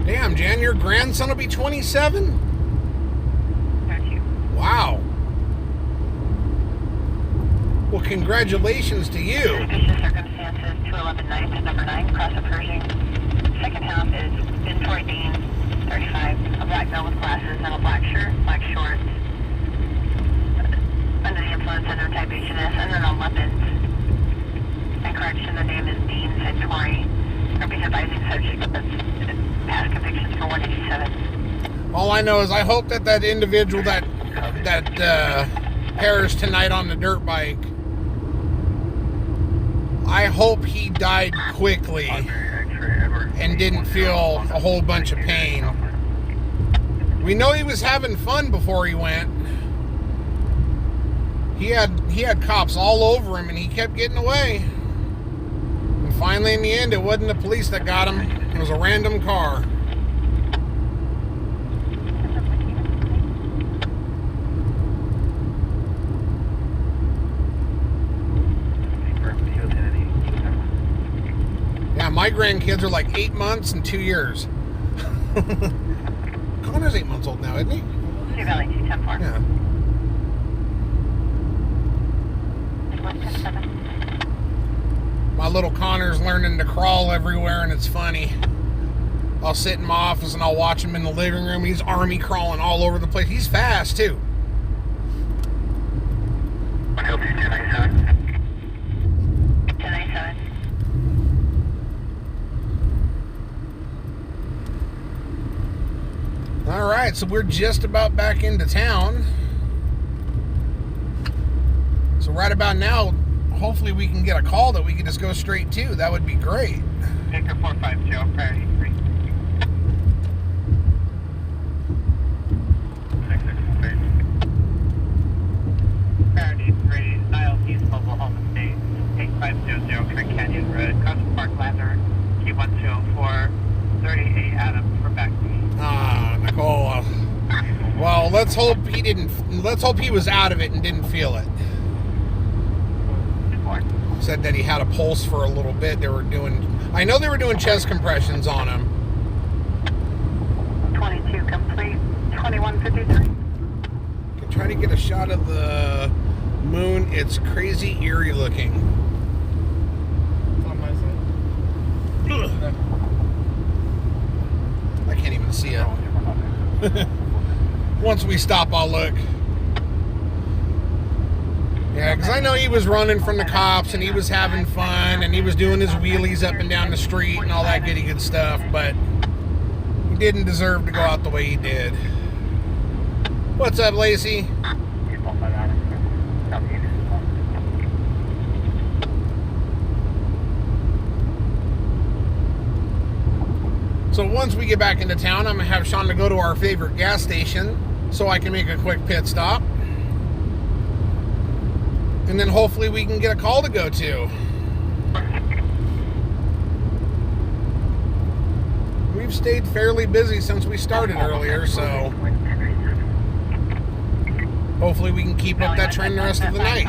Damn, Jan, your grandson will be 27? Wow. Well, congratulations to you. Suspicious circumstances, 211 9th, number 9, cross approaching. Second house is Troy Dean, 35, a black male with glasses and a black shirt, black shorts. Under the influence of no type HNS, unknown weapons. And correction, the name is Dean, said Troy. RP's advising subject with past convictions for 187. All I know is I hope that individual that perished tonight on the dirt bike, I hope he died quickly and didn't feel a whole bunch of pain. We know he was having fun before he went. He had cops all over him and he kept getting away. And finally, in the end, it wasn't the police that got him. It was a random car. Yeah, my grandkids are like 8 months and 2 years. Connor's 8 months old now, isn't he? 2 Valley 2, 10-4. Yeah. 110-7. My little Connor's learning to crawl everywhere, and it's funny. I'll sit in my office and I'll watch him in the living room. He's army crawling all over the place. He's fast, too. 1 Hill 2, 1097. 1097. All right, so we're just about back into town. So right about now, hopefully we can get a call that we can just go straight to. That would be great. Baker 450, priority 3. 663. Priority 3, Niles East Mobile Home Estate, 8500 Creek Canyon Road, Cosmo Park Ladder, Q1204, 38 Adams for back to me. Ah, Nicole. Well, let's hope he was out of it and didn't feel it. Said that he had a pulse for a little bit. I know they were doing chest compressions on him. 22 complete, 2153. Can try to get a shot of the Moon, it's crazy eerie looking. It's on my side. I can't even see it. Once we stop, I'll look. Yeah, because I know he was running from the cops and he was having fun and he was doing his wheelies up and down the street and all that goody good stuff, but he didn't deserve to go out the way he did. What's up, Lacey? So once we get back into town, I'm going to have Shonda go to our favorite gas station so I can make a quick pit stop. And then hopefully we can get a call to go to. We've stayed fairly busy since we started earlier, so hopefully we can keep up that trend the rest of the night.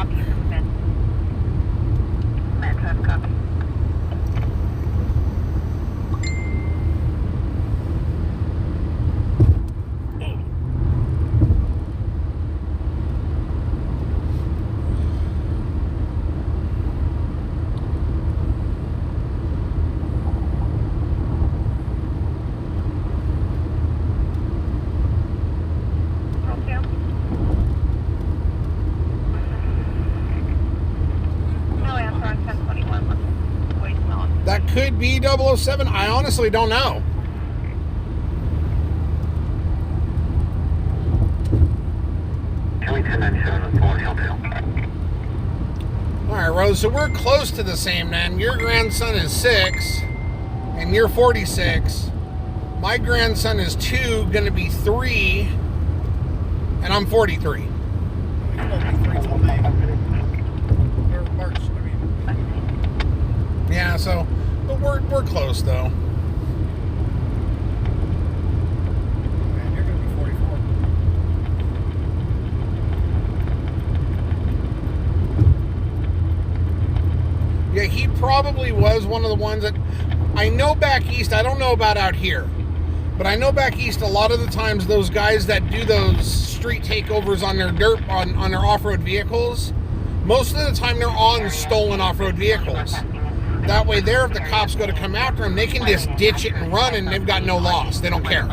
That could be 007. I honestly don't know. Alright, Rose, so we're close to the same then. Your grandson is 6, and you're 46. My grandson is 2, gonna be 3, and I'm 43. It won't be 3 till May. Or March, I mean. Yeah, so, but we're close though. Man, you're gonna be 44. Yeah, he probably was one of the ones that I know back east. I don't know about out here, but I know back east a lot of the times those guys that do those street takeovers on their on their off-road vehicles, most of the time they're on stolen off-road vehicles. That way there, if the cops go to come after them, they can just ditch it and run and they've got no loss. They don't care.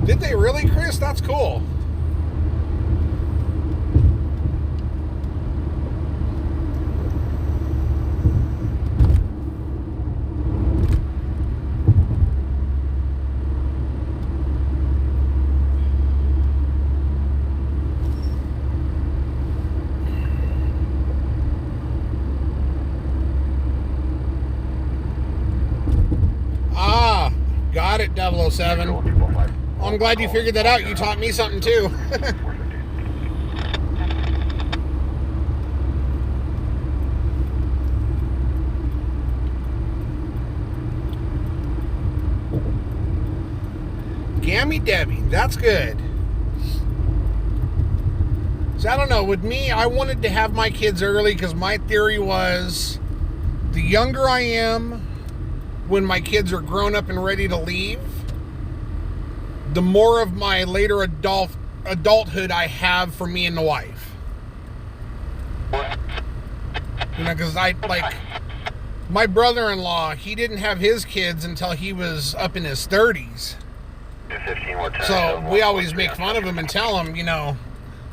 Did they really, Chris? That's cool. Ah, got it, 007. I'm glad you figured that out. You taught me something too. Gammy Debbie, that's good. So I don't know, with me, I wanted to have my kids early because my theory was the younger I am when my kids are grown up and ready to leave, the more of my later adulthood I have for me and the wife. You know, because my brother-in-law, he didn't have his kids until he was up in his 30s. So we always make fun of him and tell him, you know,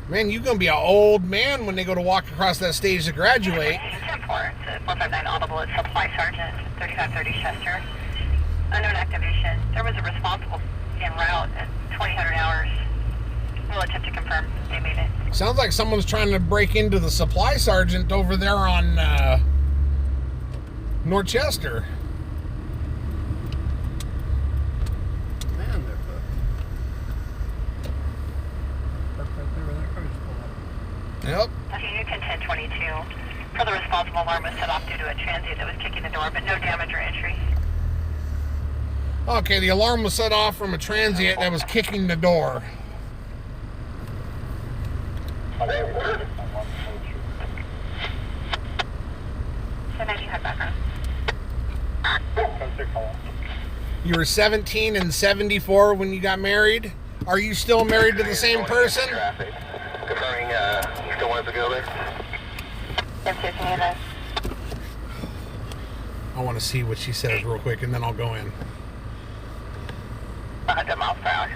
man, you're going to be an old man when they go to walk across that stage to graduate. 459 Audible, it's Supply Sergeant 3530 Chester. Unknown activation. There was a responsible en route at 2000 hours. We'll attempt to confirm they made it. Sounds like someone's trying to break into the Supply Sergeant over there on North Chester. Man, they're cooked. Parked right there where that car just pulled up. Yep. Okay, Newton 1022. For the responsible alarm was set off due to a transient that was kicking the door, but no damage or entry. Okay, the alarm was set off from a transient that was kicking the door. So now you have background. You were 17 and 74 when you got married. Are you still married to the same person? Confirming, you still want to go there? Yes, sir, can you hear I want to see what she says real quick, and then I'll go in. 100 miles per hour.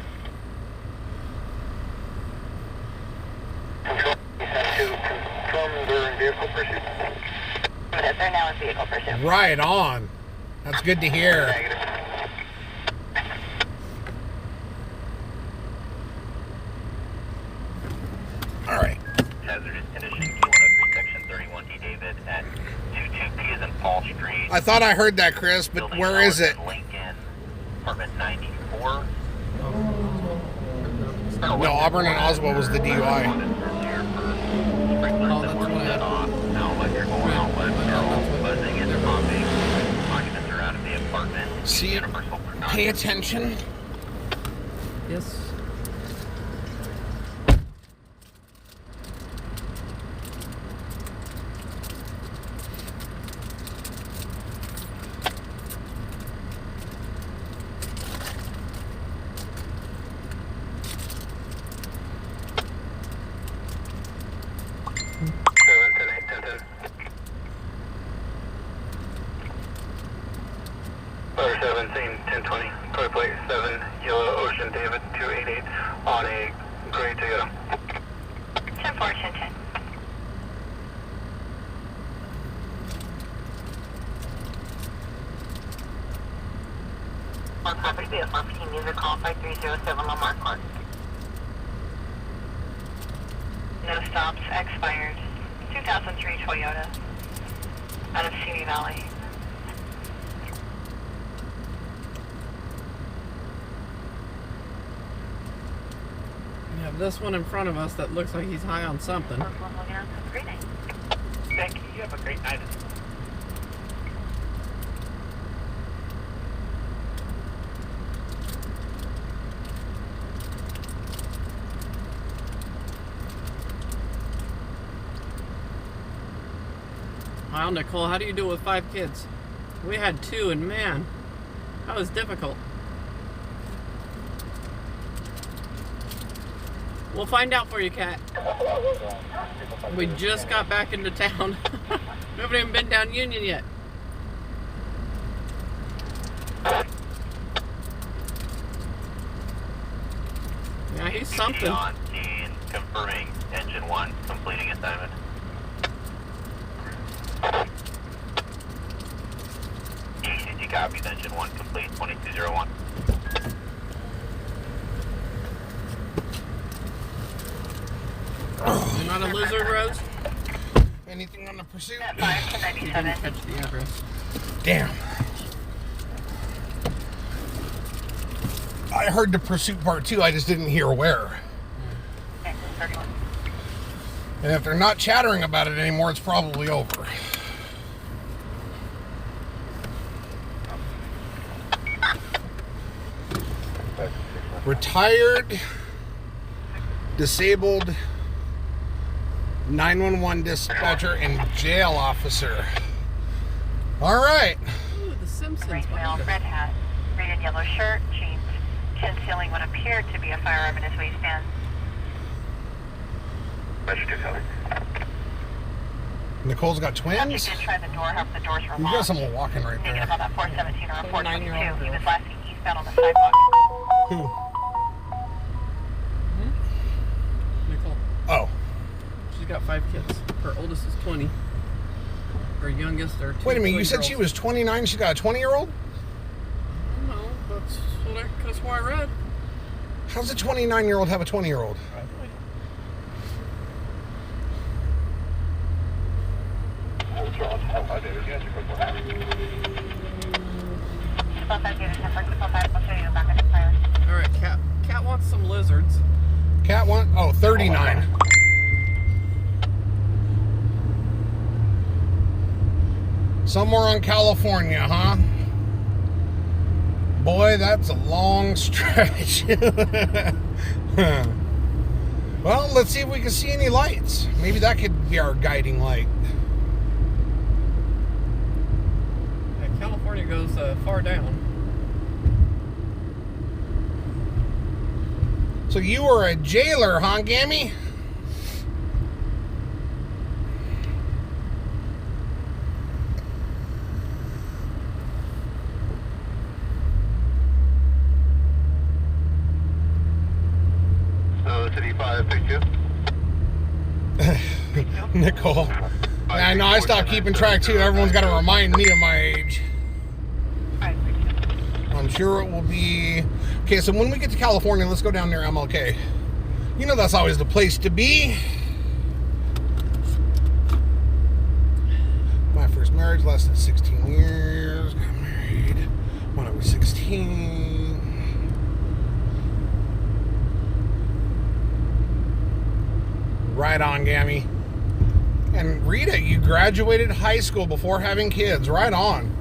Control, to confirm they're in vehicle pursuit. Yes, they're now in vehicle pursuit. Right on. That's good to hear. Negative. All right. Hazardous condition, Q103, section 31D, David, at 22P is in Paul Street. I thought I heard that, Chris, but Building where is it? Lincoln, apartment 94. No, Auburn and Oswald was the DUI. Oh, that's what I had. Now electrical outlets are all buzzing and popping. Occupants are out of the apartment. See, Universal pay attention. Yes. Letter 17, 1020, code plate 7, Yellow Ocean, David, 288, on a gray Toyota. 10-4, 10-10. On property, be a 14 user call 5307 Lamar Court. No stops, expired. 2003 Toyota. Out of CD Valley. We have this one in front of us that looks like he's high on something. Great night. Thank you, you have a great night. Wow, Nicole, how do you do it with 5 kids? We had 2, and man, that was difficult. We'll find out for you, Kat. We just got back into town. We haven't even been down Union yet. Yeah, he's something. On scene, confirming engine 1, completing assignment. ECG copies, engine 1 complete, 2201. You're not a lizard, Rose? Anything on the pursuit? You didn't catch the address. Damn. I heard the pursuit part too, I just didn't hear where. And if they're not chattering about it anymore, it's probably over. Retired, disabled, 911 dispatcher, and jail officer. All right. Ooh, the Simpsons. Red male, red hat, red and yellow shirt, jeans, concealing what appeared to be a firearm in his waistband. Nicole's got Subject twins. did try the door, however the doors were You got locked. someone walking right Negative there. on that 417 or a 422. 9-year-old He was girl. last seen eastbound on the sidewalk. Who? Nicole. Oh, She's got 5 kids. Her oldest is 20. Her youngest are 2 wait a minute. You twin said girls. she was 29. She got a 20-year-old? No, that's what I read. How's a 29-year-old have a 20-year-old? All right, Cat wants some lizards. Cat one? Oh, 39. Somewhere in California, huh? Boy, that's a long stretch. Well, let's see if we can see any lights. Maybe that could be our guiding light. Yeah, California California goes far down. So you were a jailer, huh, Gammy? So, City 562. Nicole. Yeah, I know, I stopped keeping track too. Everyone's got to remind me of my age. I'm sure it will be... Okay, so when we get to California, let's go down near MLK. You know that's always the place to be. My first marriage lasted 16 years. Got married when I was 16. Right on, Gammy. And Rita, you graduated high school before having kids. Right on.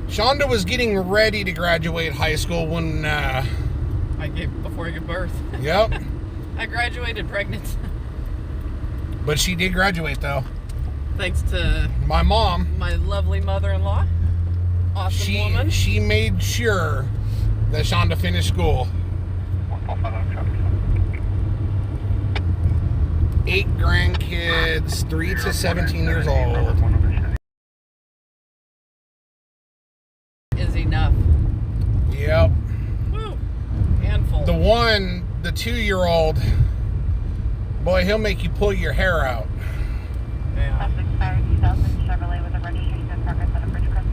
Shonda was getting ready to graduate high school when... before I gave birth. Yep. I graduated pregnant. But she did graduate, though. Thanks to my mom. My lovely mother-in-law. Awesome woman. She made sure that Shonda finished school. 8 grandkids, 3 to 17 years old. Is enough. Yep. Woo. Handful. The 2-year-old, boy, he'll make you pull your hair out. Yeah. That's expired 2000 Chevrolet with a registration in progress at a Bridgecrest.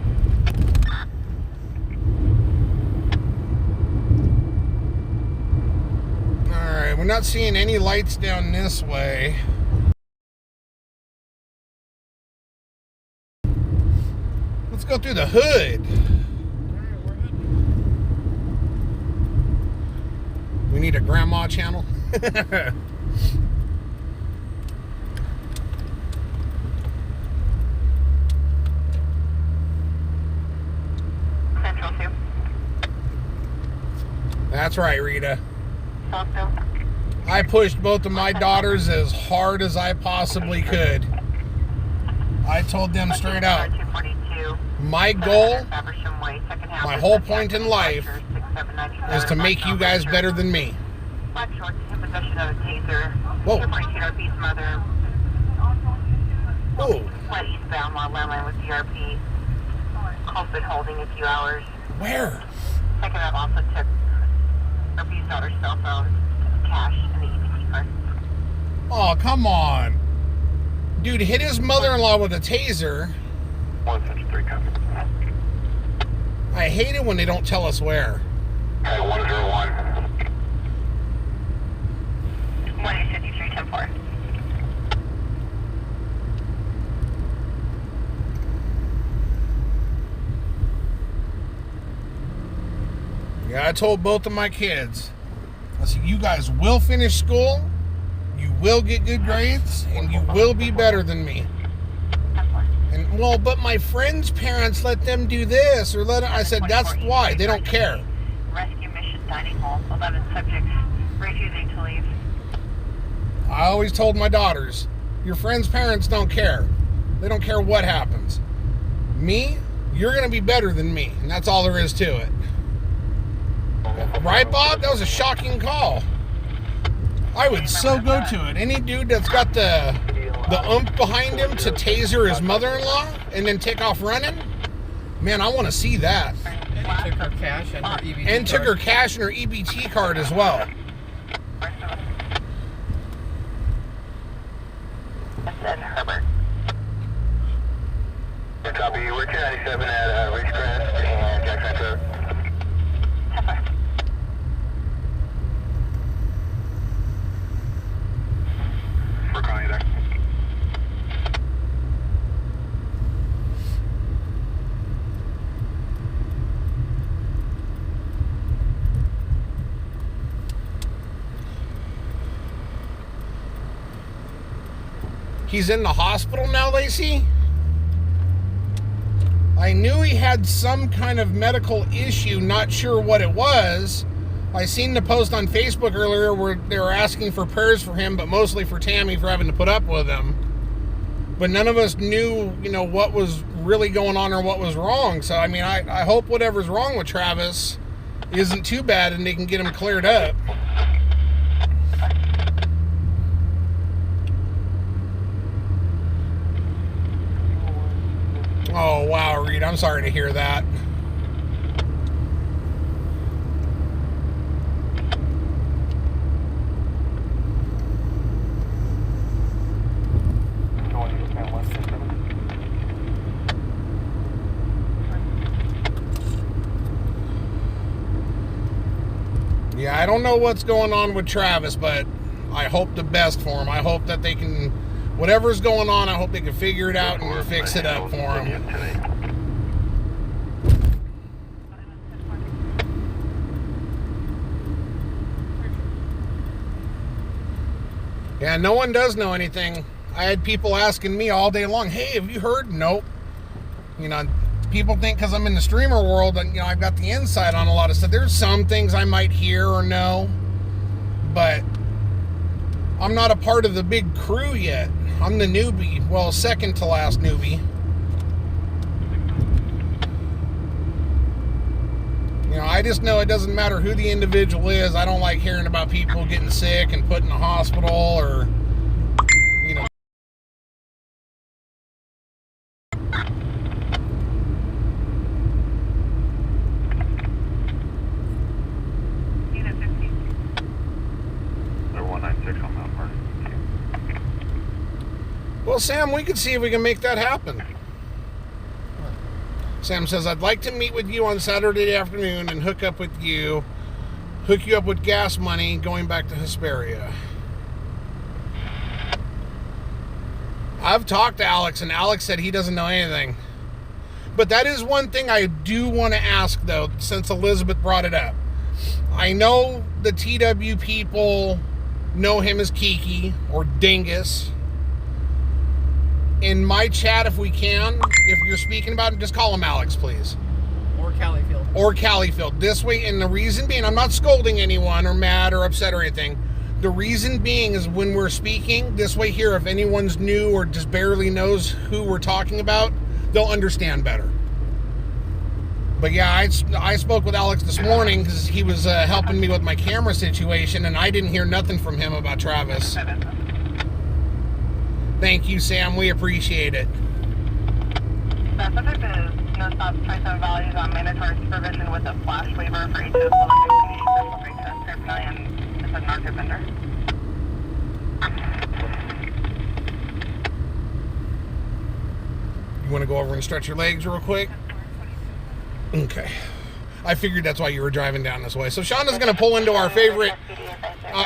Alright, we're not seeing any lights down this way. Let's go through the hood. Alright, we're good. We need a grandma channel. Central 2. That's right, Rita. Southfield. I pushed both of my daughters as hard as I possibly could. I told them straight out, my goal, my whole point in life, is to make you guys better than me. Whoa. Whoa. Eastbound while landline with DRP. Call's been holding a few hours. Where? Second up also took RP's daughter's cell phone, cash, and the EBT card. Oh, come on. Dude hit his mother-in-law with a taser. 153 copy. I hate it when they don't tell us where. Okay, 101. 153, 10-4. Yeah, I told both of my kids, I said, you guys will finish school, you will get good grades, and you will be better than me. And, well, but my friends' parents let them do this, or I said, that's why, they don't care. Rescue mission dining hall, 11 subjects refusing to leave. I always told my daughters, your friends' parents don't care. They don't care what happens. Me, you're going to be better than me, and that's all there is to it. Right, Bob? That was a shocking call. I would so go to it. Any dude that's got the oomph behind him to taser his mother-in-law and then take off running, man, I want to see that. And took her cash and her EBT And took her card. cash and her EBT card as well. Said Herbert. Copy, we're 297 at Ridgecrest and Jackson Road. We're calling you there. He's in the hospital now, Lacey? I knew he had some kind of medical issue, not sure what it was. I seen the post on Facebook earlier where they were asking for prayers for him, but mostly for Tammy for having to put up with him. But none of us knew, what was really going on or what was wrong. So, I mean, I hope whatever's wrong with Travis isn't too bad and they can get him cleared up. Oh, wow, Reed, I'm sorry to hear that. Yeah, I don't know what's going on with Travis, but I hope the best for him. I hope that they can, whatever's going on, I hope they can figure it out and fix it up for him. Yeah, no one does know anything. I had people asking me all day long, hey, have you heard? Nope. You know, people think because I'm in the streamer world, and you know, I've got the insight on a lot of stuff. There's some things I might hear or know, but I'm not a part of the big crew yet. I'm the newbie. Well, second to last newbie. You know, I just know it doesn't matter who the individual is. I don't like hearing about people getting sick and put in the hospital or, you know. Unit 15. They're 196 on that part. Well, Sam, we could see if we can make that happen. Sam says, I'd like to meet with you on Saturday afternoon and hook you up with gas money going back to Hesperia. I've talked to Alex, and Alex said he doesn't know anything. But that is one thing I do want to ask, though, since Elizabeth brought it up. I know the TW people know him as Kiki or Dingus. In my chat, if we can, if you're speaking about him, just call him Alex, please. Or Califield. Or Califield. This way, and the reason being, I'm not scolding anyone or mad or upset or anything. The reason being is when we're speaking, this way here, if anyone's new or just barely knows who we're talking about, they'll understand better. But yeah, I spoke with Alex this morning because he was helping me with my camera situation, and I didn't hear nothing from him about Travis. Thank you, Sam. We appreciate it. The subject is no stop trace and values on mandatory supervision with a flash waiver for each of the special rate test paraphernalia and it's a narco vendor. You want to go over and stretch your legs real quick? Okay. I figured that's why you were driving down this way. So Shonda's going to pull into our favorite,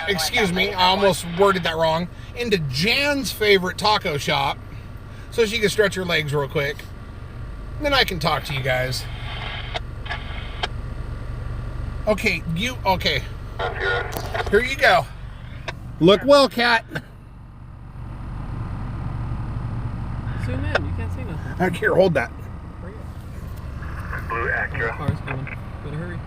excuse me, I almost worded that wrong, into Jan's favorite taco shop so she can stretch her legs real quick. Then I can talk to you guys. Okay, okay. Here you go. Look well, cat. Zoom in, you can't see nothing. Here, hold that. Blue Oh, Acura. car's coming. Better hurry.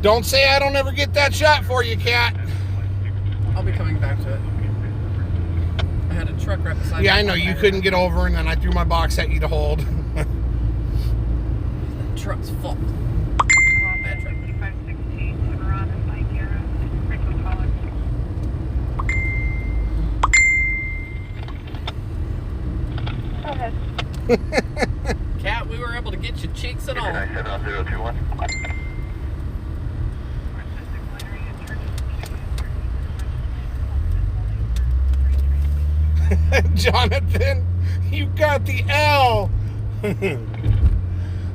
Don't say I don't ever get that shot for you, cat. I'll be coming back to it. I had a truck right beside me. Yeah, I know you couldn't get over, and then I threw my box at you to hold. The truck's full. Bad truck. 5516 Silverado, Rachel Collins. Go ahead. Cat, we were able to get you cheeks and all. 97021. Jonathan, you got the L.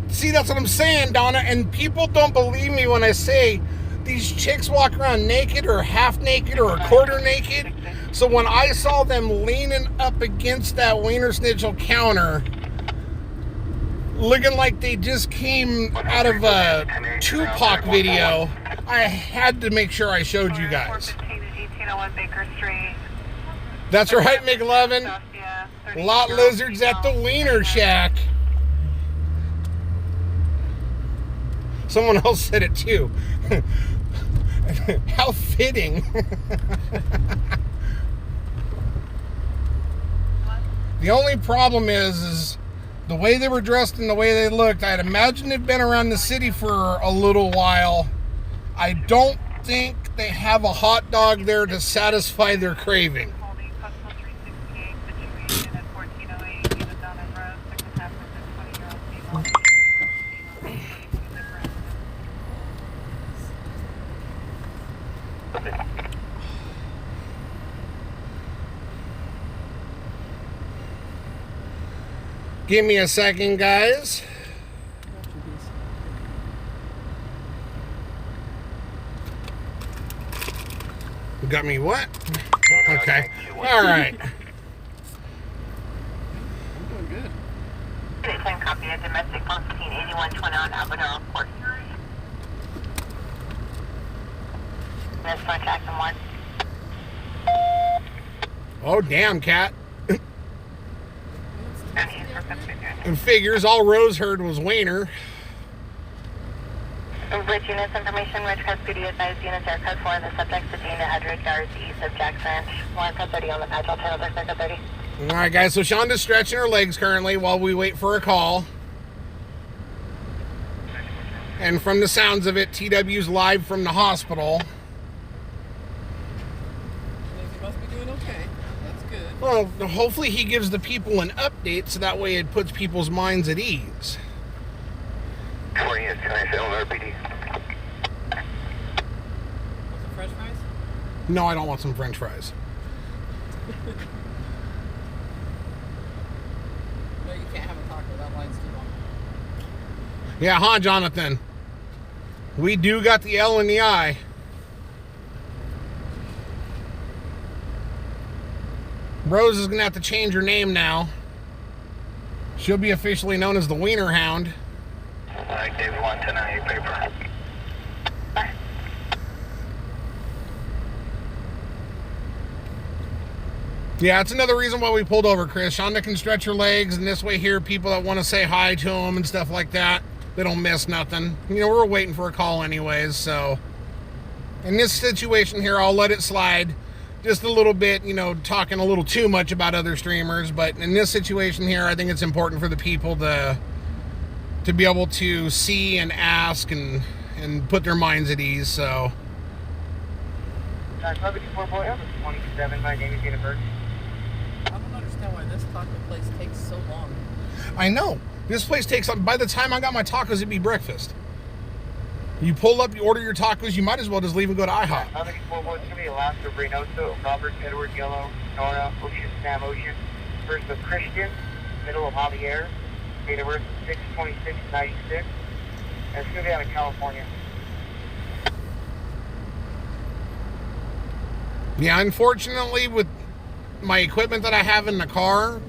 See, that's what I'm saying, Donna, and people don't believe me when I say these chicks walk around naked or half naked or a quarter naked. So when I saw them leaning up against that Wiener Schnitzel counter, looking like they just came out of a Tupac video, I had to make sure I showed you guys. 415 and 1801 Baker Street. That's right, McLovin. Lot lizards at the Wiener Shack. Someone else said it too. How fitting. The only problem is the way they were dressed and the way they looked. I'd imagine they've been around the city for a little while. I don't think they have a hot dog there to satisfy their craving. Give me a second, guys. You got me what? Okay. All right. I'm doing good. Same copy of domestic 8120 on Avenue Court. That's my Jackson 1. Oh, damn, cat. And figures, all Rose heard was Wayner. Bridge units information, Ridge Crest PD advised units are code 4. The subject's detained at 100 yards east of Jackson. 1 code 30 on the patch. I'll turn over code 30. All right, guys, so Shonda's stretching her legs currently while we wait for a call. And from the sounds of it, TW's live from the hospital. He must be doing okay. That's good. Well, hopefully he gives the people an update so that way it puts people's minds at ease. 20 is 27 RPD. Want some French fries? No, I don't want some French fries. No, you can't have a taco. That line's too long. Yeah, huh, Jonathan? We do got the L in the I. Rose is going to have to change her name now. She'll be officially known as the Wiener Hound. Alright, David 110 paper. Yeah, it's another reason why we pulled over, Chris. Shonda can stretch her legs, and this way here, people that want to say hi to them and stuff like that, they don't miss nothing. You know, we're waiting for a call anyways, so... In this situation here, I'll let it slide just a little bit, you know, talking a little too much about other streamers, but in this situation here, I think it's important for the people to be able to see and ask and put their minds at ease, so... 27, my name is University. I don't understand why this taco place takes so long. I know. This place takes, by the time I got my tacos, it'd be breakfast. You pull up, you order your tacos, you might as well just leave and go to IHOP. 413, Alaska, Reynosa, Robert, Edward, Yellow, Nora, Ocean, Sam, Ocean. First of Christian, middle of Javier, date of birth 6/26/96. And it's going to be out of California. Yeah, unfortunately, with my equipment that I have in the car,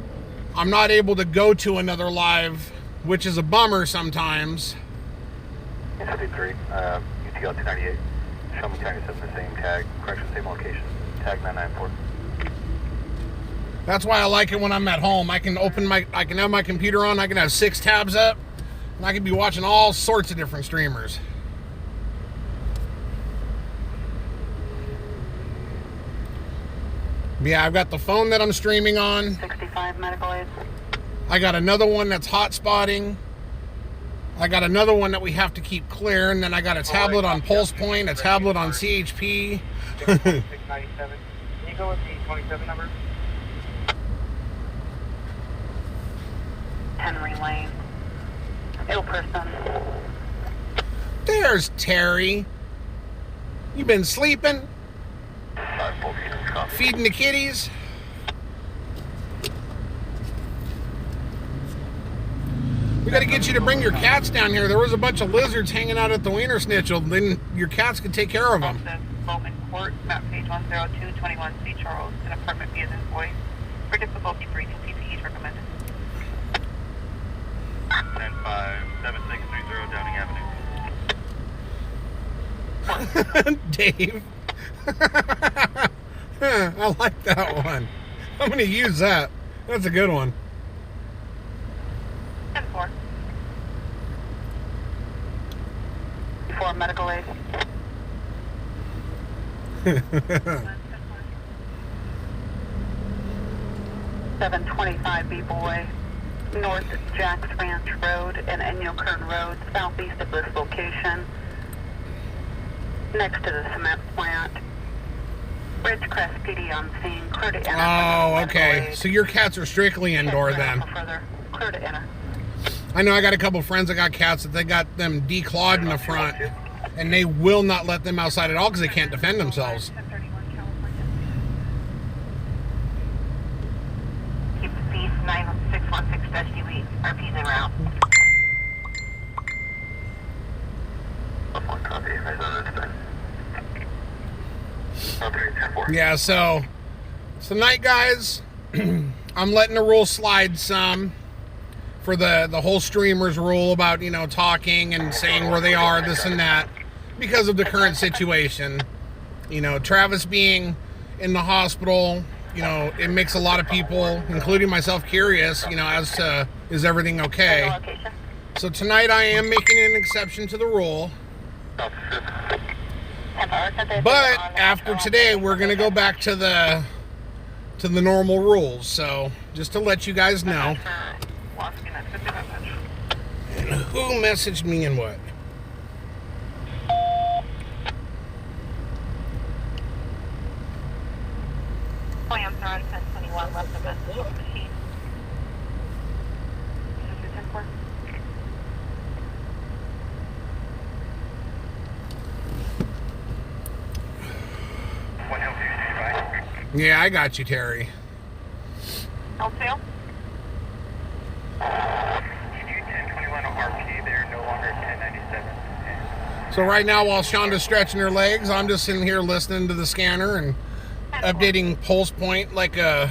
I'm not able to go to another live, which is a bummer sometimes. 53, UTL 298. Show me 97, the same tag, correction, same location. Tag 994. That's why I like it when I'm at home. I can have my computer on, I can have 6 tabs up, and I can be watching all sorts of different streamers. Yeah, I've got the phone that I'm streaming on. 65 medical aids. I got another one that's hotspotting. I got another one that we have to keep clear, and then I got a tablet on Pulse Point, a tablet on CHP. 697. Can you go with the 27 number? Henry Lane. Ill person. There's Terry. You been sleeping? Feeding the kitties? We got to get you to bring your cats down here. There was a bunch of lizards hanging out at the Wiener Schnitzel. Then your cats could take care of them. Bowman Court, map page 102, 21C Charles, an apartment B as in boy. For difficulty breathing, PPE is recommended. 10-5-7630 Downing Avenue. Dave. I like that one. I'm gonna use that. That's a good one. 10-4. For medical aid. 725 B Boy, North Jacks Ranch Road and Inyo Kern Road, southeast of this location, next to the cement plant. Ridgecrest PD on scene, clear to enter. Oh, okay. So your cats are strictly indoor then. Clear to enter. I know I got a couple friends that got cats that they got them declawed in the front, and they will not let them outside at all because they can't defend themselves. Keep the peace, 9616 Dusty Wheat, RP's en route. Yeah, so tonight, guys, I'm letting the rule slide some for the whole streamers rule about, you know, talking and saying where they are, this and that, because of the current situation. You know, Travis being in the hospital, you know, it makes a lot of people, including myself, curious, you know, as to, is everything okay? So tonight I am making an exception to the rule. But after today, we're going to go back to the normal rules. So just to let you guys know. And who messaged me and what? I'm sorry, 1021 left of us. Machine. Yeah, I got you, Terry. L2? So right now, while Shonda's stretching her legs, I'm just sitting here listening to the scanner and updating pulse point like a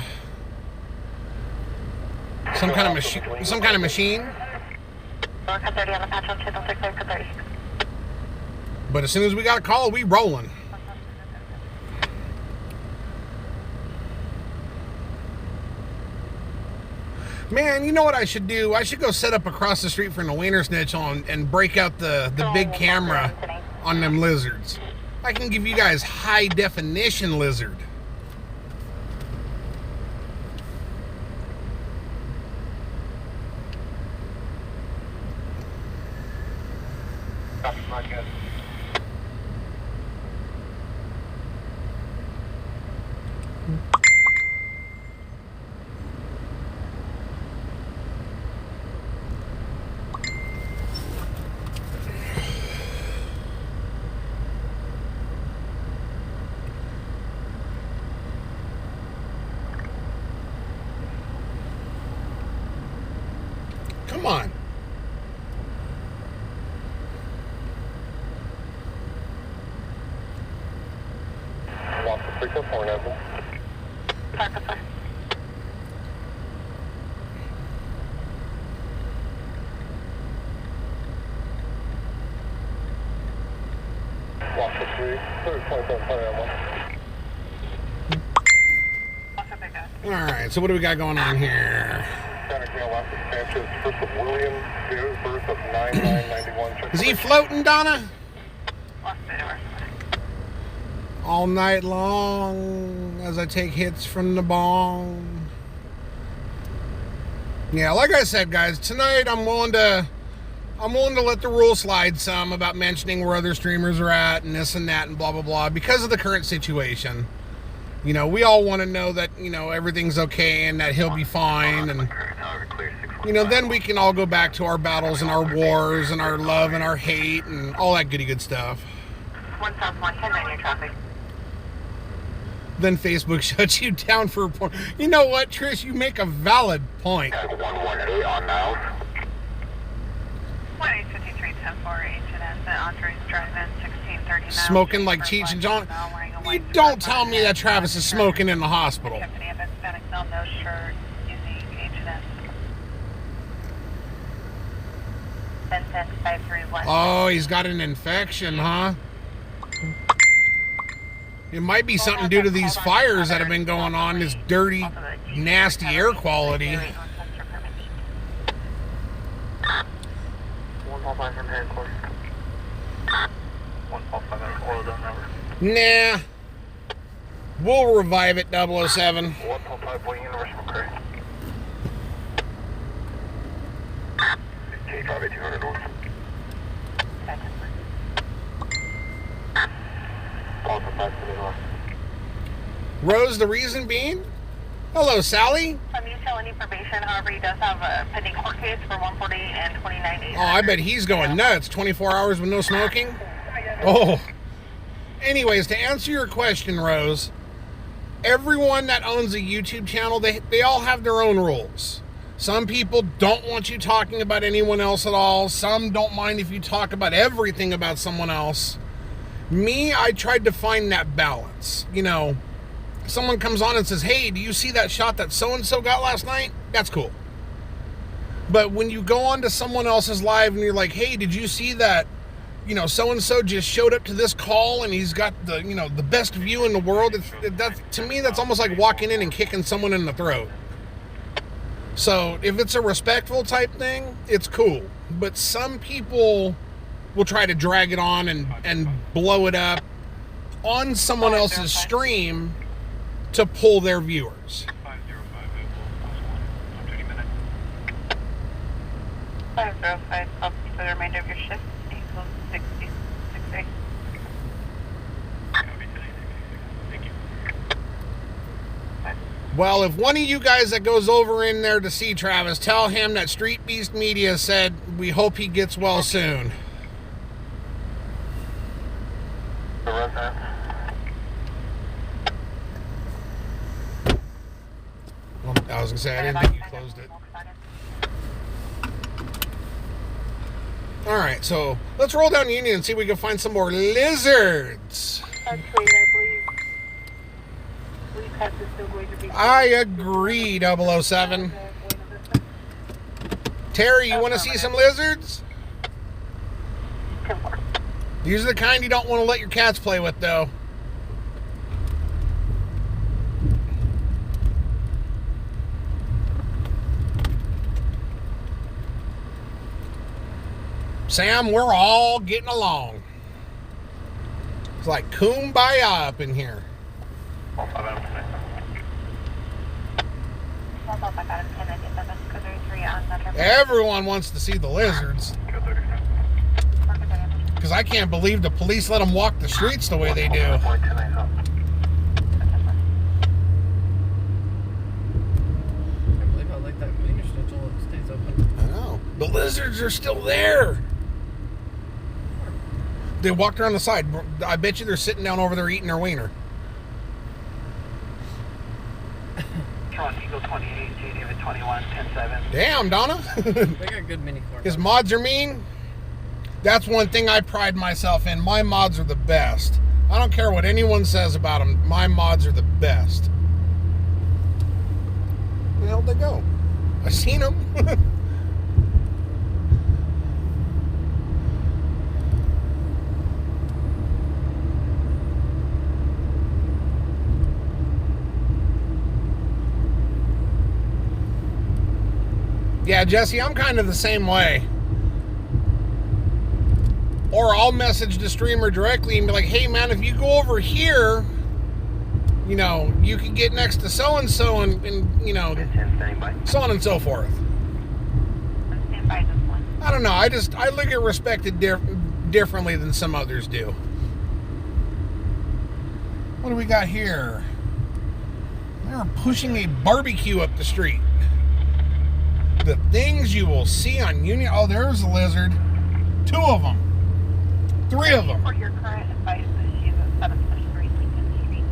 some kind of machine. But as soon as we got a call, we rolling. Man, you know what I should do? I should go set up across the street from the Wiener Schnitzel and break out the big camera on them lizards. I can give you guys high definition lizard. Come on. Walk the 304 Evan. Walk the 3, Alright, so what do we got going on here? Is he floating, Donna? All night long as I take hits from the bong. Yeah, like I said, guys, tonight I'm willing to let the rule slide some about mentioning where other streamers are at and this and that and blah blah blah because of the current situation. You know, we all want to know that, you know, everything's okay and that he'll be fine, and you know, then we can all go back to our battles and our wars and our love and our hate and all that goody good stuff. 1,110 on your traffic. Then Facebook shuts you down for a point. You know what, Trish? You make a valid point. 118 on now. 1-853-10-4 H&S at Andres Drive-In, 1639. Smoking like Cheech and John. You don't tell me that Travis is smoking in the hospital. Company of Hispanic Cell, no shirt, using H&S. 10-531. Oh, he's got an infection, huh? It might be something due to these fires that have been going on, this dirty nasty air quality. 155 from headquarters. 155 at oil done number. Nah. We'll revive it, 007. 155 Boeing Universe McCray. K drive 200 north. Call from 5 to the north. Rose, the reason being? Hello, Sally. Utility probation, however, he does have a pending court case for 148 and 29 Oh, I bet he's going nuts. 24 hours with no smoking? Oh. Anyways, to answer your question, Rose, everyone that owns a YouTube channel, they all have their own rules. Some people don't want you talking about anyone else at all. Some don't mind if you talk about everything about someone else. Me, I tried to find that balance. You know, someone comes on and says, hey, do you see that shot that so-and-so got last night? That's cool. But when you go on to someone else's live and you're like, hey, did you see that, you know, so-and-so just showed up to this call and he's got the, you know, the best view in the world. To me, that's almost like walking in and kicking someone in the throat. So if it's a respectful type thing, it's cool. But some people will try to drag it on and blow it up on someone else's stream to pull their viewers. 505, up for the remainder of your shift, equals 66A. Well, if one of you guys that goes over in there to see Travis, tell him that Street Beast Media said we hope he gets well soon. The resident. Well, I was going to say, I didn't think you closed it. All right, so let's roll down Union and see if we can find some more lizards. That's great, I believe Pass is still going to be... I agree, 007. Terry, you want to see some lizards? These are the kind you don't want to let your cats play with, though. Sam, we're all getting along. It's like kumbaya up in here. Everyone wants to see the lizards. Because I can't believe the police let them walk the streets the way they do. I believe I like that wiener schnitzel. It stays open. I know. The lizards are still there. They walked around the side. I bet you they're sitting down over there eating their wiener. Eagle 28, JD 21, 10-7. Damn, Donna. They got good mini cars. His mods are mean. That's one thing I pride myself in. My mods are the best. I don't care what anyone says about them. My mods are the best. Where the hell did they go? I seen them. Yeah, Jesse, I'm kind of the same way. Or I'll message the streamer directly and be like, hey, man, if you go over here, you know, you can get next to so-and-so and you know, so on and so forth. I don't know. I look at respected differently than some others do. What do we got here? They're pushing a barbecue up the street. The things you will see on Union. Oh, there's a lizard. 2 of them. 3 of them. For your current advice, she's a 7-3 Lincoln Street.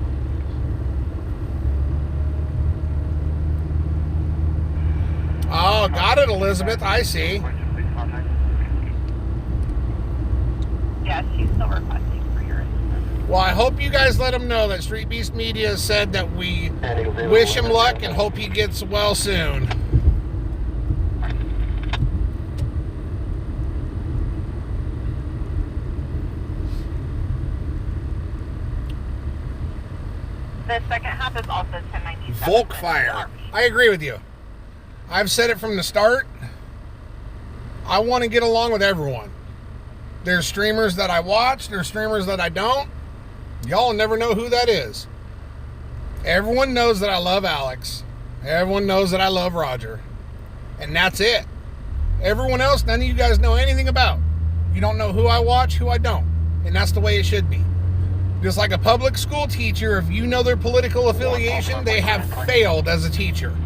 Oh, got it, Elizabeth. I see. Yeah, she's still requesting for your assistance. Well, I hope you guys let him know that Street Beast Media said that we wish him luck and hope he gets well soon. The second half is also 1097. Volkfire. I agree with you. I've said it from the start. I want to get along with everyone. There's streamers that I watch. There's streamers that I don't. Y'all never know who that is. Everyone knows that I love Alex. Everyone knows that I love Roger. And that's it. Everyone else, none of you guys know anything about. You don't know who I watch, who I don't. And that's the way it should be. Just like a public school teacher, if you know their political affiliation, they have failed as a teacher.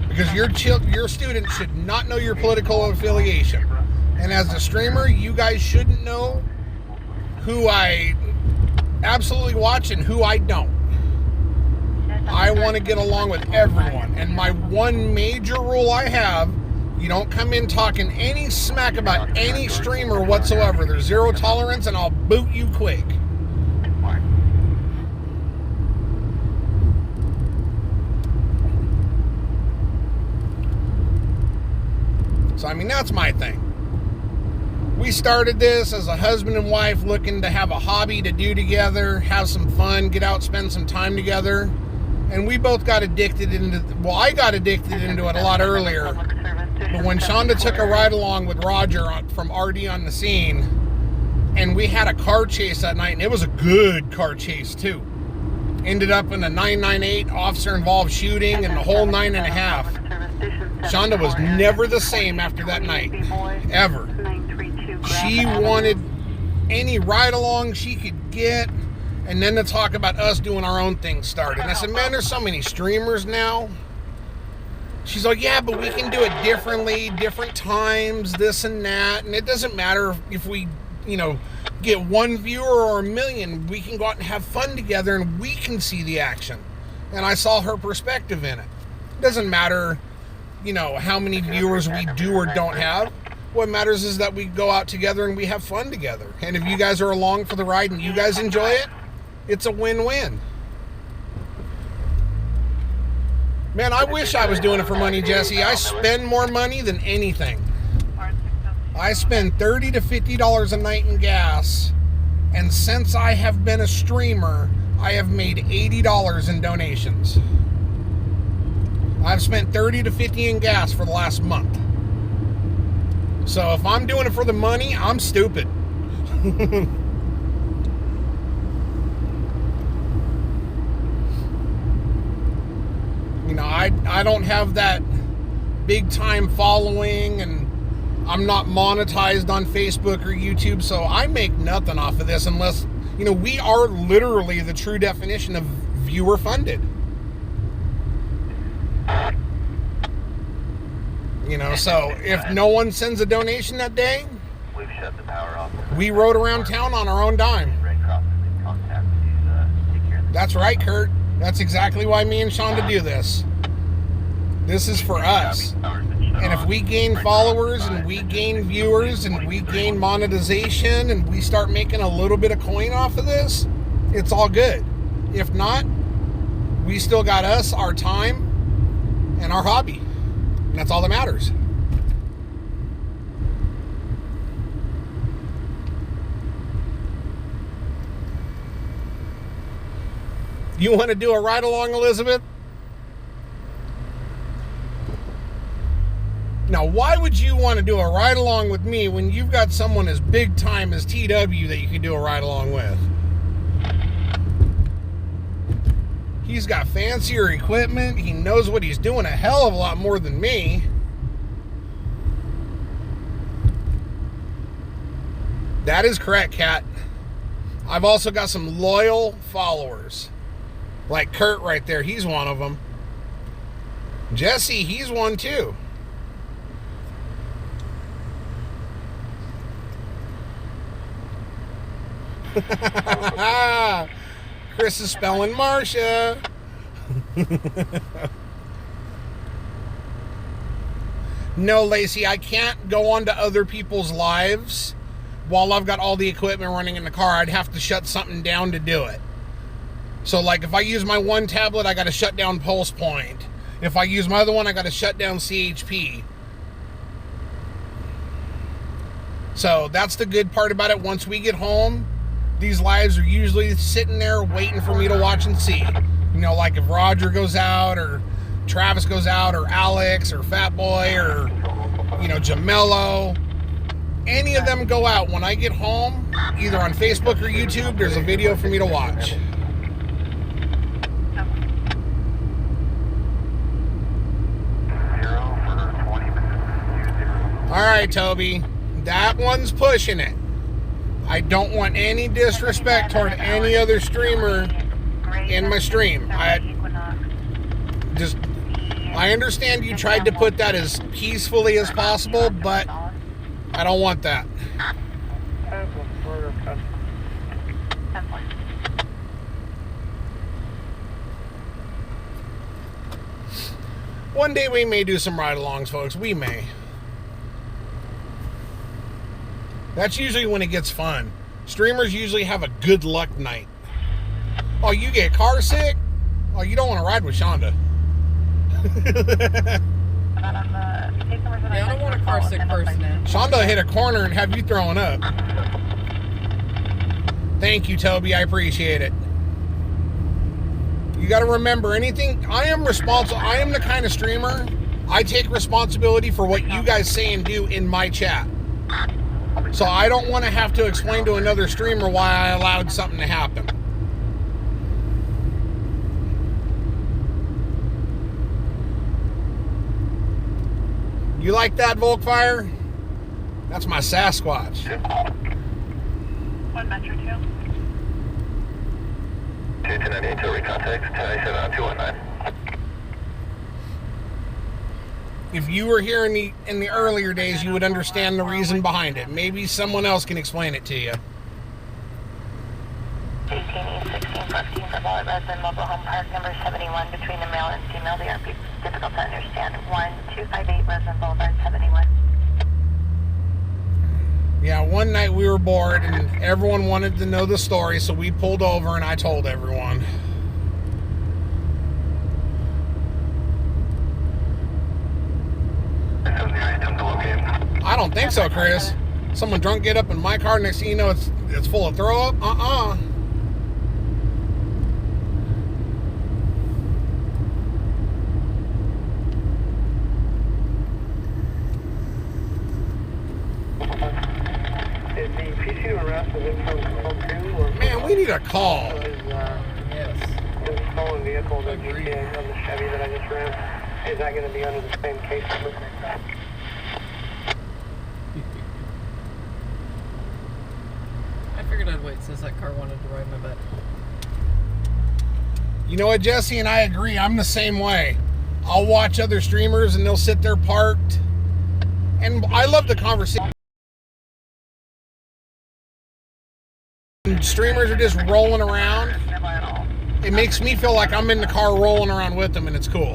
Because your students should not know your political affiliation. And as a streamer, you guys shouldn't know who I absolutely watch and who I don't. I want to get along with everyone. And my one major rule I have, you don't come in talking any smack about any streamer whatsoever. There's zero tolerance and I'll boot you quick. So, I mean, that's my thing. We started this as a husband and wife looking to have a hobby to do together, have some fun, get out, spend some time together. And we both got addicted into, well, I got addicted into it a lot earlier. But when Shonda took a ride along with Roger from RD on the scene, and we had a car chase that night, and it was a good car chase too. Ended up in a 998 officer-involved shooting and the whole 9.5. Shonda was never the same after that night, ever. She wanted any ride-along she could get, and then to talk about us doing our own thing started. And I said, man, there's so many streamers now. She's like, yeah, but we can do it differently, different times, this and that. And it doesn't matter if we, get one viewer or a million. We can go out and have fun together and we can see the action. And I saw her perspective in it. It doesn't matter, how many viewers we do or don't have. What matters is that we go out together and we have fun together. And if you guys are along for the ride and you guys enjoy it, it's a win-win. Man, I wish I was doing it for money, Jesse. I spend more money than anything. I spend $30 to $50 a night in gas. And since I have been a streamer, I have made $80 in donations. I've spent $30 to $50 in gas for the last month. So if I'm doing it for the money, I'm stupid. I don't have that big time following, and I'm not monetized on Facebook or YouTube, so I make nothing off of this unless, we are literally the true definition of viewer funded. So if no one sends a donation that day, We've shut the power off. we rode around town on our own dime. Red Cross is in contact to take care of the That's right, Kurt. That's exactly why me and Shonda do this. This is for us. And if we gain followers and we gain viewers and we gain monetization and we start making a little bit of coin off of this, it's all good. If not, we still got us, our time, and our hobby. And that's all that matters. You want to do a ride along, Elizabeth? Now, why would you want to do a ride along with me when you've got someone as big time as TW that you can do a ride along with? He's got fancier equipment. He knows what he's doing a hell of a lot more than me. That is correct, Kat. I've also got some loyal followers. Like Kurt right there. He's one of them. Jesse, he's one too. Chris is spelling Marcia. No, Lacey, I can't go on to other people's lives while I've got all the equipment running in the car. I'd have to shut something down to do it. So, like, if I use my one tablet, I got to shut down Pulse Point. If I use my other one, I got to shut down CHP. So, that's the good part about it. Once we get home, these lives are usually sitting there waiting for me to watch and see. You know, like if Roger goes out, or Travis goes out, or Alex, or Fat Boy, or, you know, Jamello. Any of them go out. When I get home, either on Facebook or YouTube, there's a video for me to watch. All right, Toby. That one's pushing it. I don't want any disrespect toward any other streamer in my stream. I understand you tried to put that as peacefully as possible, but I don't want that. One day we may do some ride-alongs, folks. We may. That's usually when it gets fun. Streamers usually have a good luck night. Oh, you get car sick? Oh, you don't want to ride with Shonda. Yeah, I don't want a car sick person in. Shonda hit a corner and have you throwing up. Thank you, Toby. I appreciate it. You got to remember, anything, I am responsible. I am the kind of streamer, I take responsibility for what you guys say and do in my chat. So I don't want to have to explain to another streamer why I allowed something to happen. You like that, Volkfire? That's my Sasquatch. 1 Metro 2. 298 to recontact, 1097 on 219. If you were here in the earlier days, you would understand the reason behind it. Maybe someone else can explain it to you. 18E1615 for Valley Resident Mobile Home Park number 71 between the male and female. They are difficult to understand. 1258 Resident Boulevard 71. Yeah, one night we were bored and everyone wanted to know the story, so we pulled over and I told everyone. I don't think so, Chris. Someone drunk get up in my car, next thing you know it's full of throw up. Is the PC arrest was it from call 2 or Man, we need a call. Yes. the stolen vehicle, the GTA of the Chevy that I just ran? Is that going to be under the same case number? I figured I'd wait since that car wanted to ride my butt. You know what, Jesse, and I agree. I'm the same way. I'll watch other streamers and they'll sit there parked. And I love the conversation. Streamers are just rolling around. It makes me feel like I'm in the car rolling around with them, and it's cool.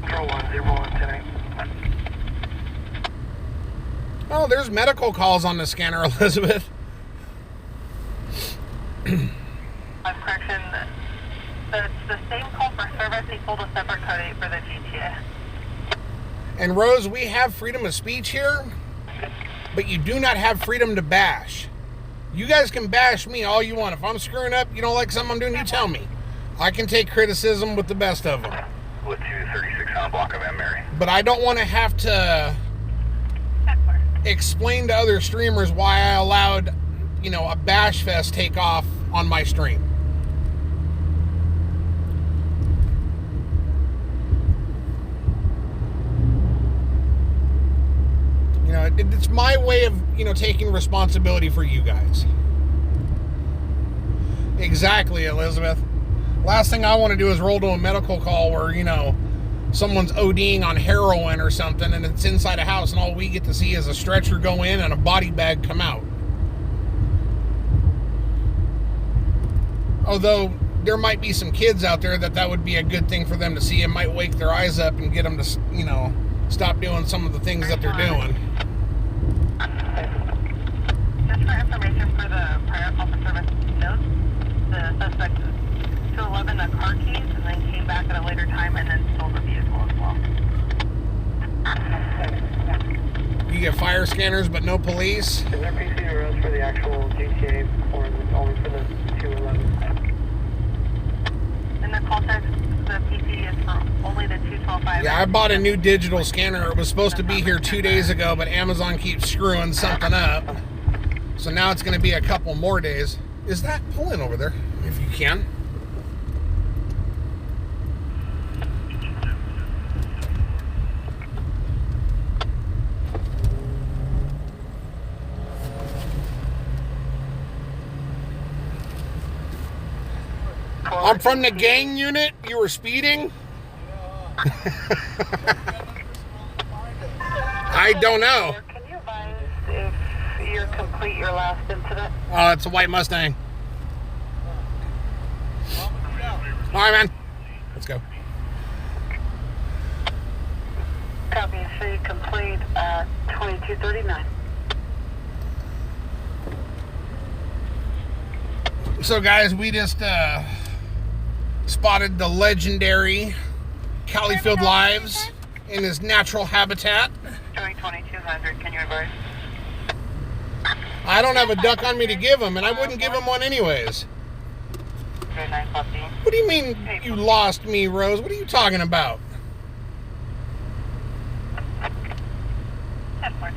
Control 101 tonight. Oh, there's medical calls on the scanner, Elizabeth. Correction, it's the same call for service. He pulled a separate code 8 for the GTA. And Rose, we have freedom of speech here, but you do not have freedom to bash. You guys can bash me all you want. If I'm screwing up, you don't like something I'm doing, you tell me. I can take criticism with the best of them. With 236 on block of M. Mary. But I don't want to have to explain to other streamers why I allowed, you know, a bash fest take off on my stream. You know, it's my way of, you know, taking responsibility for you guys. Exactly, Elizabeth. Last thing I want to do is roll to a medical call where, you know, someone's ODing on heroin or something and it's inside a house and all we get to see is a stretcher go in and a body bag come out. Although there might be some kids out there that would be a good thing for them to see. It might wake their eyes up and get them to, you know, stop doing some of the things that they're doing. Just for information for the prior call for service notes, the suspect 211 the car keys and then came back back at a later time and then stole the vehicle as well. You get fire scanners, but no police. Is there PC arrest for the actual GTA or is it only for the 211? In the call text, the PC is for only the 212.5. Yeah, I bought a new digital scanner. It was supposed to be here 2 days ago, but Amazon keeps screwing something up. So now it's going to be a couple more days. Is that pulling over there? If you can. I'm from the gang unit. You were speeding? I don't know. Can you advise if you're complete your last incident? Oh, it's a white Mustang. All right, man. Let's go. Copy, C complete at 2239. So, guys, we just spotted the legendary Bakersfield Lives in his natural habitat. Showing 2200, can you advise? I don't have a duck on me to give him, and I wouldn't give him one anyways. 915. What do you mean you lost me, Rose? What are you talking about? 10-4,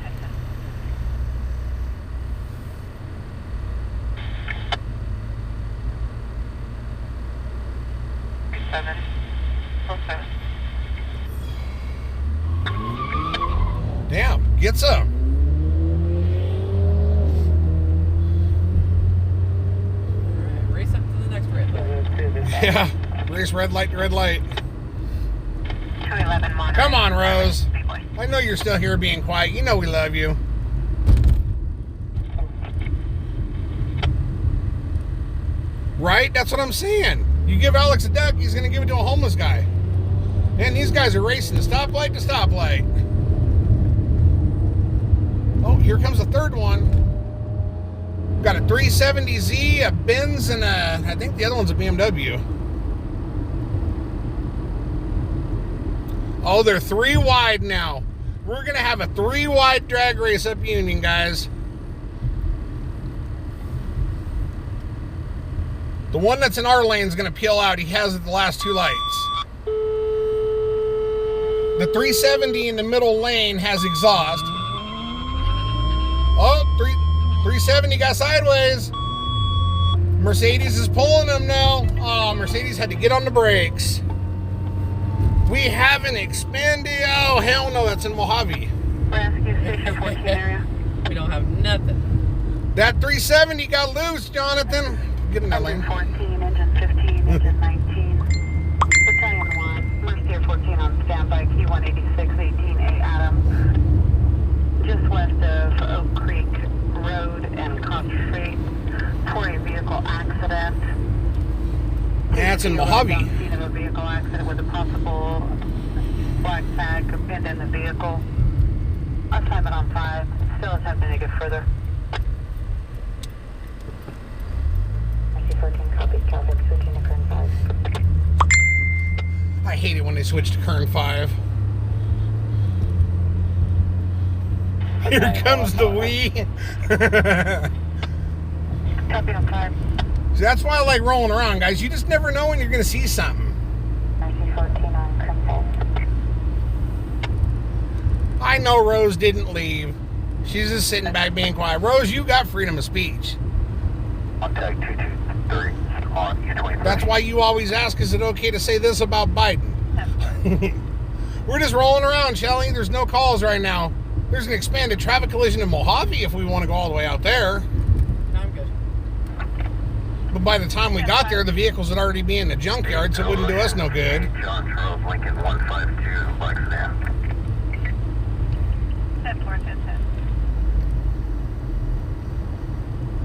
7. Okay. Damn, get some. Alright, race up to the next red light. Yeah, race red light to red light. 211 monitor. Come on, Rose. I know you're still here being quiet. You know we love you. Right? That's what I'm saying. You give Alex a duck, he's going to give it to a homeless guy. And these guys are racing stoplight to stoplight. Oh, here comes a third one. Got a 370Z, a Benz, and I think the other one's a BMW. Oh, they're 3 wide now. We're going to have a 3 wide drag race up Union, guys. The one that's in our lane is going to peel out. He has the last 2 lights. The 370 in the middle lane has exhaust. Oh, 370 got sideways. Mercedes is pulling him now. Oh, Mercedes had to get on the brakes. We haven't expanded. Oh, hell no, that's in Mojave. Rescue Station 14 area. We don't have nothing. That 370 got loose, Jonathan. Get in that lane. 14, engine 15, engine 19. Battalion 1, Mercier 14 on standby, key 186, 18A Adam. Just west of Oak Creek Road and Cross Street for a vehicle accident. Yeah, it's in Mojave. Scene of a vehicle accident with a possible black bag pinned in the vehicle. Assignment on 5. Still attempting to get further. 14 copies, Calvin, switching to current 5. I hate it when they switch to Kern 5. Here comes the Wii. Copy on 5. See, that's why I like rolling around, guys. You just never know when you're going to see something. 14 on current 5. I know Rose didn't leave. She's just sitting back being quiet. Rose, you got freedom of speech. On tag 223 on U-20. That's why you always ask, is it okay to say this about Biden? We're just rolling around, Shelly. There's no calls right now. There's an expanded traffic collision in Mojave if we want to go all the way out there. No, I'm good. But by the time we got there, the vehicles would already be in the junkyard, so it wouldn't do us no good. John Charles Lincoln 152, Black Sedan. 10-4, 10-10.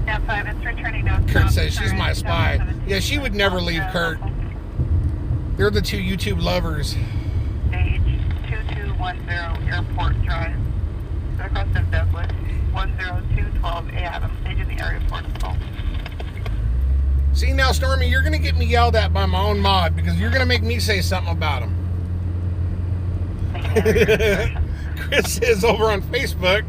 Yeah, 5, it's returning to Kurt says she's my spy. Yeah, she would never leave, Kurt. They're the 2 YouTube lovers. Stage 2210 Airport Drive. Across of Douglas. 10212 A Adam. Stage in the area for 12. See, now, Stormy, you're going to get me yelled at by my own mod because you're going to make me say something about him. Chris is over on Facebook.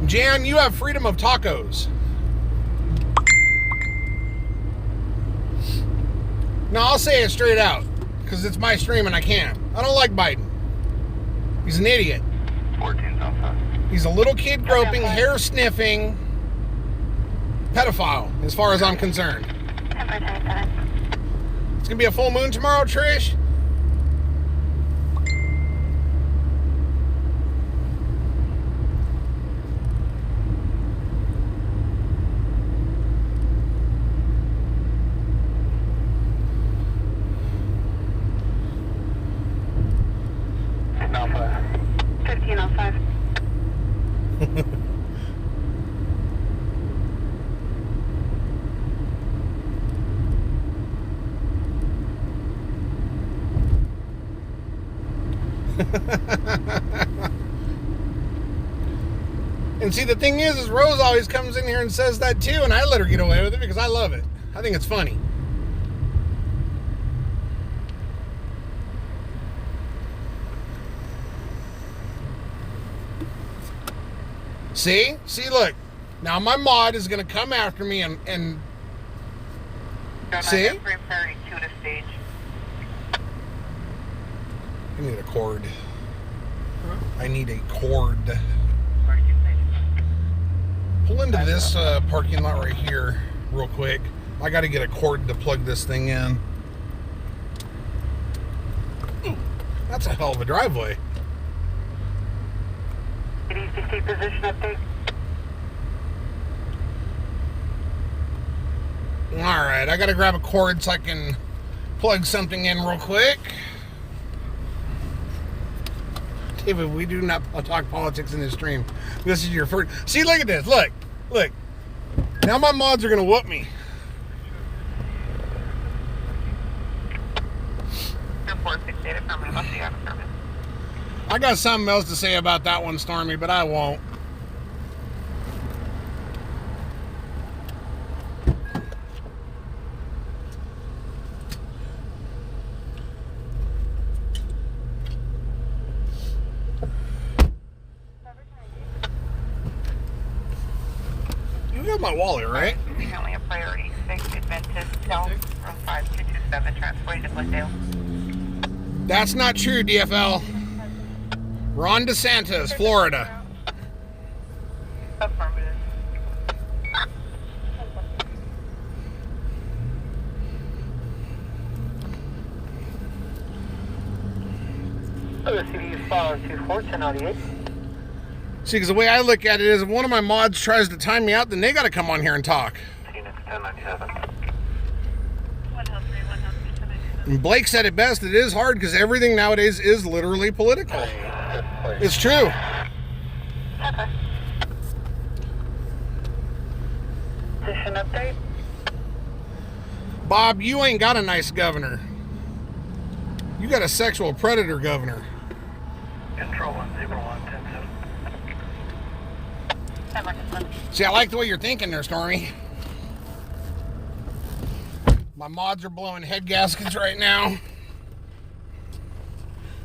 Jan, you have freedom of tacos. No, I'll say it straight out because it's my stream and I can. I don't like Biden. He's an idiot. 14's outside. He's a little kid groping, hair sniffing pedophile, as far as I'm concerned. It's gonna be a full moon tomorrow, Trish. Alpha. 1505. And see, the thing is Rose always comes in here and says that too, and I let her get away with it because I love it. I think it's funny. See, look. Now my mod is going to come after me and see? to stage. I need a cord. I need a cord. Pull into this parking lot right here real quick. I got to get a cord to plug this thing in. Ooh, that's a hell of a driveway. ECC position update. Alright, I got to grab a cord so I can plug something in real quick. David, we do not talk politics in this stream. This is your first. See, look at this. Look. Now my mods are going to whoop me. I got something else to say about that one, Stormy, but I won't. You got my wallet, right? Currently a priority 6 Adventist Tel from 5227 transported to Glendale. That's not true, DFL. Ron DeSantis, Florida. Affirmative. CD is 524 1098. See, because the way I look at it is if one of my mods tries to time me out, then they got to come on here and talk. Units 1097. And Blake said it best. It is hard because everything nowadays is literally political. It's true. Position update. Bob, you ain't got a nice governor. You got a sexual predator governor. Control 101 10-7. See, I like the way you're thinking there, Stormy. My mods are blowing head gaskets right now.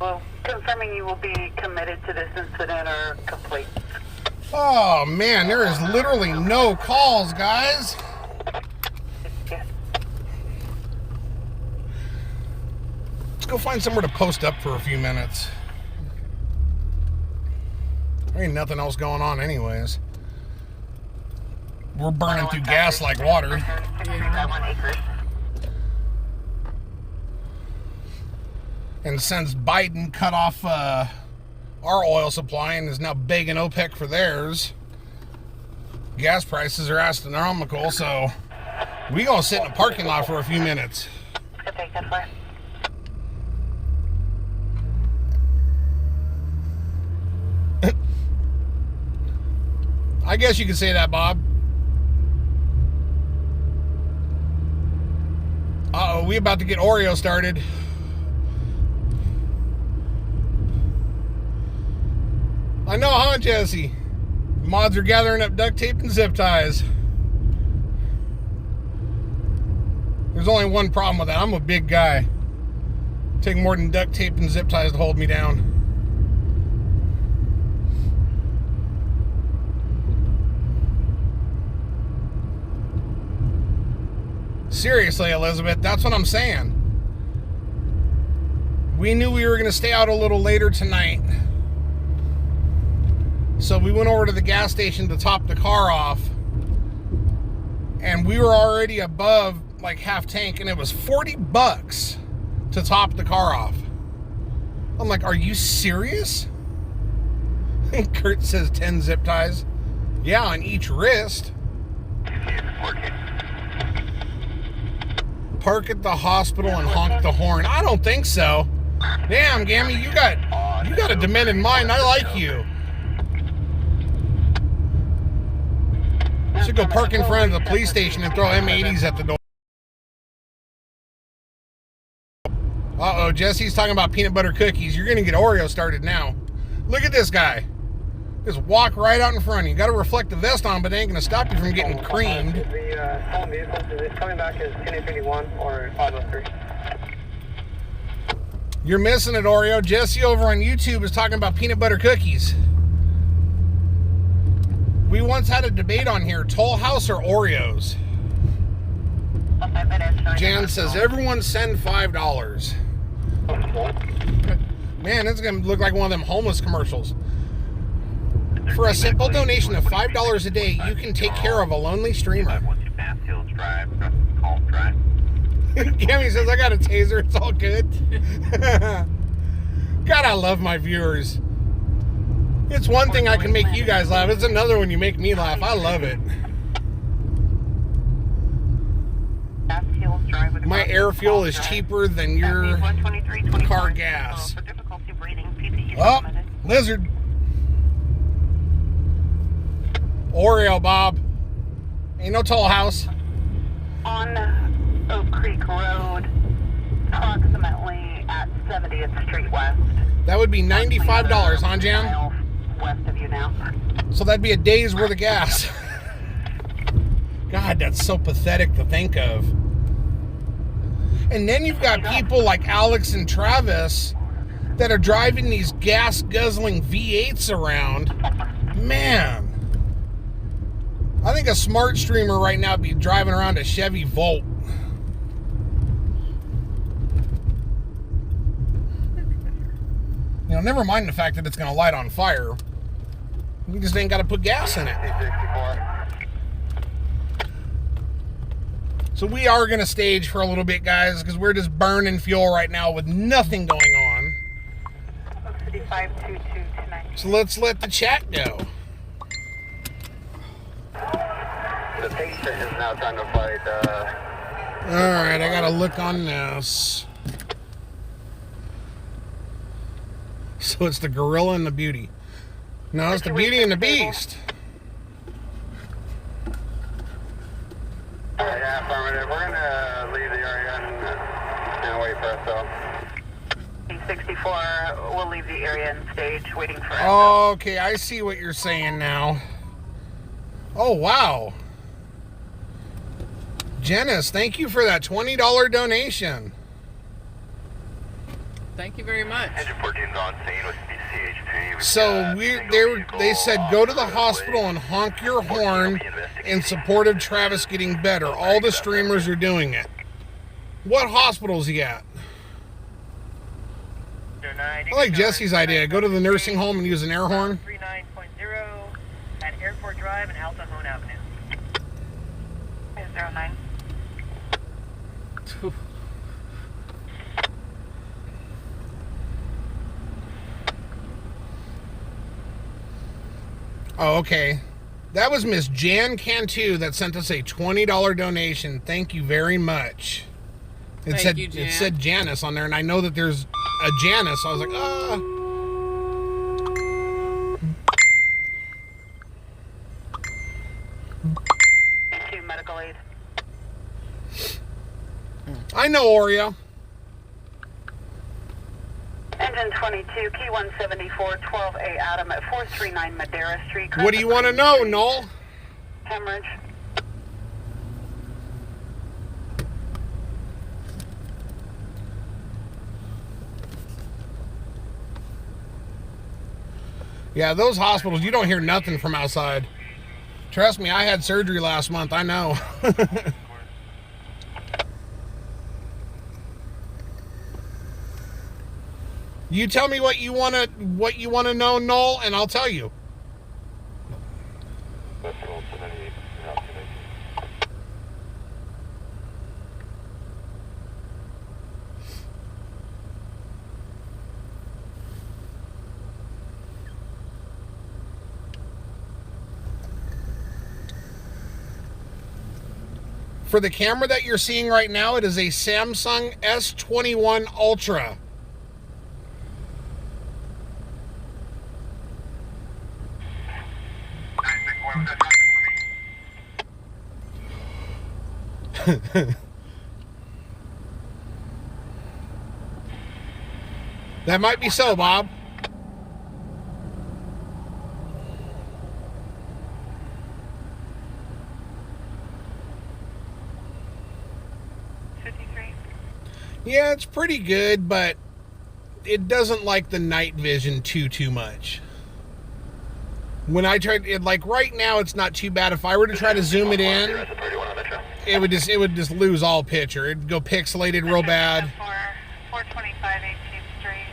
Well, confirming you will be committed to this incident or complete. Oh, man, there is literally no calls, guys. Yes. Let's go find somewhere to post up for a few minutes. There ain't nothing else going on anyways. We're burning through gas like water. And since Biden cut off our oil supply and is now begging OPEC for theirs, gas prices are astronomical, so we gonna sit in a parking lot for a few minutes. Okay, that's fine. I guess you could say that, Bob. Uh-oh, we about to get Oreo started. I know, huh, Jesse? Mods are gathering up duct tape and zip ties. There's only one problem with that. I'm a big guy. Take more than duct tape and zip ties to hold me down. Seriously, Elizabeth, that's what I'm saying. We knew we were going to stay out a little later tonight. So we went over to the gas station to top the car off. And we were already above like half tank, and it was $40 to top the car off. I'm like, are you serious? And Kurt says 10 zip ties. Yeah, on each wrist. Park at the hospital and honk the horn. I don't think so. Damn, Gammy, you got a demented mind. I like you. Should go park in front of the police station and throw M80s at the door. Uh-oh, Jesse's talking about peanut butter cookies. You're going to get Oreo started now. Look at this guy. Just walk right out in front of you. You got to reflect the vest on, but it ain't going to stop you from getting creamed. The stolen vehicle, is it coming back as 1081 or 503? You're missing it, Oreo. Jesse over on YouTube is talking about peanut butter cookies. We once had a debate on here, Toll House or Oreos. Jan says, everyone send $5. Man, it's going to look like one of them homeless commercials. For a simple donation of $5 a day, you can take care of a lonely streamer. Gammy says, I got a taser. It's all good. God, I love my viewers. It's one thing I can make you guys laugh. It's another when you make me laugh. I love it. My air fuel is cheaper than your car gas. Oh, lizard. Oreo, Bob. Ain't no Toll House. On Oak Creek Road, approximately at 70th Street West. That would be $95, huh, Jan? West of you now. So that'd be a day's worth of gas. God, that's so pathetic to think of. And then you've got people like Alex and Travis that are driving these gas-guzzling V8s around. Man. I think a smart streamer right now would be driving around a Chevy Volt. You know, never mind the fact that it's going to light on fire. You just ain't got to put gas in it. So we are going to stage for a little bit, guys, because we're just burning fuel right now with nothing going on. So let's let the chat go. The pay station's now trying to fight, Alright, I got to look on this. So it's the gorilla and the beauty. No, it's the beauty and the beast. Yeah, affirmative. We're gonna leave the area and wait for us, so. 64 will leave the area and stage, waiting for us. Okay, I see what you're saying now. Oh, wow. Janice, thank you for that $20 donation. Thank you very much. Engine 14's on scene with CHP. So they said go to the hospital and honk your horn in support of Travis getting better. All the streamers are doing it. What hospital's he at? I like Jesse's idea. Go to the nursing home and use an air horn. 39.0 at Airport Drive and Altahone Avenue. 09. Oh, okay. That was Miss Jan Cantu that sent us a $20 donation. Thank you very much. It said Janice on there, and I know that there's a Janice. So I was like, Medical aid. I know, Oreo. Engine 22, key 174, 12A Adam at 439 Madera Street. What do you want to know, Noel? Hemorrhage. Yeah, those hospitals, you don't hear nothing from outside. Trust me, I had surgery last month. I know. You tell me what you wanna know, Noel, and I'll tell you. For the camera that you're seeing right now, it is a Samsung S21 Ultra. That might be so, Bob. Yeah, it's pretty good, but it doesn't like the night vision too much. When I tried it, like right now, it's not too bad. If I were to try to zoom it in, it would just lose all picture. It'd go pixelated real bad. 425 18th Street.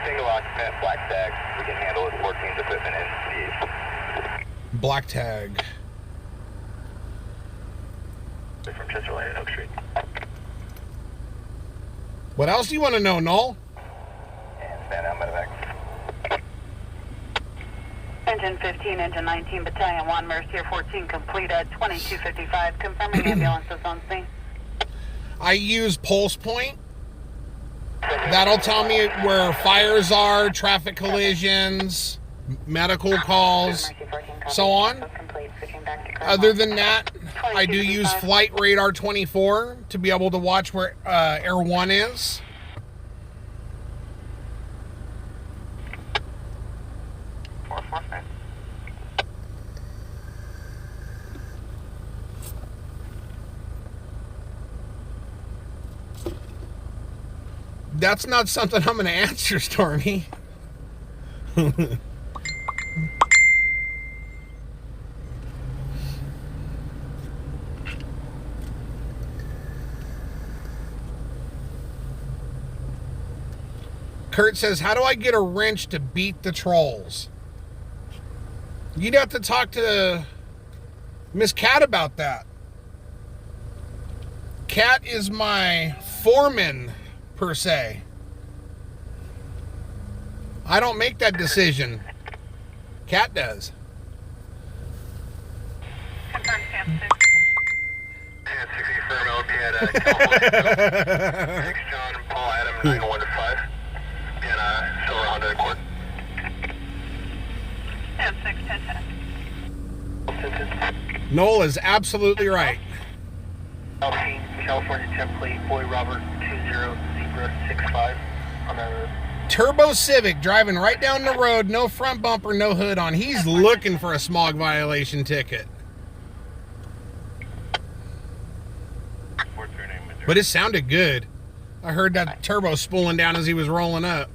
Single occupant, black tag. We can handle it. 14th equipment in east. Black tag. From Chester Lane and Oak Street. What else do you want to know, Noel? And stand out, medevac. Engine 15, Engine 19, Battalion 1, Mercier 14, complete at 2255. Confirming ambulance is on scene. I use Pulse Point. That'll tell me where fires are, traffic collisions, medical calls, so on. Other than that, I do use Flight Radar 24 to be able to watch where Air 1 is. That's not something I'm going to answer, Stormy. Kurt says, how do I get a wrench to beat the trolls? You'd have to talk to Miss Cat about that. Cat is my foreman, per se. I don't make that decision. Cat does. Confirm Sam 6. And 60 firm LP at California. 6 John and Paul Adam 915. And Silver Honda Accord. Sam 6, 1010. Noel is absolutely right. LP, California template, Boy Robert 20 Zebra 65 on that road. Turbo Civic driving right down the road, no front bumper, no hood on. He's looking for a smog violation ticket. What's your name, Mr.? But it sounded good. I heard that turbo spooling down as he was rolling up.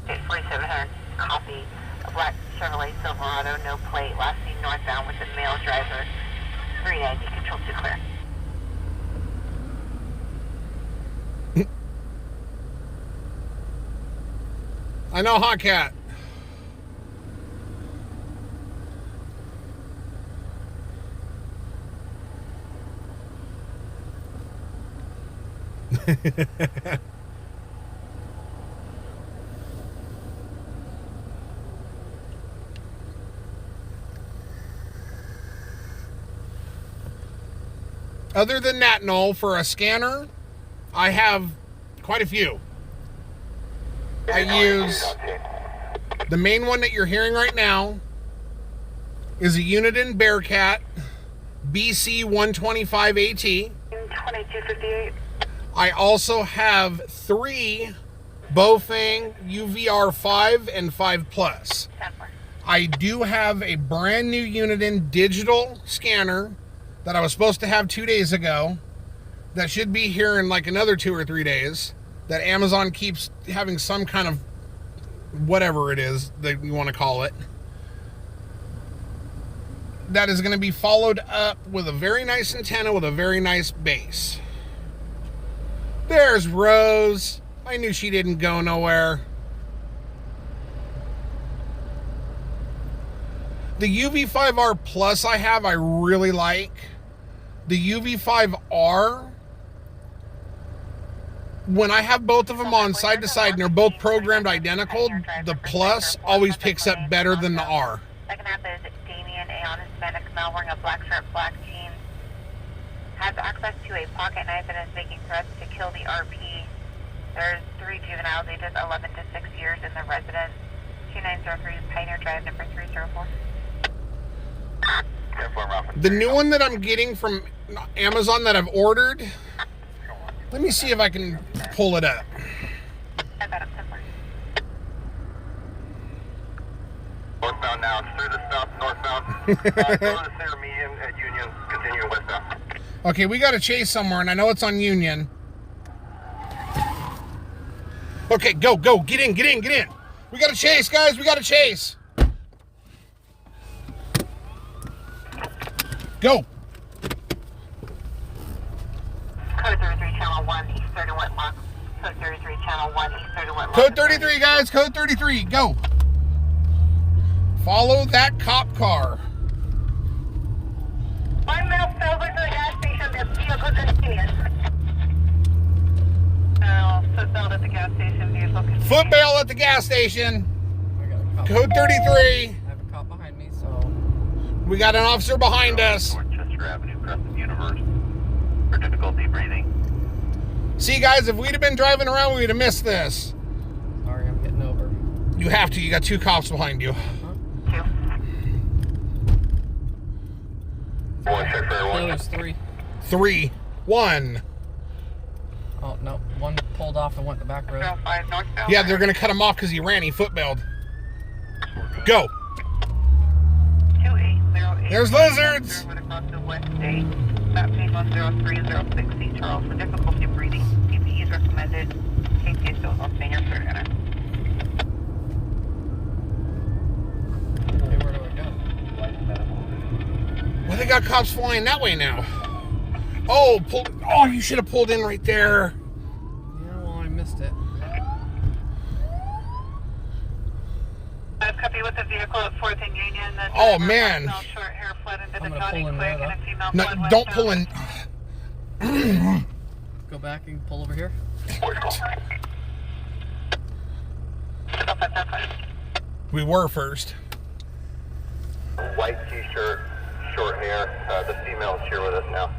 4700, copy. A black Chevrolet Silverado, no plate, last seen northbound with a male driver. 390, control to clear. I know, huh, Cat? Other than that, Noel, for a scanner, I have quite a few. I use the main one that you're hearing right now is a Uniden Bearcat BC 125 AT. 2258. I also have 3 Bofang UVR 5 and 5 Plus. I do have a brand new Uniden digital scanner that I was supposed to have 2 days ago that should be here in like another 2 or 3 days, that Amazon keeps having some kind of whatever it is that you want to call it, that is going to be followed up with a very nice antenna with a very nice base. There's Rose. I knew she didn't go nowhere. The UV5R Plus I have, I really like. The UV5R, when I have both of them on side to side and they're both programmed identical, the Plus always picks up better than the R. Second half is Damien, a Hispanic male wearing a black shirt, black jeans. Has access to a pocket knife and is making threats to kill the RP. There's 3 juveniles ages 11 to 6 years in the residence. 2903 Pioneer Drive, number 304. The new one that I'm getting from Amazon that I've ordered, let me see if I can pull it up. Northbound now, it's through the stop, northbound. Go to the center median at Union, continue westbound. Okay, we got a chase somewhere, and I know it's on Union. Okay, go, get in. We got a chase, guys, we got a chase. Go. Code 33, channel 1, east 31 block. Code 33, channel 1, east 31 block. Code 33, guys, code 33, go. Follow that cop car. 1 mile over to the gas station, the vehicle continues. Footbelt at the gas station, vehicle continues. Foot bail at the gas station. I got a cop. Code 33. I have a cop behind me, so We got an officer behind us. Chester Avenue, Crescent Universe. For difficulty breathing. See, guys, if we'd have been driving around, we'd have missed this. sorry, I'm getting over. You have to. You got 2 cops behind you. One check for No, everyone. there's 3. 3, 1. Oh no, 1 pulled off and went the back road. 05 northbound. Yeah, they're going to cut him off because he ran. He foot bailed. Go. 2808. There's lizards. Across the west state. Map page 10306 Charles. For difficulty breathing, PPE is recommended. KT is still on senior surgeon. Okay, where do I go? Well, they got cops flying that way now. Oh, you should have pulled in right there. Yeah, well, I missed it. Copy with the vehicle at 4th and Union. The Oh, driver, man. male, short hair, fled into I'm the gonna Johnny pull in Quick, there, and a female No, fled don't westbound. pull in. Go back and pull over here. We were first. White t-shirt, short hair. The female is here with us now.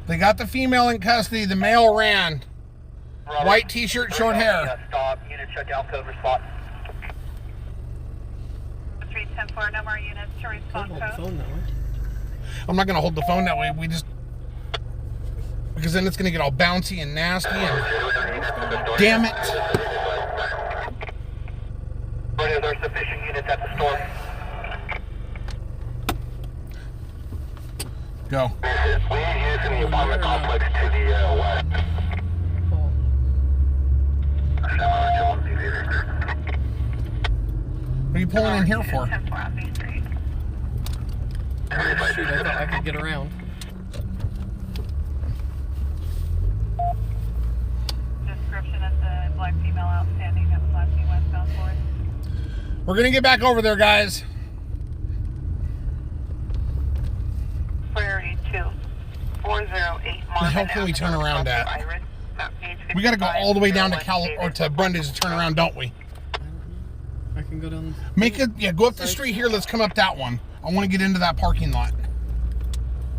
They got the female in custody. The male ran. White t-shirt, short hair. Stop, unit check out code response. 310-4, no more units to Don't response hold the code. phone that way. I'm not going to hold the phone that way. Because then it's going to get all bouncy and nasty and... Damn it. Are there sufficient units at the store? Go. We need use in the apartment complex to the west. Oh, What are you pulling in here for? 10-4 on B Street. shoot, I thought I could get around. Description of the black female outstanding that was last westbound forward. We're going to get back over there, guys. Priority 2, 408 The hell can we turn around at? Iris, map page We got to go all the way down to 5501 to Brundage to turn around, don't we? I don't know. I can go down. Go up the street here. Let's come up that one. I want to get into that parking lot.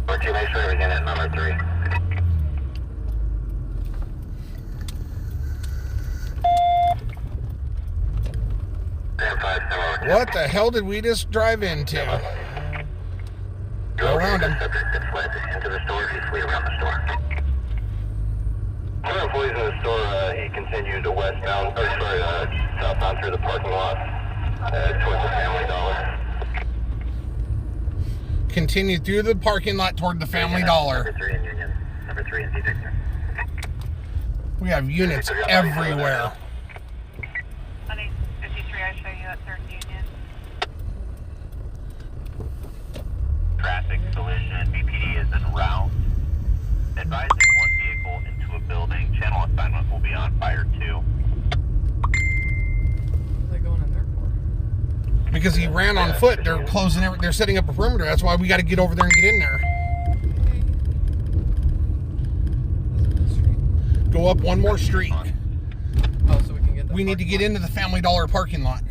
Make sure everything is number 3. What the hell did we just drive into? Go around him. Into the store, he flew around the store. Two employees in the store, he continued to southbound through the parking lot towards the Family Dollar. Continue through the parking lot toward the Family Dollar. Number 3 in Union. Parker 3 and Z-Victor. We have units everywhere. 53, I show you at 3rd Union. Traffic collision. BPD is en route. Advising one vehicle into a building. Channel assignment will be on fire 2. What are they going in there for? Because he ran on foot. They're closing they're setting up a perimeter. That's why we got to get over there and get in there. Go up one more street. Oh, so we can get We need to get into the Family Dollar parking lot.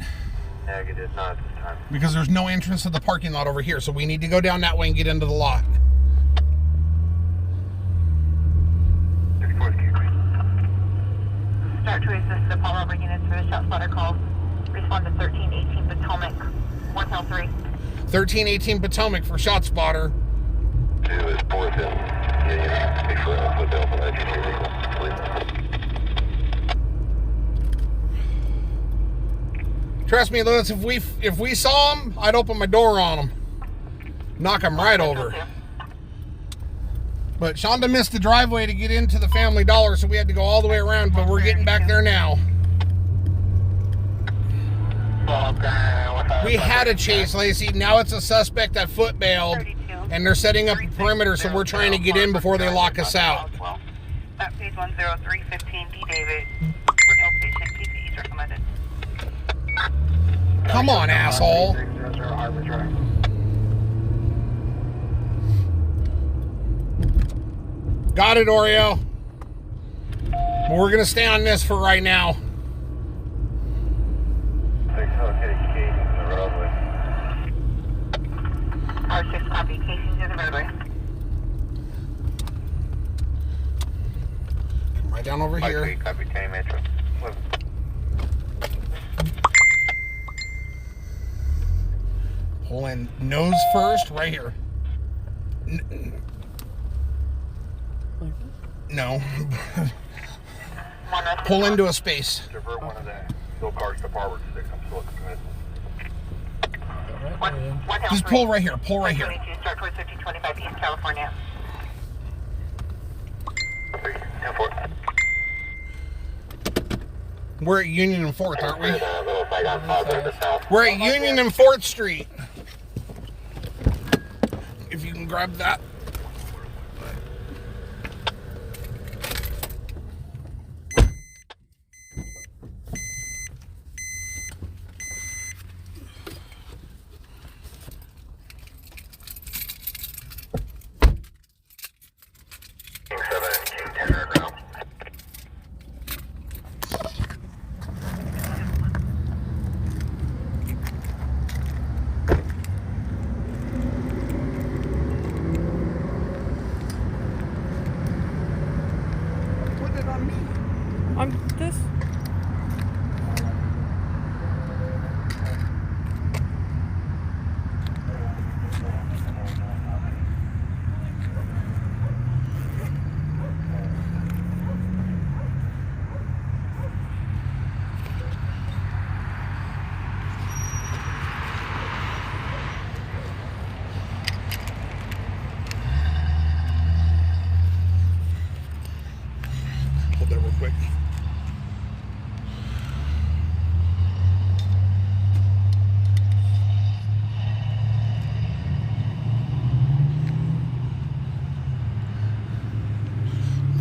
Negative, not at this time. Because there's no entrance to the parking lot over here. So we need to go down that way and get into the lot. 34th Q. Start to assist the Paul Robert units for the shot spotter calls. Respond to 1318 Potomac, 1 Hill 3. 1318 Potomac for shot spotter. 2 is 4th in. Yeah, big for the Delta 93 vehicle. Trust me, Lewis, if we saw him, I'd open my door on him. Knock him right over. But Shonda missed the driveway to get into the Family Dollar, so we had to go all the way around, but we're getting back there now. We had a chase, Lacey. Now it's a suspect that foot bailed, and they're setting up a perimeter, so we're trying to get in before they lock us out. At page 10315, D. David. For no patient, PCEs recommended. Come on, asshole. Got it, Oreo. We're going to stay on this for right now. R6 copy, casings in the roadway. Come right down over here. Copy, K Metro. Pull in nose first, right here. No. Pull into a space. Divert one of the still cars to Park 6. I'm still looking at Just pull right here. Pull right here. Start towards 1525 East California. We're at Union and 4th, aren't we? We're at Union and 4th Street. If you can grab that. On this? Hold that real quick.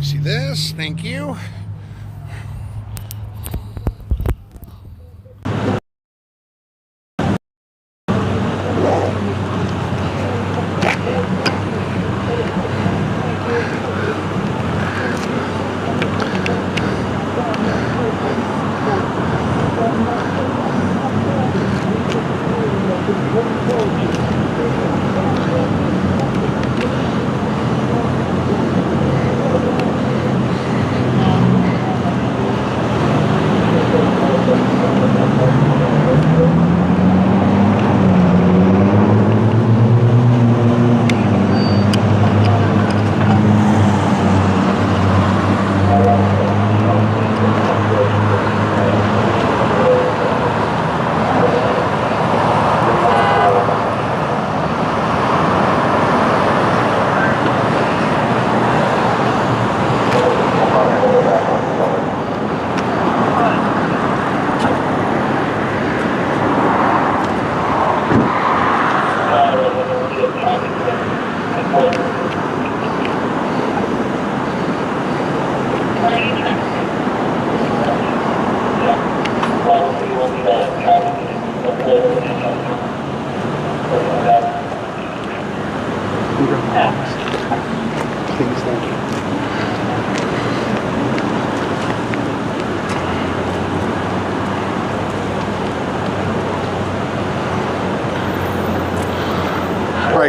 See this? Thank you.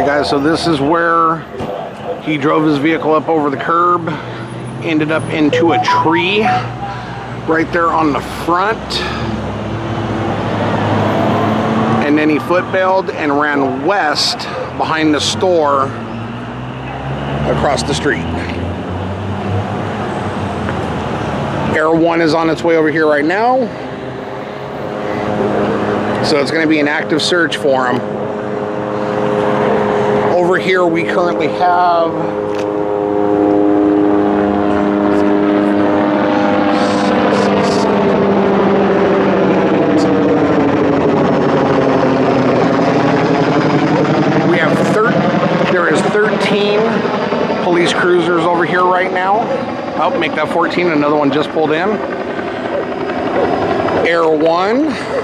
Alright guys, so this is where he drove his vehicle up over the curb, ended up into a tree right there on the front, and then he footbailed and ran west behind the store across the street. Air 1 is on its way over here right now, so it's going to be an active search for him. Over here we currently have there is 13 police cruisers over here right now. Oh, make that 14, another one just pulled in. Air 1.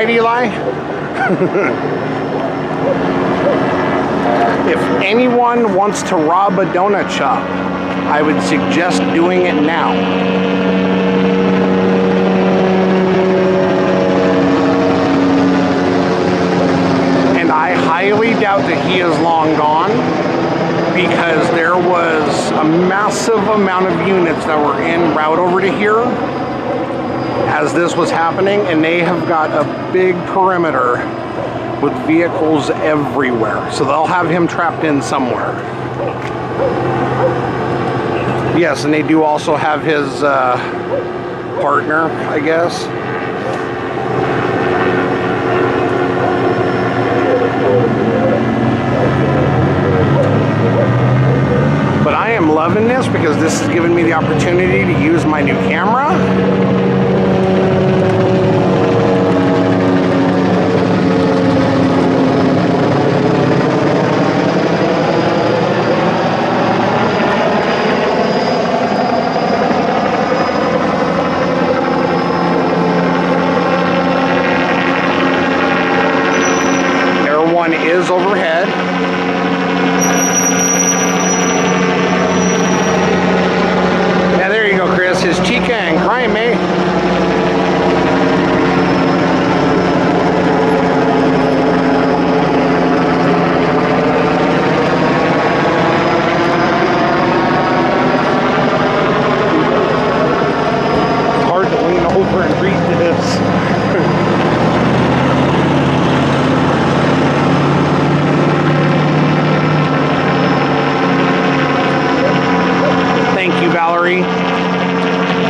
Eli? If anyone wants to rob a donut shop, I would suggest doing it now. And I highly doubt that he is long gone, because there was a massive amount of units that were en route over to here as this was happening, and they have got a big perimeter with vehicles everywhere. So they'll have him trapped in somewhere. Yes, and they do also have his partner, I guess. But I am loving this because this has given me the opportunity to use my new camera. Is overhead. Yeah, there you go, Chris. His chica and crime, eh? It's hard to lean over and read this.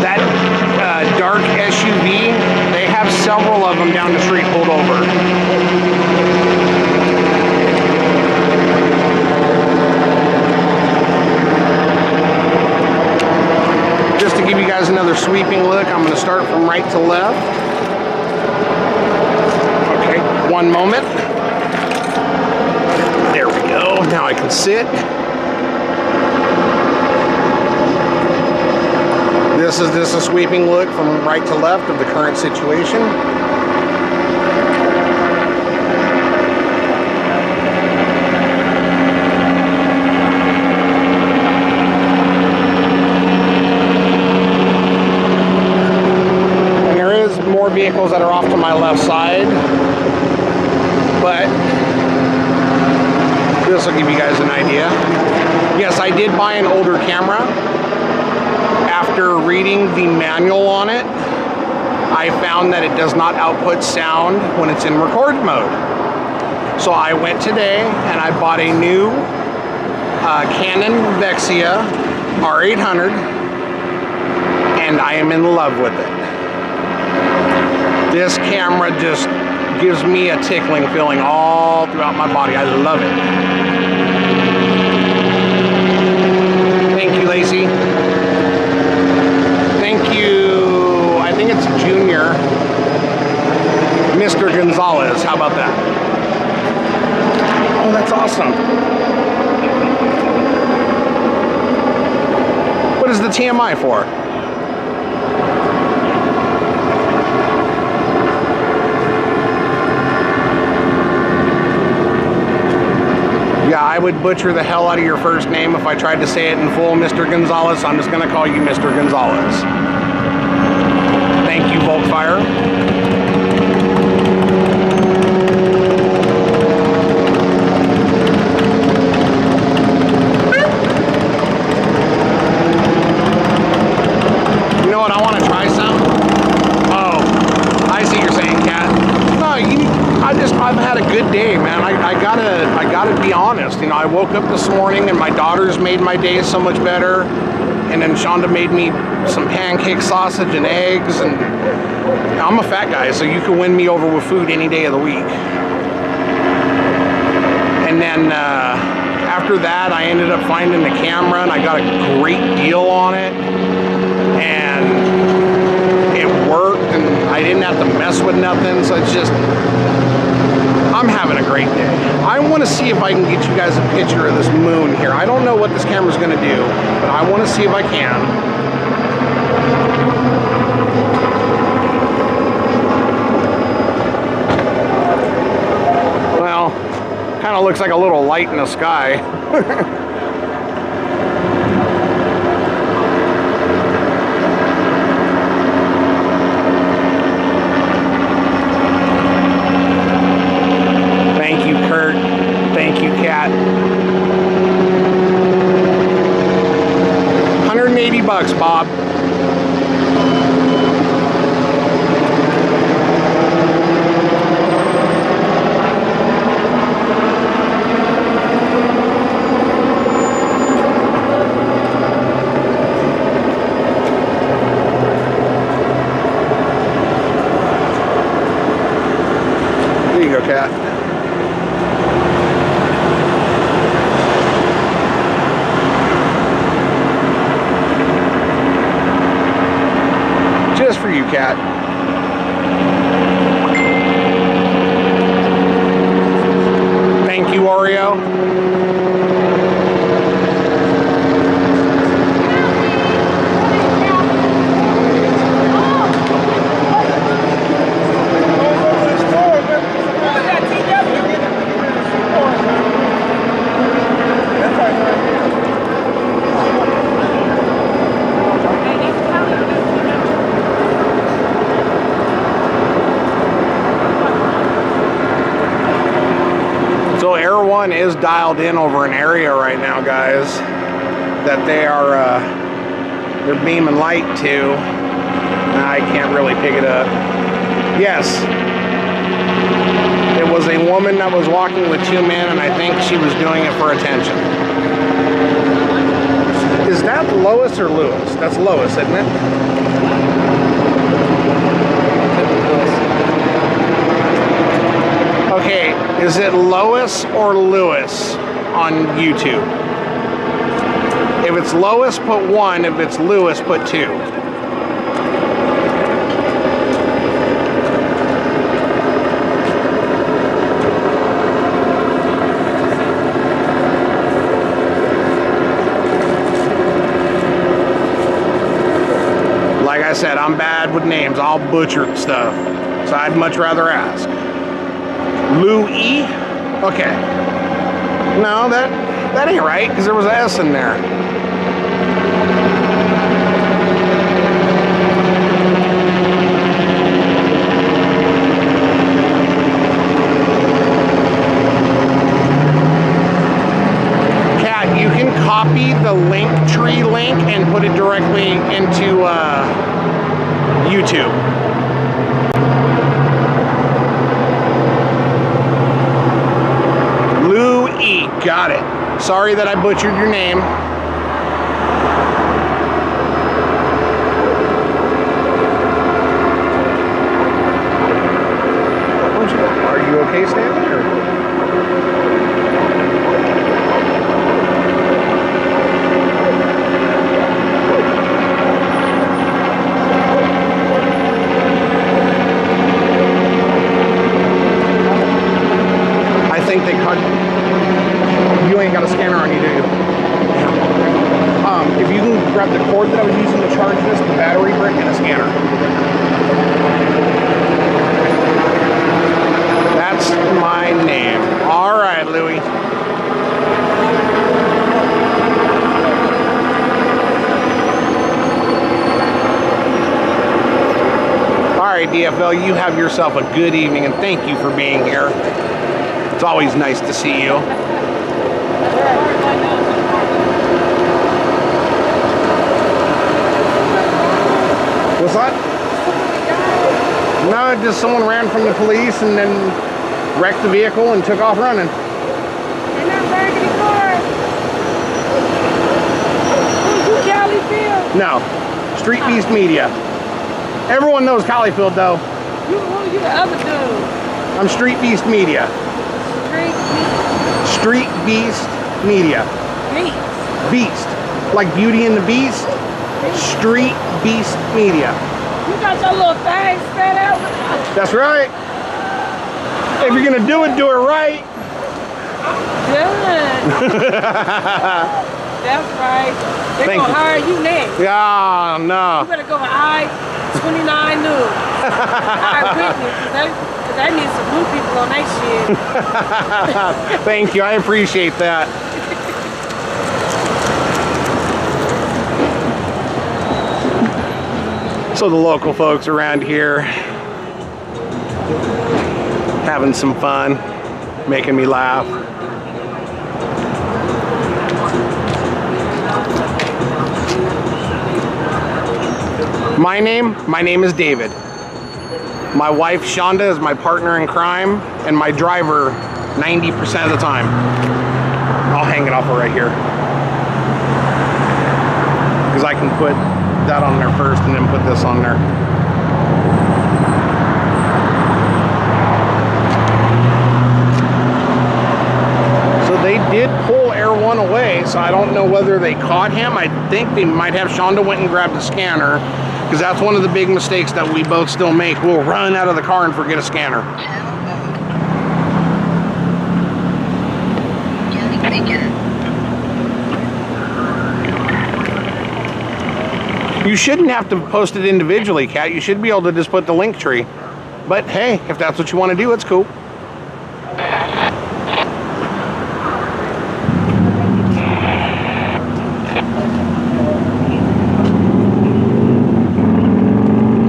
That dark SUV, they have several of them down the street pulled over. Just to give you guys another sweeping look, I'm going to start from right to left. Okay, one moment. There we go. Now I can sit. This is a sweeping look from right to left of the current situation. And there is more vehicles that are off to my left side, but this will give you guys an idea. Yes, I did buy an older camera. After reading the manual on it, I found that it does not output sound when it's in record mode. So I went today and I bought a new Canon Vexia R800, and I am in love with it. This camera just gives me a tickling feeling all throughout my body. I love it. Thank you, Lacey. Thank you, I think it's Junior. Mr. Gonzalez, how about that? Oh, that's awesome. What is the TMI for? Yeah, I would butcher the hell out of your first name if I tried to say it in full, Mr. Gonzalez. I'm just going to call you Mr. Gonzalez. Thank you, Volkfire. You know what? I want to try some. Oh, I see what you're saying, Kat. No, I've had a good day, man. I gotta be honest. You know, I woke up this morning and my daughters made my day so much better, and then Shonda made me some pancake sausage and eggs, and I'm a fat guy, so you can win me over with food any day of the week. And then after that, I ended up finding the camera, and I got a great deal on it, and it worked, and I didn't have to mess with nothing. So it's just, I'm having a great day. I want to see if I can get you guys a picture of this moon here. I don't know what this camera's going to do, but I want to see if I can. Well, kind of looks like a little light in the sky. Thank you, Kurt. Thank you, Kat. 180 bucks, Bob. There you go, Kat. Just for you, Kat. Thank you, Oreo. So Air One is dialed in over an area right now, guys, that they are they're beaming light to. I can't really pick it up. Yes, it was a woman that was walking with two men, and I think she was doing it for attention. Is that Lois or Lewis? That's Lois, isn't it? Okay, is it Lois or Lewis on YouTube? If it's Lois, put 1. If it's Lewis, put 2. Like I said, I'm bad with names. I'll butcher stuff. So I'd much rather ask. Louis? Okay. No, that ain't right, because there was an S in there. Kat, you can copy the Linktree link and put it directly into YouTube. Louis, got it. Sorry that I butchered your name. Are you okay standing? Or? think they cut. You ain't got a scanner on you, do you? If you can grab the cord that I was using to charge this, the battery brick, and a scanner. That's my name. All right, Louie. All right, DFL, you have yourself a good evening, and thank you for being here. It's always nice to see you. What's that? No, just someone ran from the police and then wrecked the vehicle and took off running. They're not burning the car. You Califield? No, Street Beast Media. Everyone knows Califield, though. Who you the other dude? I'm Street Beast Media. Street Beast Media. Beast. Beast. Like Beauty and the Beast. Street Beast Media. You got your little thing spread out. That's right. If you're gonna do it right. Good. That's right. They're Thank gonna you. hire you next. Yeah, no. You better go to I-29 News. Eyewitness, because they need some blue people on that shit. Thank you. I appreciate that. So the local folks around here having some fun, making me laugh. My name is David. My wife Shonda is my partner in crime and my driver 90% of the time. I'll hang it off right here, because I can put that on there first and then put this on there. So they did pull Air 1 away, so I don't know whether they caught him. I think they might have. Shonda went and grabbed a scanner, because that's one of the big mistakes that we both still make. We'll run out of the car and forget a scanner. You shouldn't have to post it individually, Kat. You should be able to just put the link tree. But hey, if that's what you want to do, it's cool.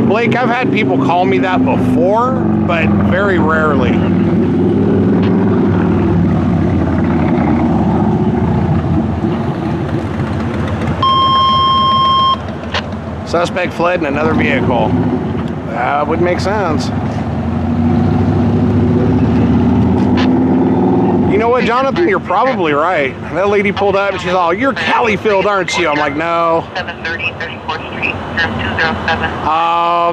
Blake, I've had people call me that before, but very rarely. Suspect fled in another vehicle. That would make sense. You know what, Jonathan? You're probably right. That lady pulled up and she's all, "You're Califield, aren't you?" I'm like, "No." 730 34th Street, room 207.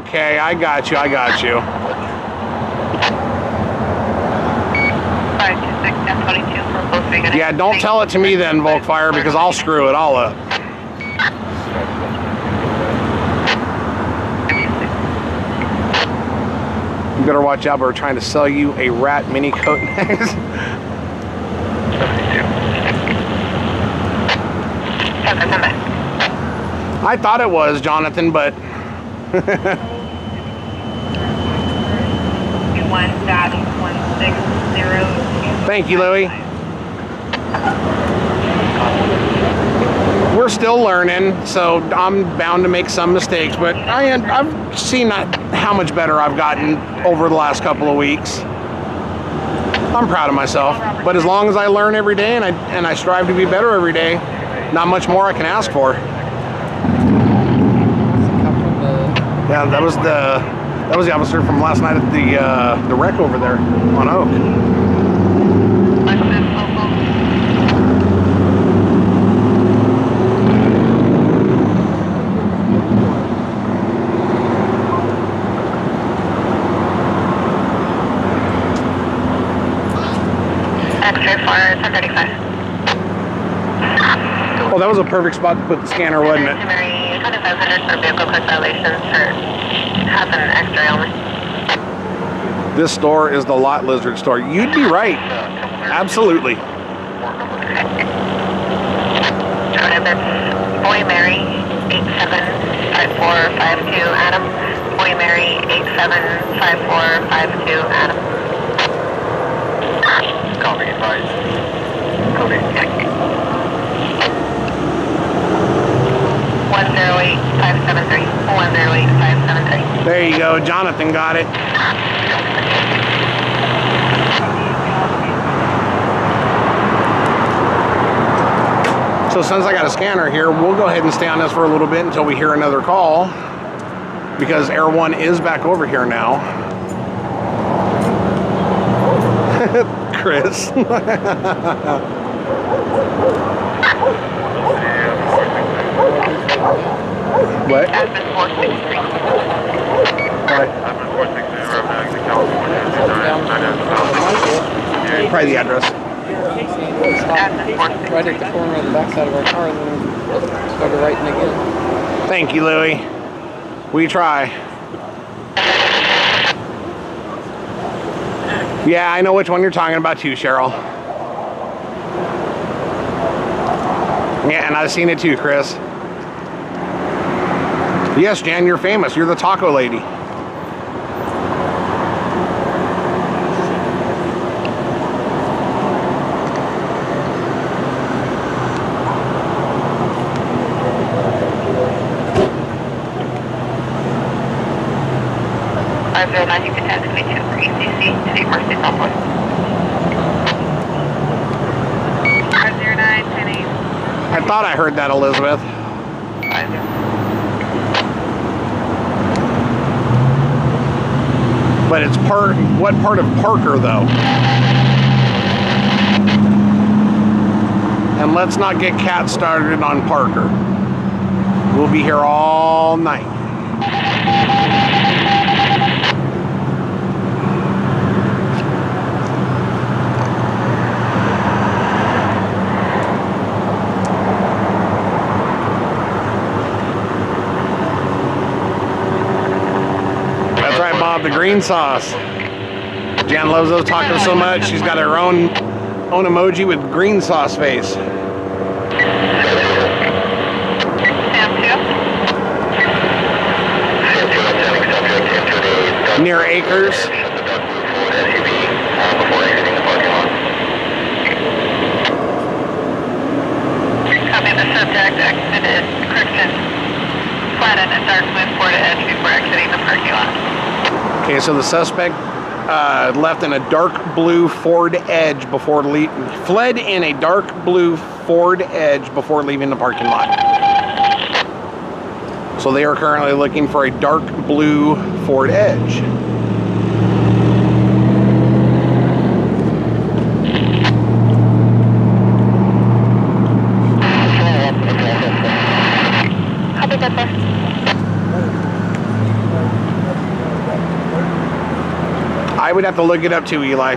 Okay, I got you. 526 1022 for Volkswagen. Yeah, don't tell it to me then, Volkfire, because I'll screw it all up. You better watch out, we're trying to sell you a rat mini coat next. I thought it was, Jonathan, but... 21-1602. Thank you, Louie. We're still learning, so I'm bound to make some mistakes, but I've seen how much better I've gotten over the last couple of weeks. I'm proud of myself, but as long as I learn every day and I strive to be better every day, not much more I can ask for. Yeah, that was the officer from last night at the wreck over there on Oak. Well, that was a perfect spot to put the scanner, wasn't it? 2500 for vehicle code violations for half an extra only. This store is the Lot Lizard store. You'd be right. Absolutely. Boy Mary 875452 Adam. Boy Mary 875452 Adam. Copy, advised. Copy. 108573. 108573. There you go. Jonathan got it. So since I got a scanner here, we'll go ahead and stay on this for a little bit until we hear another call, because Air 1 is back over here now. Chris. What? Admin 463. Admin 463, California. Probably the address. Right at the corner of the backside of our car, and then started writing again. Thank you, Louie. We try. Yeah, I know which one you're talking about too, Cheryl. Yeah, and I've seen it too, Chris. Yes, Jan, you're famous. You're the taco lady. You can text me to for ECC to the Emergency Southwest. 50910. I thought I heard that, Elizabeth. But it's what part of Parker, though? And let's not get Cat started on Parker. We'll be here all night. The green sauce. Jan loves those tacos so much, she's got her own emoji with green sauce face. Near Acres. Copy, the subject exited Christian Flatted and dark blue Ford Edge before exiting the parking lot. Okay, so the suspect left in a dark blue Ford Edge before fled in a dark blue Ford Edge before leaving the parking lot. So they are currently looking for a dark blue Ford Edge. Copy that, sir. I would have to look it up too, Eli.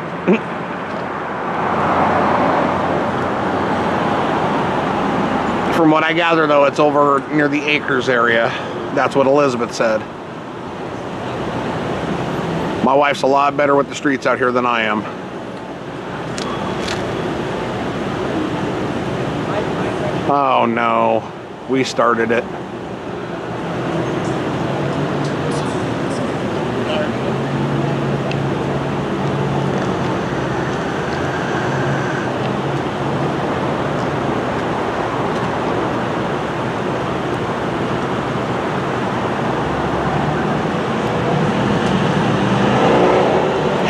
From what I gather, though, it's over near the Acres area. That's what Elizabeth said. My wife's a lot better with the streets out here than I am. Oh no, we started it.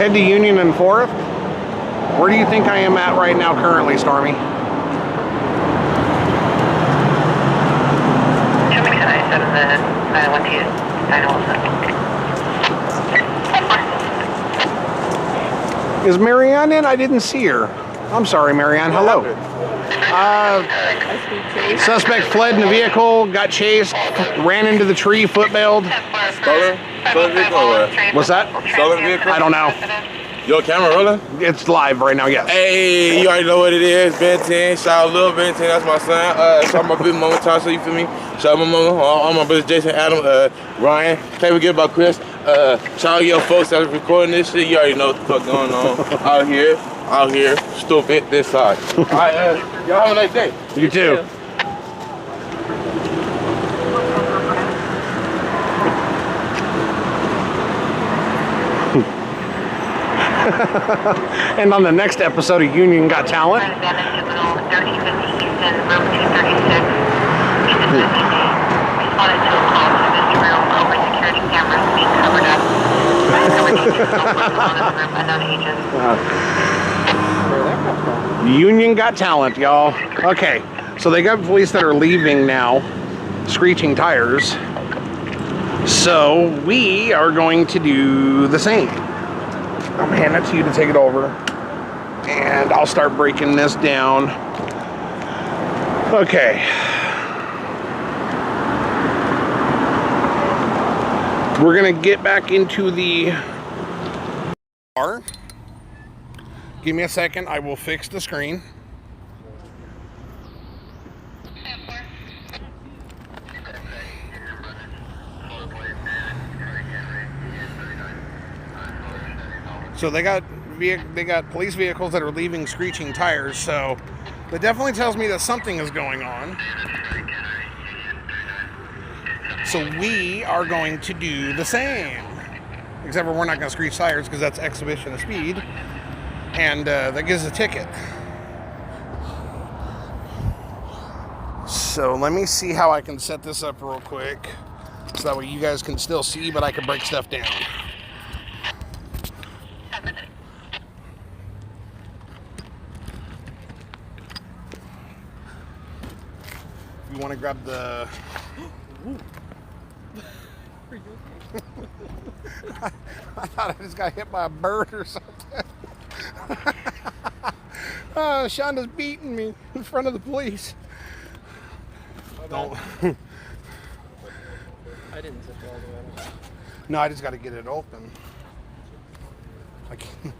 Head to Union and 4th. Where do you think I am at right now currently, Stormy? Show me 917 912 Is Marianne in? I didn't see her. I'm sorry, Marianne. Hello. Suspect fled in a vehicle, got chased, ran into the tree, foot bailed. Stolen vehicle or what? What's that? Stolen vehicle? I don't know. Your camera rolling? It's live right now, yes. Hey, you already know what it is. Ben 10, shout out Lil Ben 10, that's my son. Shout out my big mama, Tasha, you feel me? Shout out my mama, all my brothers, Jason, Adam, Ryan. Can't forget about Chris. Shout out your folks that are recording this shit. You already know what the fuck going on out here. out here, stupid, this side. All right, y'all have a nice day. You too. And on the next episode of Union Got Talent, Union Got Talent, y'all. Okay, so they got police that are leaving now, screeching tires. So we are going to do the same. I'm gonna hand it to you to take it over, and I'll start breaking this down. Okay. We're gonna get back into the car. Give me a second, I will fix the screen. So they got police vehicles that are leaving screeching tires, so that definitely tells me that something is going on. So we are going to do the same. Except for we're not going to screech tires because that's exhibition of speed. And that gives a ticket. So let me see how I can set this up real quick. So that way you guys can still see, but I can break stuff down. You want to grab the... I thought I just got hit by a bird or something. Shonda's beating me in front of the police. Don't. I didn't zip all the way up. No, I just got to get it open. I can't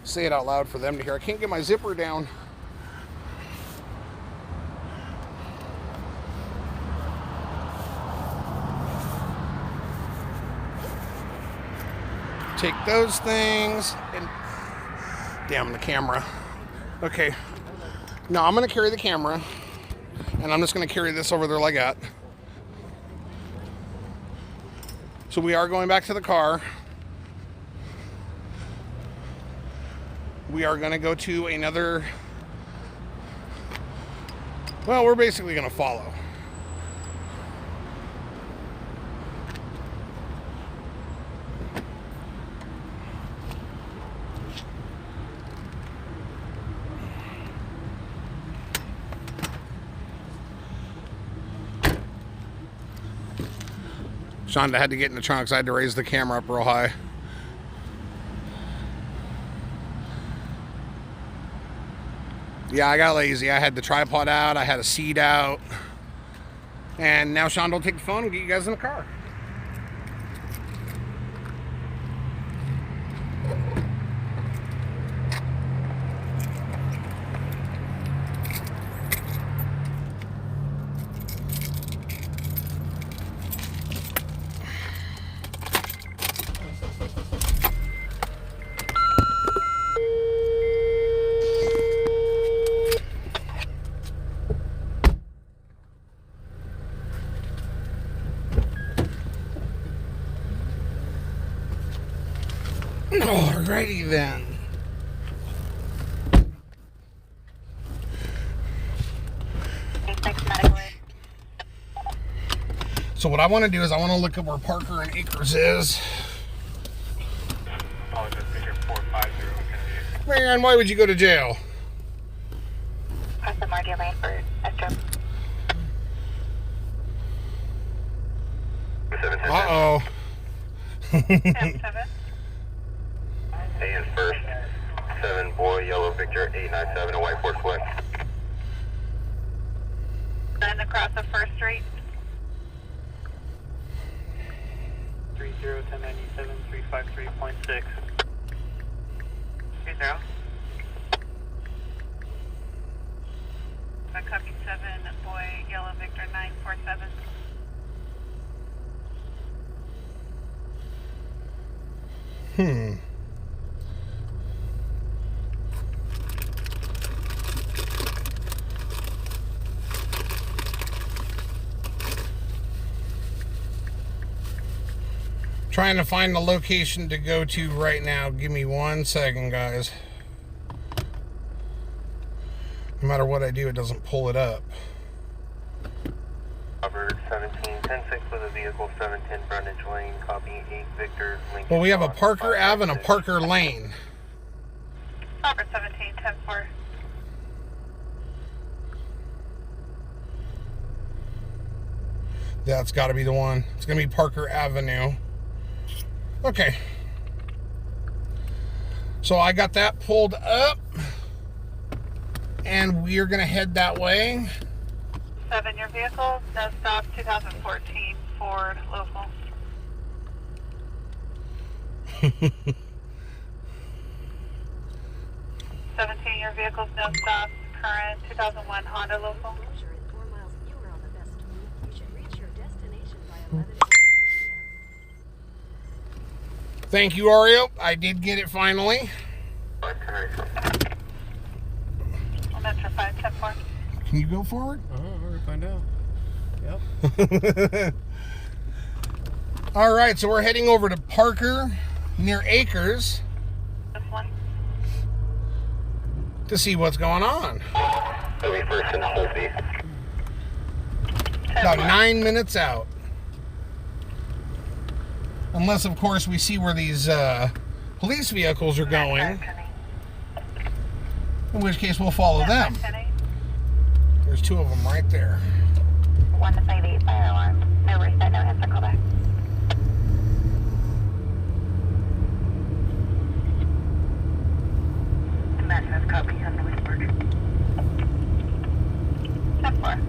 say it out loud for them to hear. I can't get my zipper down. Take those things and damn the camera. Okay, now I'm gonna carry the camera and I'm just gonna carry this over there like that. So we are going back to the car. We are gonna go to another, well, we're basically gonna follow. Shonda had to get in the trunk, so I had to raise the camera up real high. Yeah, I got lazy. I had the tripod out, I had a seat out. And now Shonda will take the phone and get you guys in the car. Alrighty then. So what I want to do is I want to look up where Parker and Acres is. Man, why would you go to jail? Uh-oh. A is first, 7 boy, yellow Victor, 897, a white Ford Swift. And across the first street. 30-1097, 353.6. 30. Copy 7 boy, yellow Victor, 947. Trying to find the location to go to right now. Give me 1 second, guys. No matter what I do, it doesn't pull it up. Robert 17-10-6 with a vehicle 710 Brundage Lane, copy 8 Victor Lincoln. Well, we have a Parker Ave and a Parker Lane. Robert 17-10-4. That's got to be the one. It's going to be Parker Avenue. Okay. So I got that pulled up. And we are going to head that way. 7, your vehicle, no stop, 2014 Ford local. 17, your vehicle's no stop, current 2001 Honda local. Closure in 4 miles. You are on the best route. You should reach your destination by 11:44 p.m. Thank you, Ario. I did get it finally. Metro 5-10-4. Can you go forward? We're gonna find out. Yep. All right, so we're heading over to Parker near Acres This one. to see what's going on. First and Holby. About 9 minutes out. Unless, of course, we see where these police vehicles are going. In which case, we'll follow them. There's 2 of them right there. 158 fire alarm. No reset, no answer, call back. American copy, on the Leesburg. 10-4.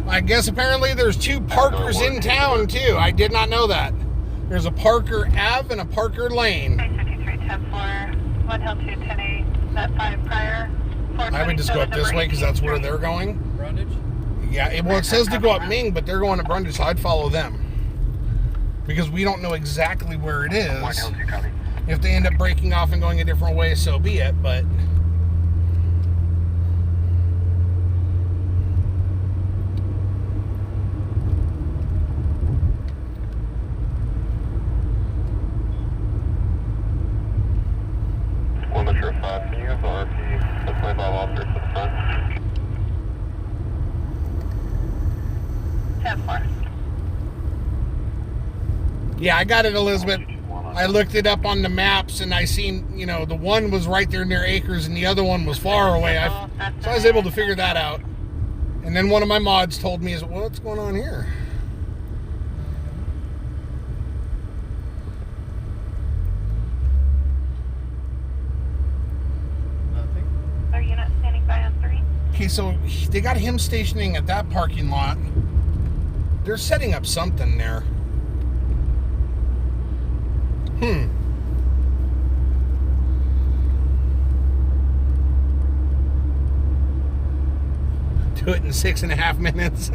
I guess apparently there's 2 Parkers in town, too. I did not know that. There's a Parker Ave and a Parker Lane. 53-10-4, 1 Hill 210A, net 5 prior. I would just go up this way because that's where they're going. Brundage? Yeah, it says to go up Ming, but they're going to Brundage, so I'd follow them. Because we don't know exactly where it is. If they end up breaking off and going a different way, so be it, but... Metro 5, can you have RP 25 officers to the front? 10-4. Yeah, I got it, Elizabeth. I looked it up on the maps, and I seen, the one was right there near Acres, and the other one was far away. So I was able to figure that out. And then one of my mods told me, what's going on here? Nothing. Their unit standing by on 3. Okay, so they got him stationing at that parking lot. They're setting up something there. Do it in 6.5 minutes.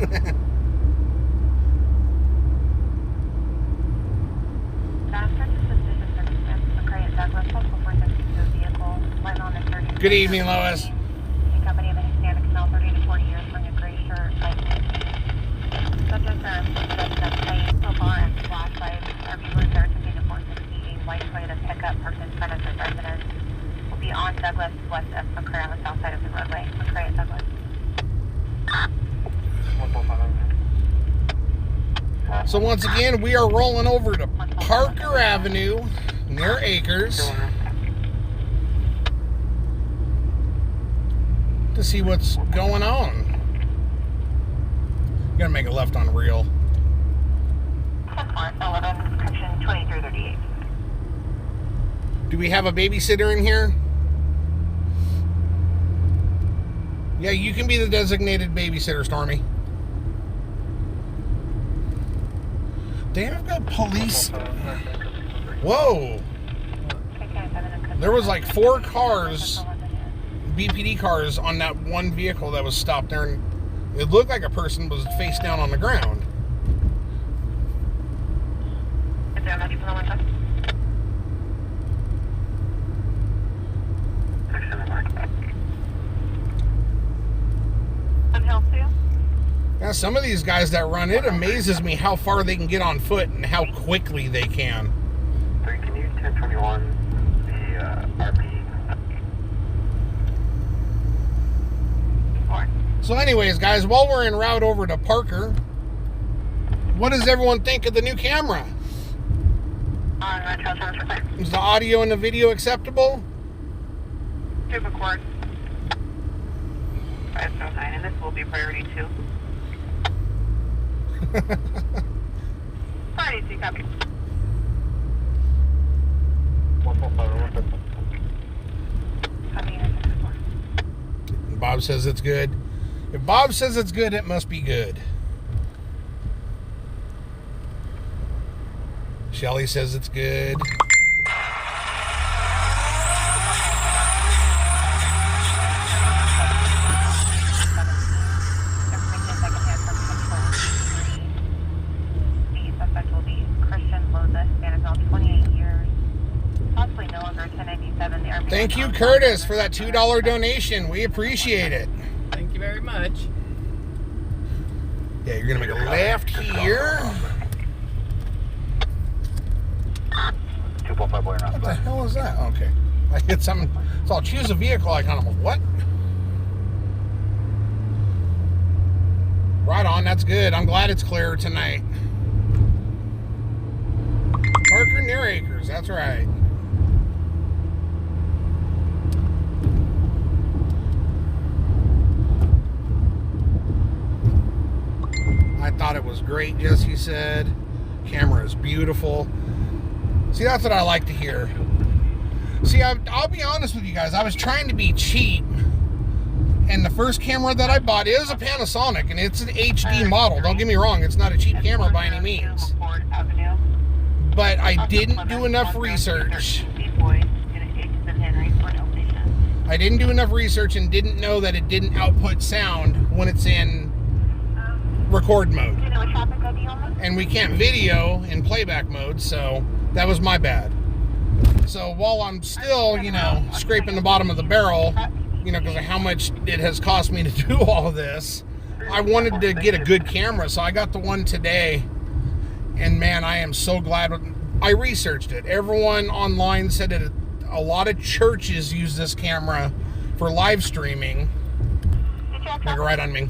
Good evening, Lois. Company of any standard canal 30 to 40 years from your gray shirt. Subject term, so far and flashlight. Our viewers are to be the 468 white Toyota pickup parked in front of the residence. Will be on Douglas west of McCray on the south side of the roadway. McCray at Douglas. So once again, we are rolling over to Parker Avenue near Acres to see what's going on. Gotta make a left on Real. 11, section 2338. Do we have a babysitter in here? Yeah, you can be the designated babysitter, Stormy. Damn, I've got police. Whoa. There was like 4 cars, BPD cars, on that one vehicle that was stopped there, and it looked like a person was face down on the ground. Is there another people on one side? Now, some of these guys that run, it amazes me how far they can get on foot and how quickly they can. 3, can you 1021 the RP? So anyways, guys, while we're en route over to Parker, what does everyone think of the new camera? Is the audio and the video acceptable? To record. 509, and this will be priority 2. Priority 2, copy. Bob says it's good. If Bob says it's good, it must be good. Shelly says it's good. Thank you, Curtis, for that $2 donation. We appreciate it. Thank you very much. Yeah, you're going to make a left here. What the hell is that? Okay. I hit something. So I'll choose a vehicle icon. I'm like, what? Right on. That's good. I'm glad it's clear tonight. Parker near Acres. That's right. I thought it was great, Jesse said. Camera is beautiful. See, that's what I like to hear. See, I'll be honest with you guys. I was trying to be cheap. And the first camera that I bought is a Panasonic. And it's an HD model. Don't get me wrong. It's not a cheap camera by any means. But I didn't do enough research. I didn't do enough research and didn't know that it didn't output sound when it's in record mode. And we can't video in playback mode, so that was my bad. So while I'm still, scraping the bottom of the barrel, because of how much it has cost me to do all of this, I wanted to get a good camera, so I got the one today. And man, I am so glad. I researched it. Everyone online said that a lot of churches use this camera for live streaming. Like right on me.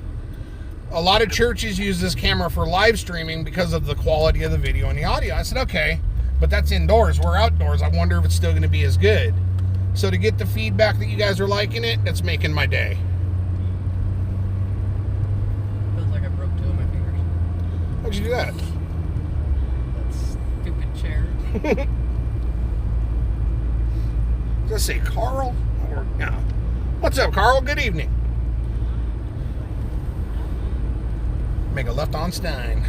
A lot of churches use this camera for live streaming because of the quality of the video and the audio. I said, okay, but that's indoors. We're outdoors. I wonder if it's still going to be as good. So to get the feedback that you guys are liking it, that's making my day. Feels like I broke 2 of my fingers. How'd you do that? That stupid chair. Does that say Carl? Or no? What's up, Carl? Good evening. Make a left on Stein.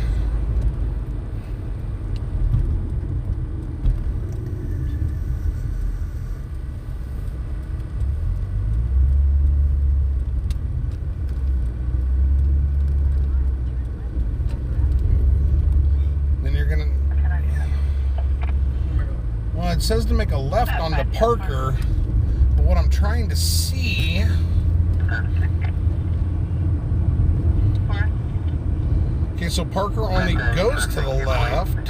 Then you're gonna. Well, it says to make a left onto Parker, but what I'm trying to see. Okay, so Parker only goes to the left.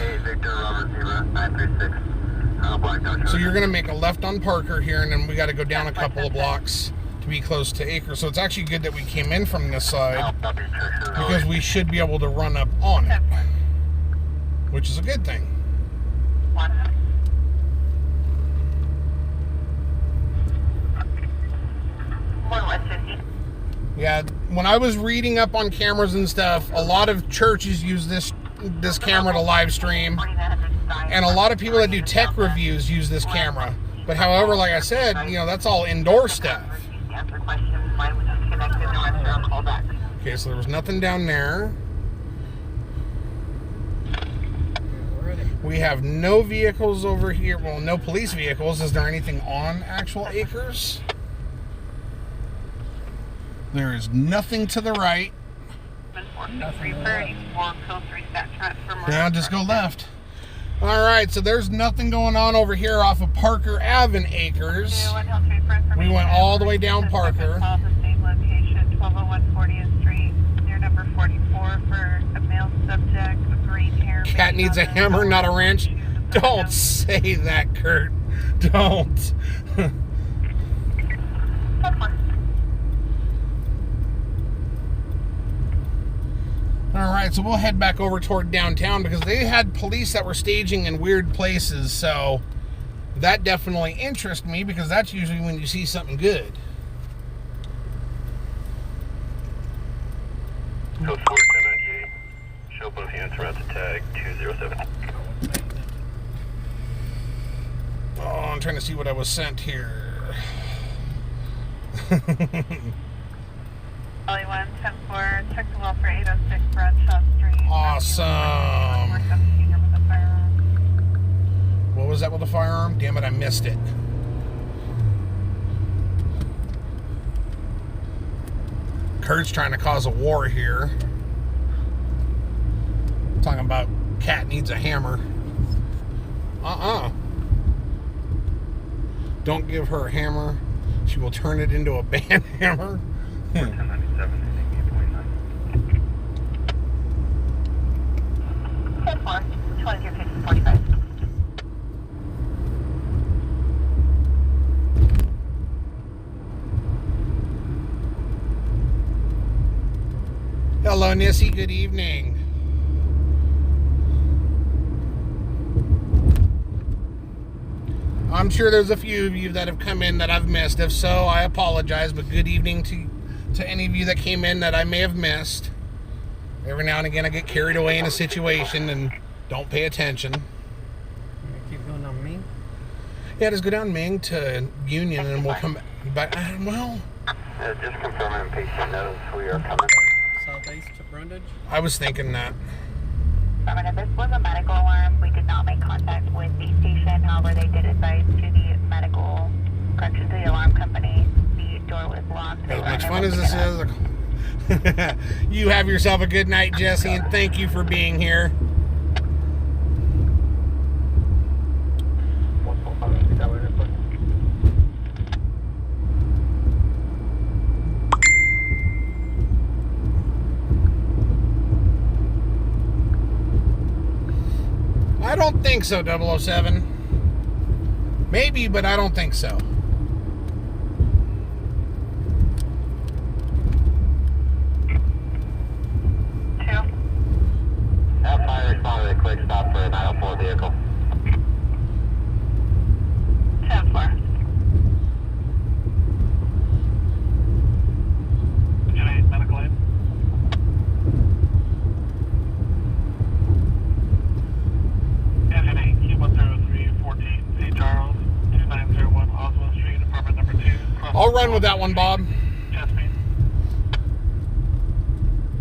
So you're going to make a left on Parker here, and then we got to go down a couple of blocks to be close to Acres. So it's actually good that we came in from this side, because we should be able to run up on it, which is a good thing. Yeah, when I was reading up on cameras and stuff, a lot of churches use this camera to live stream, and a lot of people that do tech reviews use this camera. But however, like I said, that's all indoor stuff. Okay, so there was nothing down there. We have no vehicles over here. Well, no police vehicles. Is there anything on actual Acres? There is nothing to the right. Now just go left. All right, so there's nothing going on over here off of Parker Ave in Acres. We went all the way down Parker. 1201 40th Street, near number 44. 10-4 for a male subject, a green hair. Cat needs a hammer, not a wrench. Don't say that, Kurt. Don't. All right, so we'll head back over toward downtown because they had police that were staging in weird places. So that definitely interests me because that's usually when you see something good. Code 41098. Show both units around to tag 207. Oh, I'm trying to see what I was sent here. Ollie 1, 10-4, check the wall for 806 Bradshaw Street. Awesome. What was that with the firearm? Damn it, I missed it. Kurt's trying to cause a war here. Talking about cat needs a hammer. Don't give her a hammer. She will turn it into a band hammer. 1097, 10-4, 2245. Hello, Nissy. Good evening. I'm sure there's a few of you that have come in that I've missed. If so, I apologize, but good evening to any of you that came in that I may have missed. Every now and again, I get carried away in a situation and don't pay attention. Keep going on me. Yeah, just go down Ming to Union and we'll come back. Well, just confirming patient knows we are coming. Southeast to Brundage. I was thinking that. This was a medical alarm. We did not make contact with the station. However, they did advise to the medical, correction, to the alarm company. The door was locked. As much fun as this is, you have yourself a good night, Jesse, and thank you for being here. I don't think so, 007. Maybe, but I don't think so. Have fire respond to a quick stop for a 904 vehicle. 10-4. Generate medical aid. Engine 8, Q10314, St. Charles, 2901 Oswald Street, apartment number 2. I'll run with that one, Bob. Chesapeake.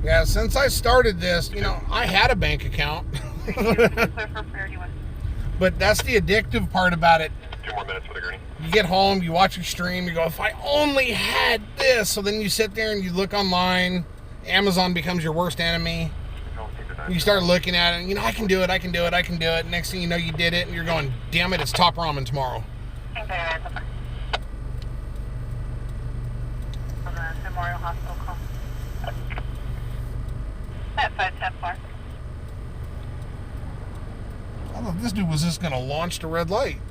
Yeah, since I started this, I had a bank account. But that's the addictive part about it. 2 more minutes for the gurney. You get home, you watch your stream, you go, if I only had this. So then you sit there and you look online. Amazon becomes your worst enemy. You start looking at it, and I can do it, I can do it, I can do it. Next thing you know, you did it, and you're going, damn it, it's Top Ramen tomorrow. Memorial Hospital call. At 510-4. I thought this dude was just going to launch to red light.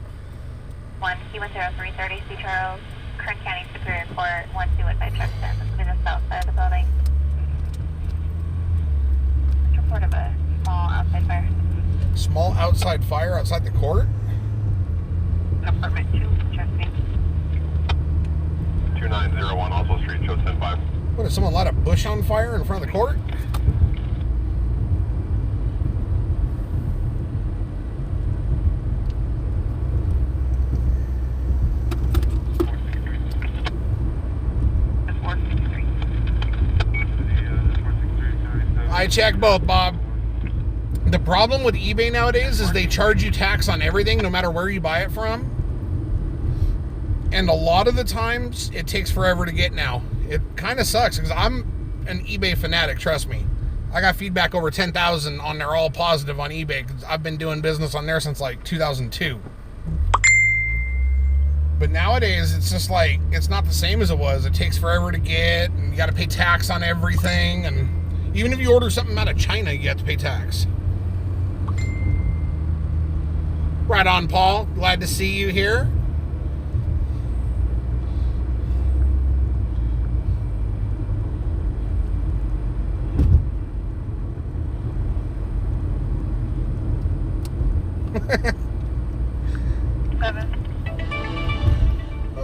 1 Q10330 C. Charles, Kern County Superior Court, 1 Suicide Truxton. This will be the south side of the building. Report of a small outside fire. Small outside fire outside the court? Apartment 2, Chesapeake. 2901 Oswald Street, show 105. What, did someone light a bush on fire in front of the court? I check both, Bob. The problem with eBay nowadays is they charge you tax on everything, no matter where you buy it from. And a lot of the times, it takes forever to get now. It kind of sucks, because I'm an eBay fanatic, trust me. I got feedback over 10,000 on there, all positive on eBay, because I've been doing business on there since like 2002. But nowadays, it's just like, it's not the same as it was. It takes forever to get, and you got to pay tax on everything, and Even if you order something out of China, you have to pay tax. Right on, Paul. Glad to see you here.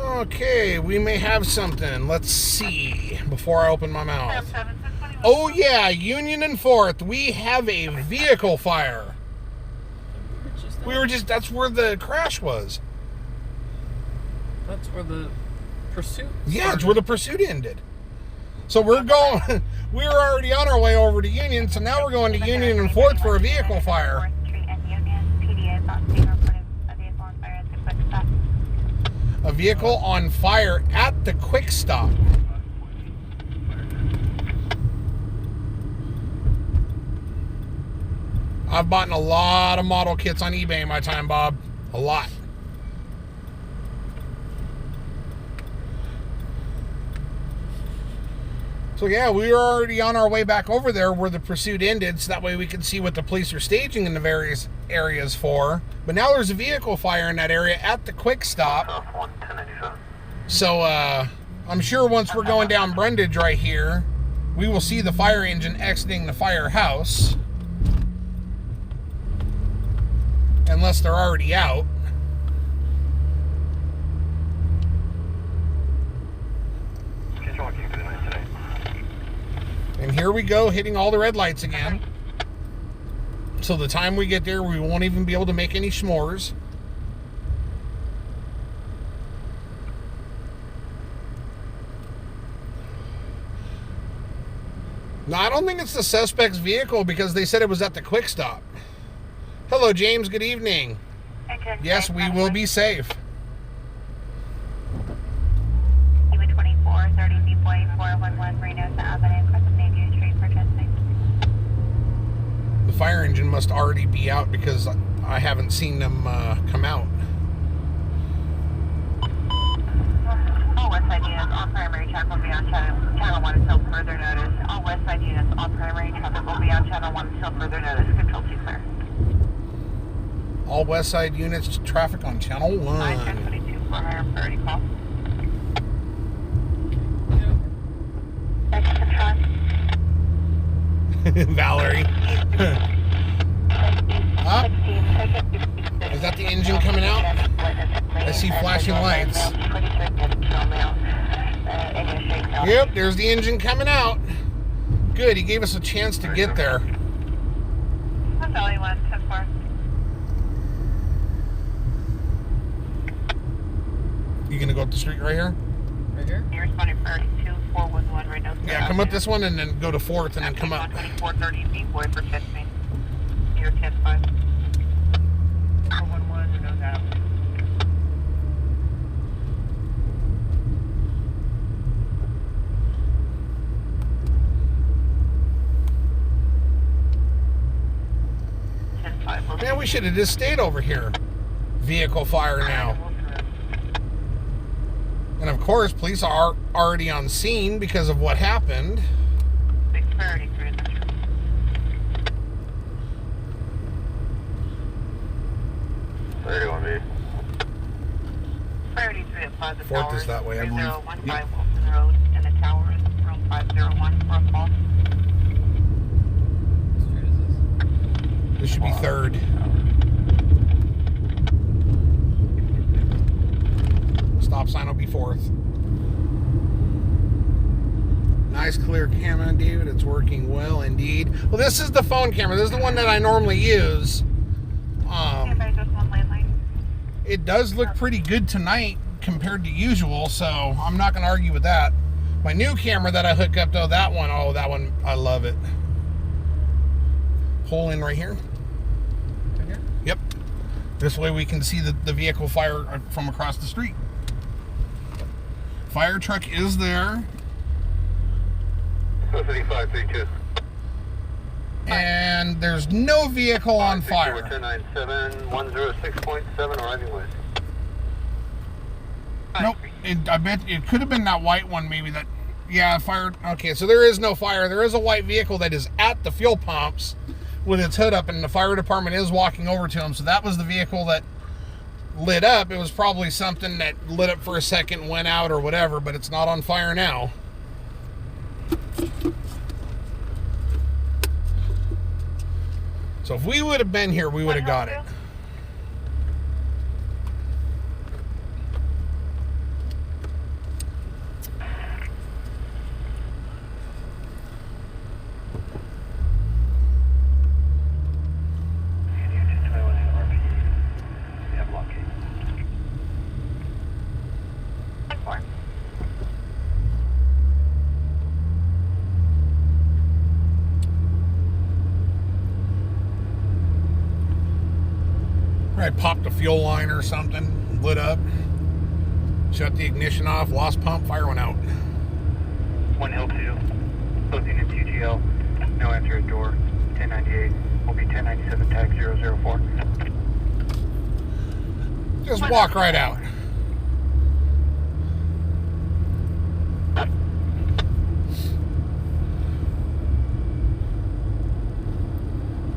Okay, we may have something. Let's see before I open my mouth. Oh yeah, Union and 4th. We have a vehicle fire. That's where the crash was. That's where the pursuit Yeah, it's where the pursuit ended. So we're going, we were already on our way over to Union, so now we're going to Union and 4th for a vehicle fire. A vehicle on fire at the Quick Stop. I've bought a lot of model kits on eBay in my time, Bob. A lot. So yeah, we were already on our way back over there where the pursuit ended, so that way we could see what the police are staging in the various areas for. But now there's a vehicle fire in that area at the Quick Stop. So I'm sure once we're going down Brundage right here, we will see the fire engine exiting the firehouse. Unless they're already out. And here we go, hitting all the red lights again. So the time we get there, we won't even be able to make any s'mores. No, I don't think it's the suspect's vehicle because they said it was at the Quick Stop. Hello, James. Good evening. Yes, we will be safe. The fire engine must already be out because I haven't seen them come out. All Westside units on primary track will be on channel 1 until further notice. All Westside units on primary traffic will be on channel 1 until further notice. Control 2 clear. All Westside units traffic on channel 1. 9-10-22 for higher priority call. Valerie. Is that the engine coming out? I see flashing lights. Yep, there's the engine coming out. Good, he gave us a chance to get there. That's all he wants, 10-4. You gonna go up the street right here? right here. You're responding priority 2411 right now. Yeah, come up this one and then go to 4th and then come up. 2430 B-boy for 10 me. You're 10-5. 411, no doubt. Man, we should have just stayed over here. Vehicle fire now. And of course, police are already on scene because of what happened. Big priority 3 in the truck. Priority 3 at Plaza 4th Towers. is that way, I believe. 3015 Yep. Wilson Road in the tower is room 501 for a call. What street is this? This should be 3rd. Stop sign will be 4th. Nice clear camera, dude. It's working well indeed. Well, this is the phone camera. This is the one that I normally use. Everybody just one landline. It does look pretty good tonight compared to usual, so I'm not going to argue with that. My new camera that I hook up, though, that one, I love it. Hole in right here. Right here? Yep. This way we can see the vehicle fire from across the street. Fire truck is there. 3532. And there's no vehicle on fire. 1097, 106.7 arriving west. Nope. I bet it could have been that white one maybe that Yeah, fire. Okay, so there is no fire. There is a white vehicle that is at the fuel pumps with its hood up, and the fire department is walking over to him. So that was the vehicle that lit up. It was probably something that lit up for a second, went out or whatever, but it's not on fire now. So if we would have been here, we would have got it. I popped a fuel line or something, lit up, shut the ignition off, lost pump, fire went out. 1 Hill 2, closing in TGL, no answer at door, 1098, will be 1097 tag 004. Just walk right out.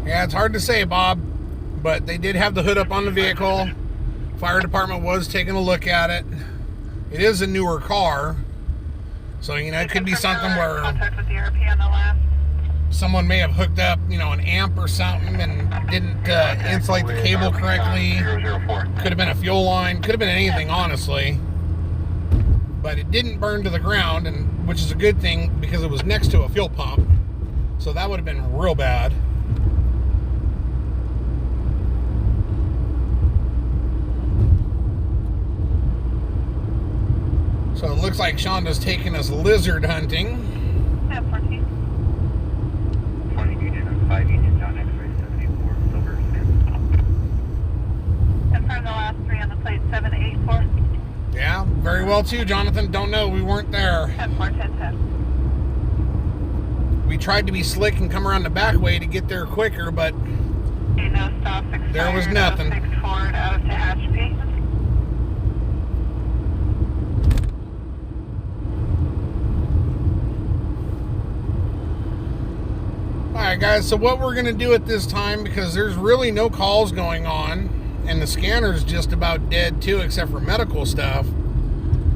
Yeah, it's hard to say, Bob, but they did have the hood up on the vehicle. Fire department was taking a look at it. It is a newer car, so you know it could be something where someone may have hooked up, you know, an amp or something and didn't insulate the cable correctly. Could have been a fuel line. Could have been anything, honestly. But it didn't burn to the ground, and which is a good thing because it was next to a fuel pump. So that would have been real bad. So it looks like Shonda's taking us lizard hunting. Yeah, 14. 20 Union, 5 Union, John X-ray 74, Silver, Confirm the last 3 on the plate, 784. Yeah, very well too, Jonathan. Don't know, we weren't there. 10-4, 10-10. We tried to be slick and come around the back way to get there quicker, but Okay, no stops expired. there was nothing. 6 forward out of Tehachapi. Alright guys, so what we're going to do at this time, because there's really no calls going on, and the scanner's just about dead too, except for medical stuff.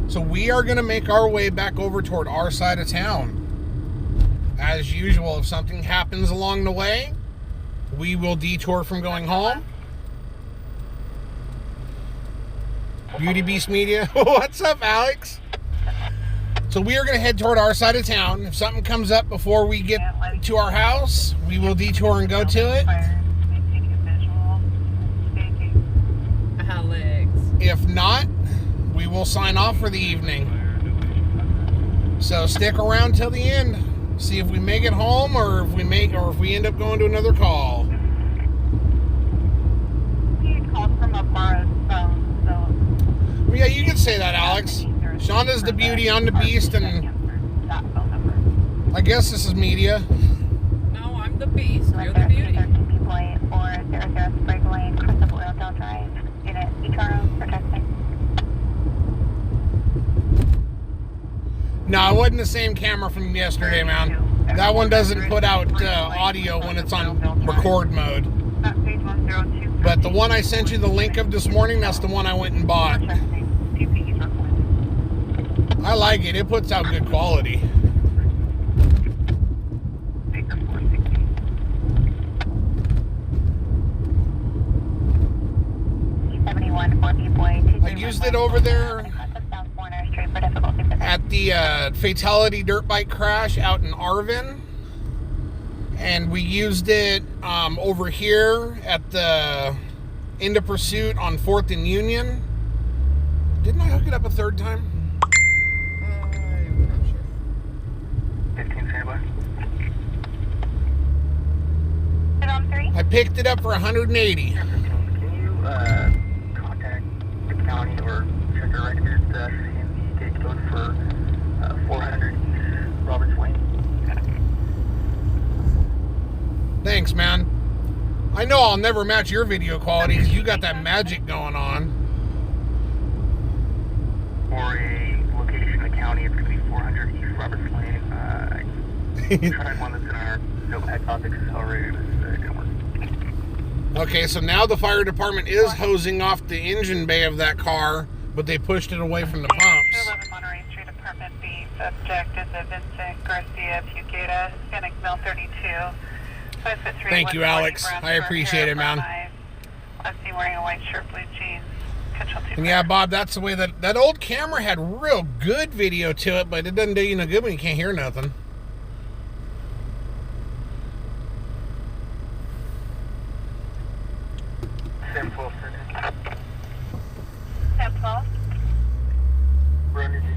So we are going to make our way back over toward our side of town. As usual, if something happens along the way, we will detour from going home. Beauty Beast Media. What's up, Alex? So we are going to head toward our side of town. If something comes up before we get to our house, we will detour and go to it. Alex. If not, we will sign off for the evening. So stick around till the end. See if we make it home, or if we end up going to another call. He called from a borrowed phone, so. Well, yeah, you can say that, Alex. Shonda's the beauty, I'm the beast, and That phone number. I guess this is media. No, I'm the beast. You're the beauty. 13.400 Sprig Lane, Crest of Oildale Drive. Unit HRO protecting. No, it wasn't the same camera from yesterday, man. That one doesn't put out audio when it's on record mode. Page 102. But the one I sent you the link of this morning, that's the one I went and bought. I like it. It puts out good quality. I used it over there at the Fatality Dirt Bike Crash out in Arvin. And we used it over here at the End of Pursuit on 4th and Union. Didn't I hook it up a third time? I'm not sure. 15 standby. I picked it up for 180. Can you contact the county or check our records, CMV gate code for 400 East Roberts Lane? Thanks, man. I know I'll never match your video quality because you got that magic going on. For a location in the county, it's going to be 400 East Robert's Lane. Tried one that's in our no head topics already. Didn't work. Okay, so now the fire department is hosing off the engine bay of that car, but they pushed it away from the pumps. 211 Monterey Street, apartment B. Subject is a Vincent Garcia Puqueta, Hispanic male 32. 5'3". Thank you, Alex. I appreciate it, man. I've seen wearing a white shirt, blue jeans. And yeah, Bob, that's the way that old camera had real good video to it, but it doesn't do you no good when you can't hear nothing. Sam 12, Sam 12. Run into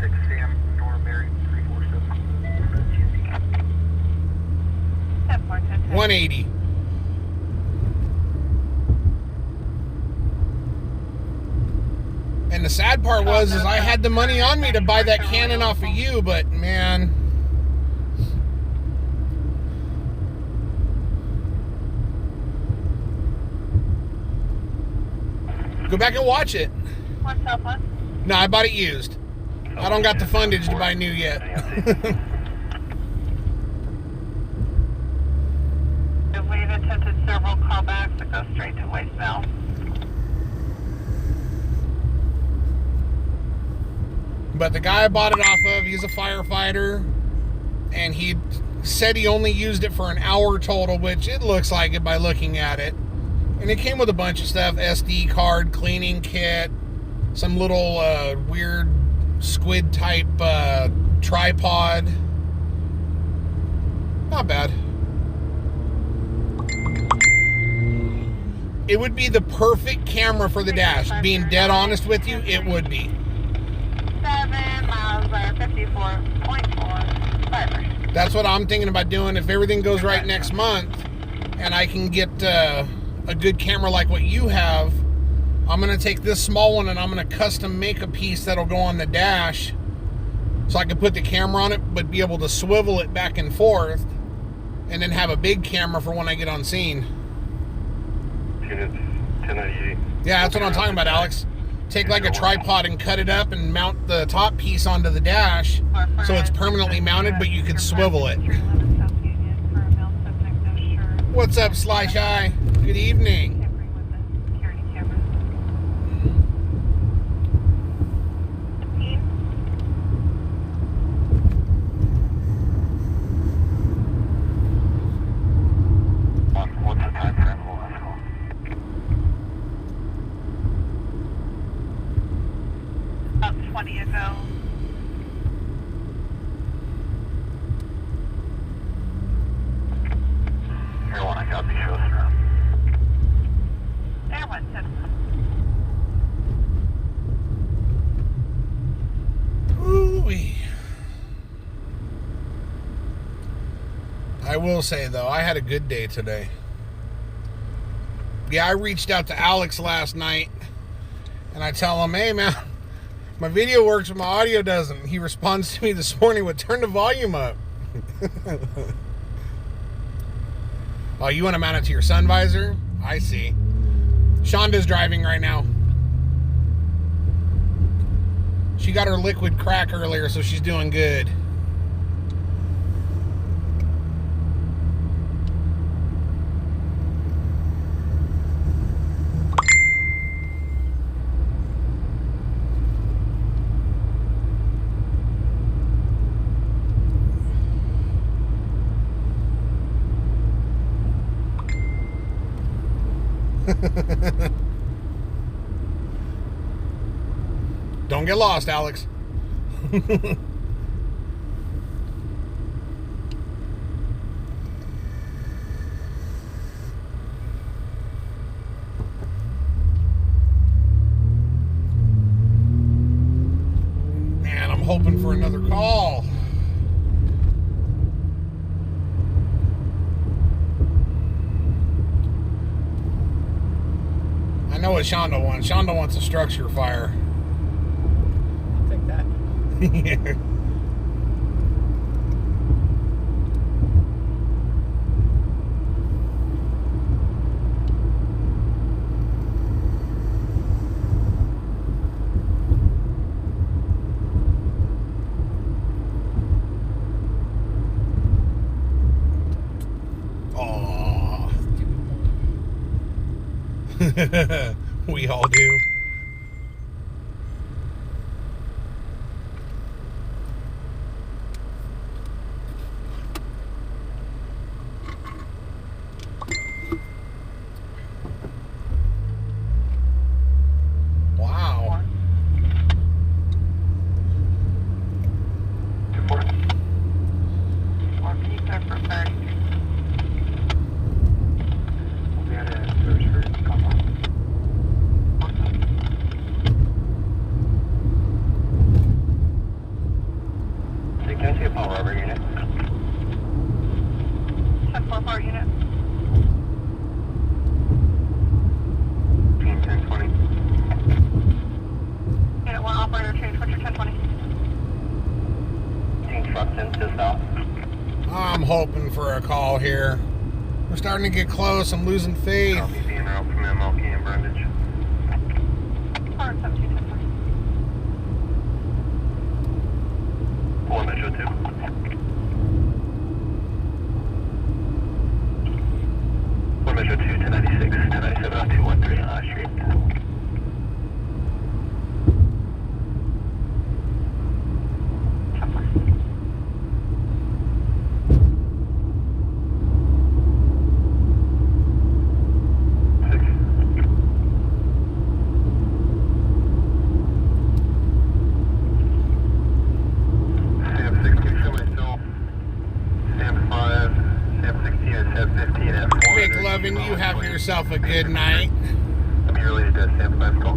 6 Sam, Nora Mary, 347. 180. And the sad part was is I had the money on me to buy that Canon off of you, but man. Go back and watch it. What's up, what? No, I bought it used. I don't got the fundage to buy new yet. We've attempted several callbacks that go straight to voicemail. But the guy I bought it off of, he's a firefighter, and he said he only used it for an hour total, which it looks like it by looking at it. And it came with a bunch of stuff, SD card, cleaning kit, some little weird squid type tripod. Not bad. It would be the perfect camera for the dash. Being dead honest with you, it would be. 7 miles per 54.4. That's what I'm thinking about doing. If everything goes right next month and I can get a good camera like what you have, I'm going to take this small one and I'm going to custom make a piece that'll go on the dash so I can put the camera on it but be able to swivel it back and forth and then have a big camera for when I get on scene. 1098. Yeah, that's what I'm talking about, Alex. Take like a tripod and cut it up and mount the top piece onto the dash so it's permanently mounted, but you can swivel it. What's up, Sly Shy? Good evening. What's the time frame of the last call? About 20 ago. Here, one I got the shows around. There went it. Ooh-wee. I will say, though, I had a good day today. Yeah, I reached out to Alex last night, and I tell him, hey, man, my video works, but my audio doesn't. He responds to me this morning with, turn the volume up. Oh, you want to mount it to your sun visor? I see. Shonda's driving right now. She got her liquid crack earlier, so she's doing good. Don't get lost, Alex. Man, I'm hoping for another call. I know what Shonda wants. Shonda wants a structure fire. I'll take that. Yeah. We all do. Wow. 2-4. Keep there for 30. We'll be at a search for come on. So can I see a Paul Robert unit? 10-4 bar unit. Team 1020. Unit 1 operator change. What's your 1020? Team trucks into south. I'm hoping for a call here. We're starting to get close. I'm losing faith. I'll be being out from MLK and Brundage. Car 17 1020. 4 Metro 2. 4 Metro 2, 1096, 1097 on 213 on Street. Sam 16 for myself. Sam 5. Sam 16 and Sam 15 at 4. Big loving, you have yourself a good night. I'll be related to Sam 5 call.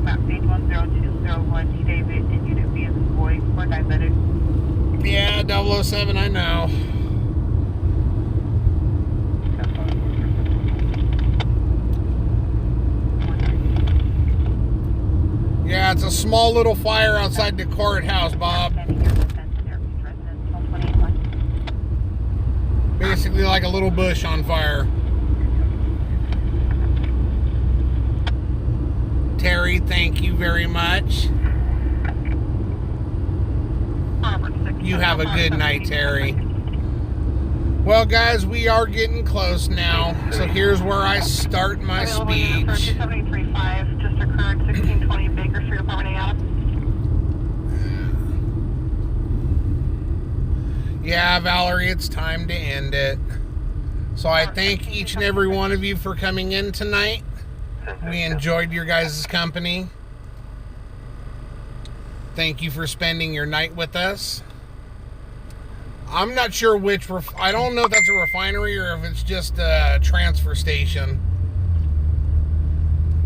Map page 10201, D David, and unit B is boy for diabetic. Yeah, 007, I know. Yeah, it's a small little fire outside the courthouse, Bob. Basically like a little bush on fire. Terry, thank you very much. You have a good night, Terry. Well, guys, we are getting close now. So here's where I start my speech. 273.5, just occurred 1620 Bakersfield, apartment A. Yeah, Valerie, it's time to end it. So I thank each and every one of you for coming in tonight. We enjoyed your guys' company. Thank you for spending your night with us. I'm not sure which, I don't know if that's a refinery or if it's just a transfer station.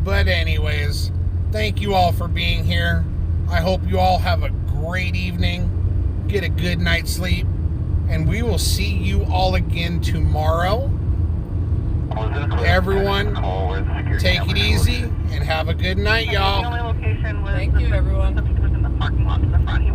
But anyways, thank you all for being here. I hope you all have a great evening. Get a good night's sleep. And we will see you all again tomorrow. Everyone, take it easy and have a good night, y'all. The only location was Thank you, everyone. in the parking lot to the front